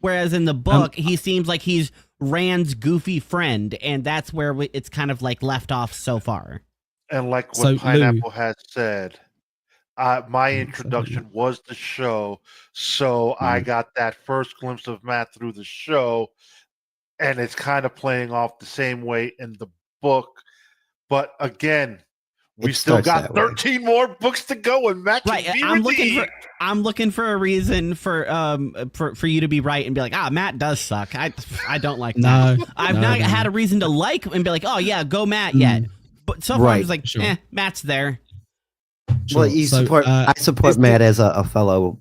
Whereas in the book, he seems like he's Rand's goofy friend, and that's where it's kind of like left off so far. And like what Pineapple has said, my introduction was the show, so I got that first glimpse of Matt through the show, and it's kind of playing off the same way in the book. But again, we still got 13 more books to go, and Matt can be redeemed. I'm looking for a reason for you to be right and be like, Matt does suck. I don't like Matt. I've not had a reason to like and be like, oh yeah, go Matt yet. But so far I was like, Matt's there. Well, I support Matt as a fellow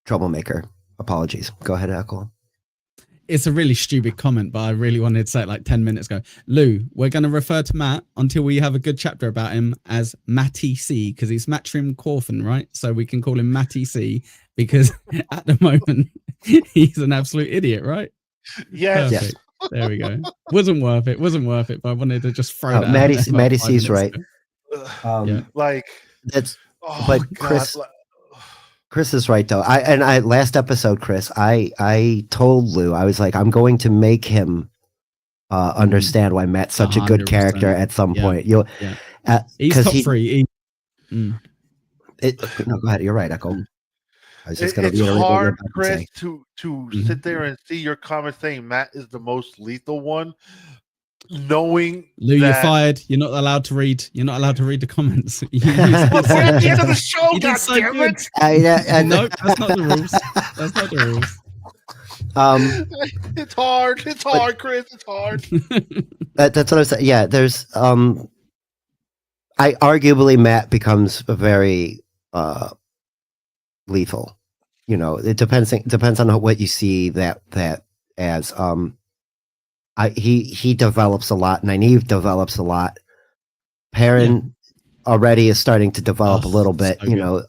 troublemaker. Apologies. Go ahead, Echo. It's a really stupid comment, but I really wanted to say it like 10 minutes ago. Lou, we're going to refer to Matt until we have a good chapter about him as Matty C, because he's Matrim Corfin, right? So we can call him Matty C because at the moment he's an absolute idiot, right? Yes. Perfect. There we go. Wasn't worth it, but I wanted to just throw that out. Matty C's right. Like that's but Chris. Chris is right though. Last episode, Chris, I told Lou, I was like, I'm going to make him understand why Matt's such 100%. A good character at some point. He's top three. No, go ahead. You're right, Echo. I was just it's hard, Chris, to sit there and see your comment saying Matt is the most lethal one. Knowing Lou, you're fired. You're not allowed to read. You're not allowed to read the comments. We're at the end of the show. No, that's not the rules. That's not the rules. It's hard. It's hard, Chris. It's hard. That's what I was saying. Yeah, there's. I arguably Matt becomes a very lethal. You know, it depends on what you see that as. He develops a lot. Nynaeve develops a lot. Perrin already is starting to develop a little bit. So you know,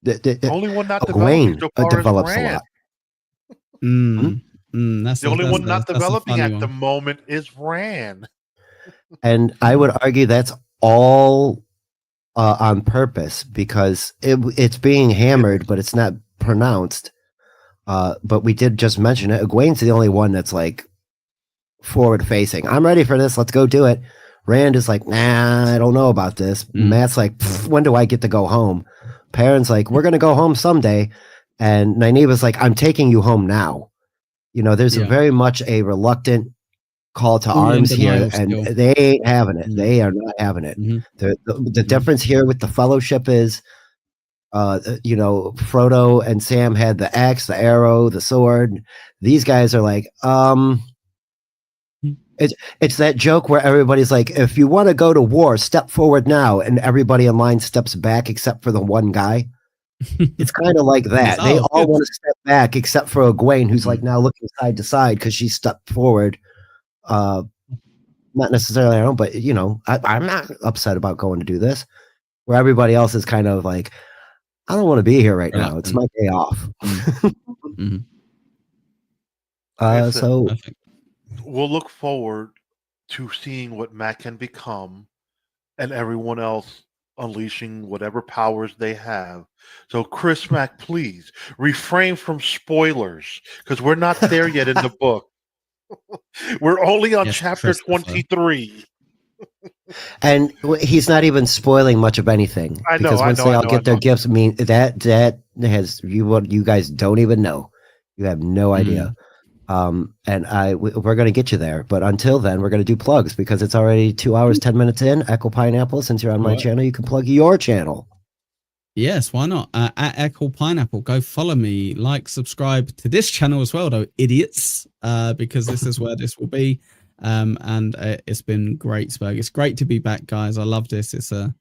the only one not developing develops a lot. That's the only one not developing at the moment is Rand. And I would argue that's all on purpose because it's being hammered, but it's not pronounced. But we did just mention it. Egwene's the only one that's like forward facing. I'm ready for this. Let's go do it. Rand is like, nah, I don't know about this. Matt's like, when do I get to go home? Perrin's like, we're going to go home someday. And Nynaeve is like, I'm taking you home now. There's very much a reluctant call to arms here, and they ain't having it. They are not having it. The difference here with the Fellowship is, Frodo and Sam had the axe, the arrow, the sword. These guys are like, it's that joke where everybody's like, if you want to go to war, step forward now, and everybody in line steps back except for the one guy. It's kind of like that. They all want to step back except for Egwene, who's like now looking side to side because she stepped forward. Not necessarily I don't, but I'm not upset about going to do this. Where everybody else is kind of like, I don't want to be here right now. It's my day off. So we'll look forward to seeing what Matt can become, and everyone else unleashing whatever powers they have. So, Chris Mack, please refrain from spoilers because we're not there yet in the book. We're only on chapter 23. And he's not even spoiling much of anything. Because once they all get their gifts, I mean, that has what you guys don't even know. You have no idea. And we're going to get you there. But until then, we're going to do plugs because it's already 2 hours, 10 minutes in. Echo Pineapple, since you're on my channel, you can plug your channel. Yes, why not? At Echo Pineapple, go follow me, subscribe to this channel as well, though, idiots, because this is where this will be. And it's been great, Spurg. It's great to be back, guys. I love this. It's a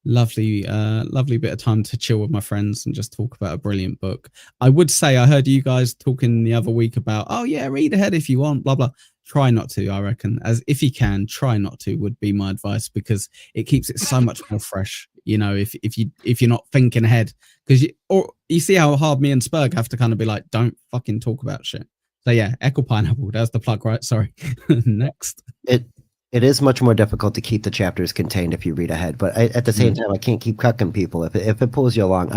lovely bit of time to chill with my friends and just talk about a brilliant book. I would say I heard you guys talking the other week about, read ahead if you want, blah blah. Try not to, I reckon. As if you can, try not to would be my advice, because it keeps it so much more fresh. If you're not thinking ahead, because you see how hard me and Spurg have to kind of be like, don't fucking talk about shit. So yeah, Echo Pineapple. That's the plug, right? Sorry. Next. It is much more difficult to keep the chapters contained if you read ahead, but at the same time, I can't keep cucking people if it pulls you along.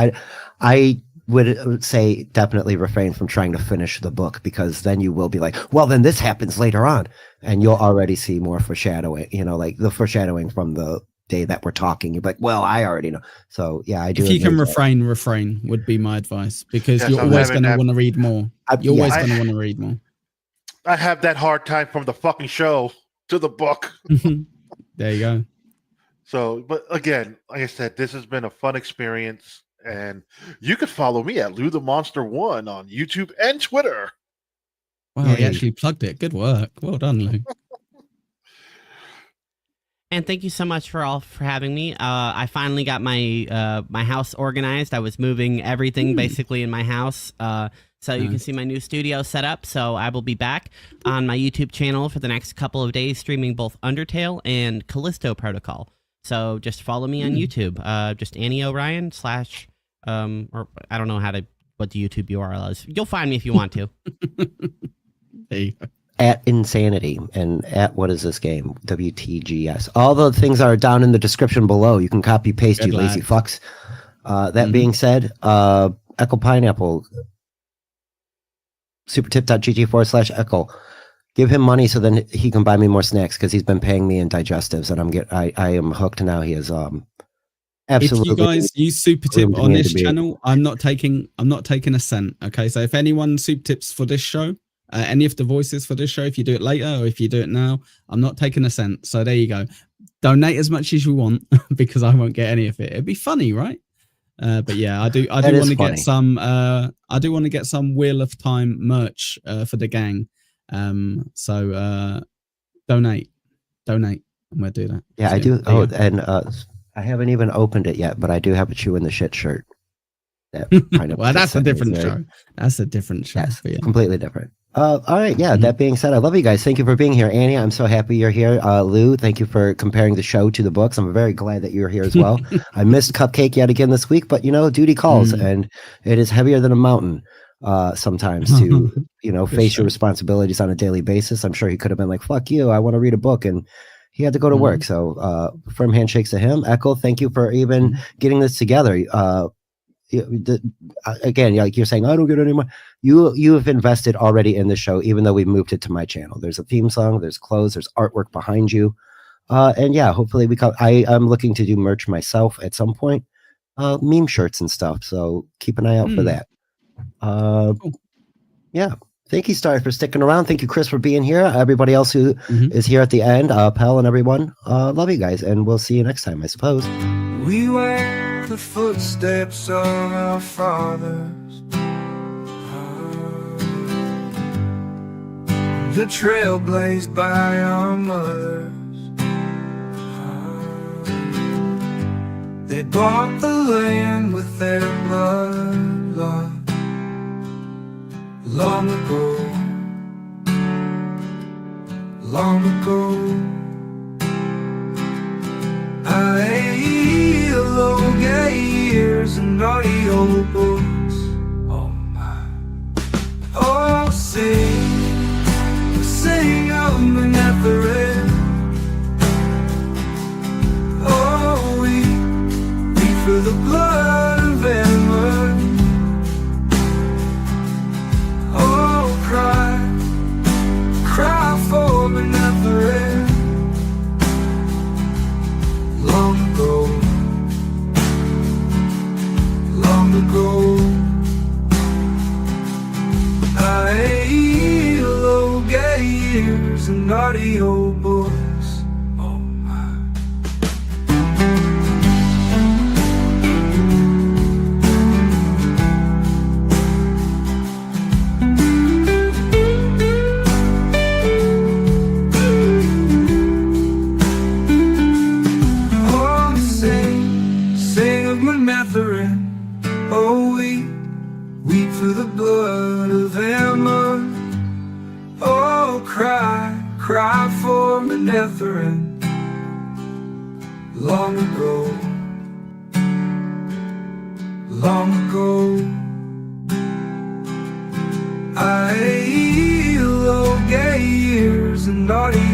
I would say definitely refrain from trying to finish the book, because then you will be like, well, then this happens later on, and you'll already see more foreshadowing. Like the foreshadowing from the day that we're talking. You're like, well, I already know. So yeah, I do. If you can refrain would be my advice, because you're always going to want to read more. You're always going to want to read more. I have that hard time from the fucking show to the book. There you go. So, but again, like I said, this has been a fun experience, and you can follow me at Lou the Monster 1 on YouTube and Twitter. Wow, he actually plugged it. Good work. Well done, Lou. And thank you so much for having me. I finally got my my house organized. I was moving everything basically in my house. So you can see my new studio set up. So I will be back on my YouTube channel for the next couple of days, streaming both Undertale and Callisto Protocol. So just follow me on YouTube. Just Annie O'Ryan / or I don't know what the YouTube URL is. You'll find me if you want to. There you go. At Insanity and at what is this game? WTGS. All the things are down in the description below. You can copy paste, you lazy fucks. That being said, Echo Pineapple, supertip.gg/Echo. Give him money so then he can buy me more snacks, because he's been paying me in digestives, and I am hooked now. He is absolutely. If you guys use super tip on this channel, I'm not taking a cent. Okay, so if anyone super tips for this show, any of the voices for this show, if you do it later or if you do it now, I'm not taking a cent. So there you go. Donate as much as you want, because I won't get any of it. It'd be funny, right? But yeah, I do want to get some. I do want to get some Wheel of Time merch for the gang. So donate, and we'll do that. Yeah, I do. Oh, and I haven't even opened it yet, but I do have a Chew in the Shit shirt. Well, that's a different show. That's a different show. Yes, completely different. All right, yeah. That being said, I love you guys. Thank you for being here, Annie. I'm so happy you're here. Lou, thank you for comparing the show to the books. I'm very glad that you're here as well. I missed Cupcake yet again this week, but duty calls, and it is heavier than a mountain sometimes to face your responsibilities on a daily basis. I'm sure he could have been like, "Fuck you, I want to read a book," and he had to go to work. So firm handshakes to him. Echo, thank you for even getting this together. Again, like you're saying, I don't get any money. You have invested already in the show, even though we moved it to my channel. There's a theme song, there's clothes, there's artwork behind you, and yeah, hopefully I'm looking to do merch myself at some point, meme shirts and stuff. So keep an eye out for that. Yeah, Thank you, Star, for sticking around. Thank you, Chris, for being here. Everybody else who is here at the end, Pell and everyone, love you guys, and we'll see you next time, I suppose. We wear the footsteps of our fathers, the trail blazed by our mothers. They bought the land with their blood, Lord, long ago, long ago. Aiel, Ogiers, and AudioBooks. Oh my. Oh, sing of Manetheret. Oh, we for the blood of Aiel. Oh, cry for Manetheret. Long ago, long ago. Aiel, Ogiers, and AudioBooks. Oh my. Oh, sing of Manetheret. Oh, weep for the blood of Aiel. Oh, cry for Manetheret. Long ago, long ago. Aiel, Ogiers, and AudioBooks.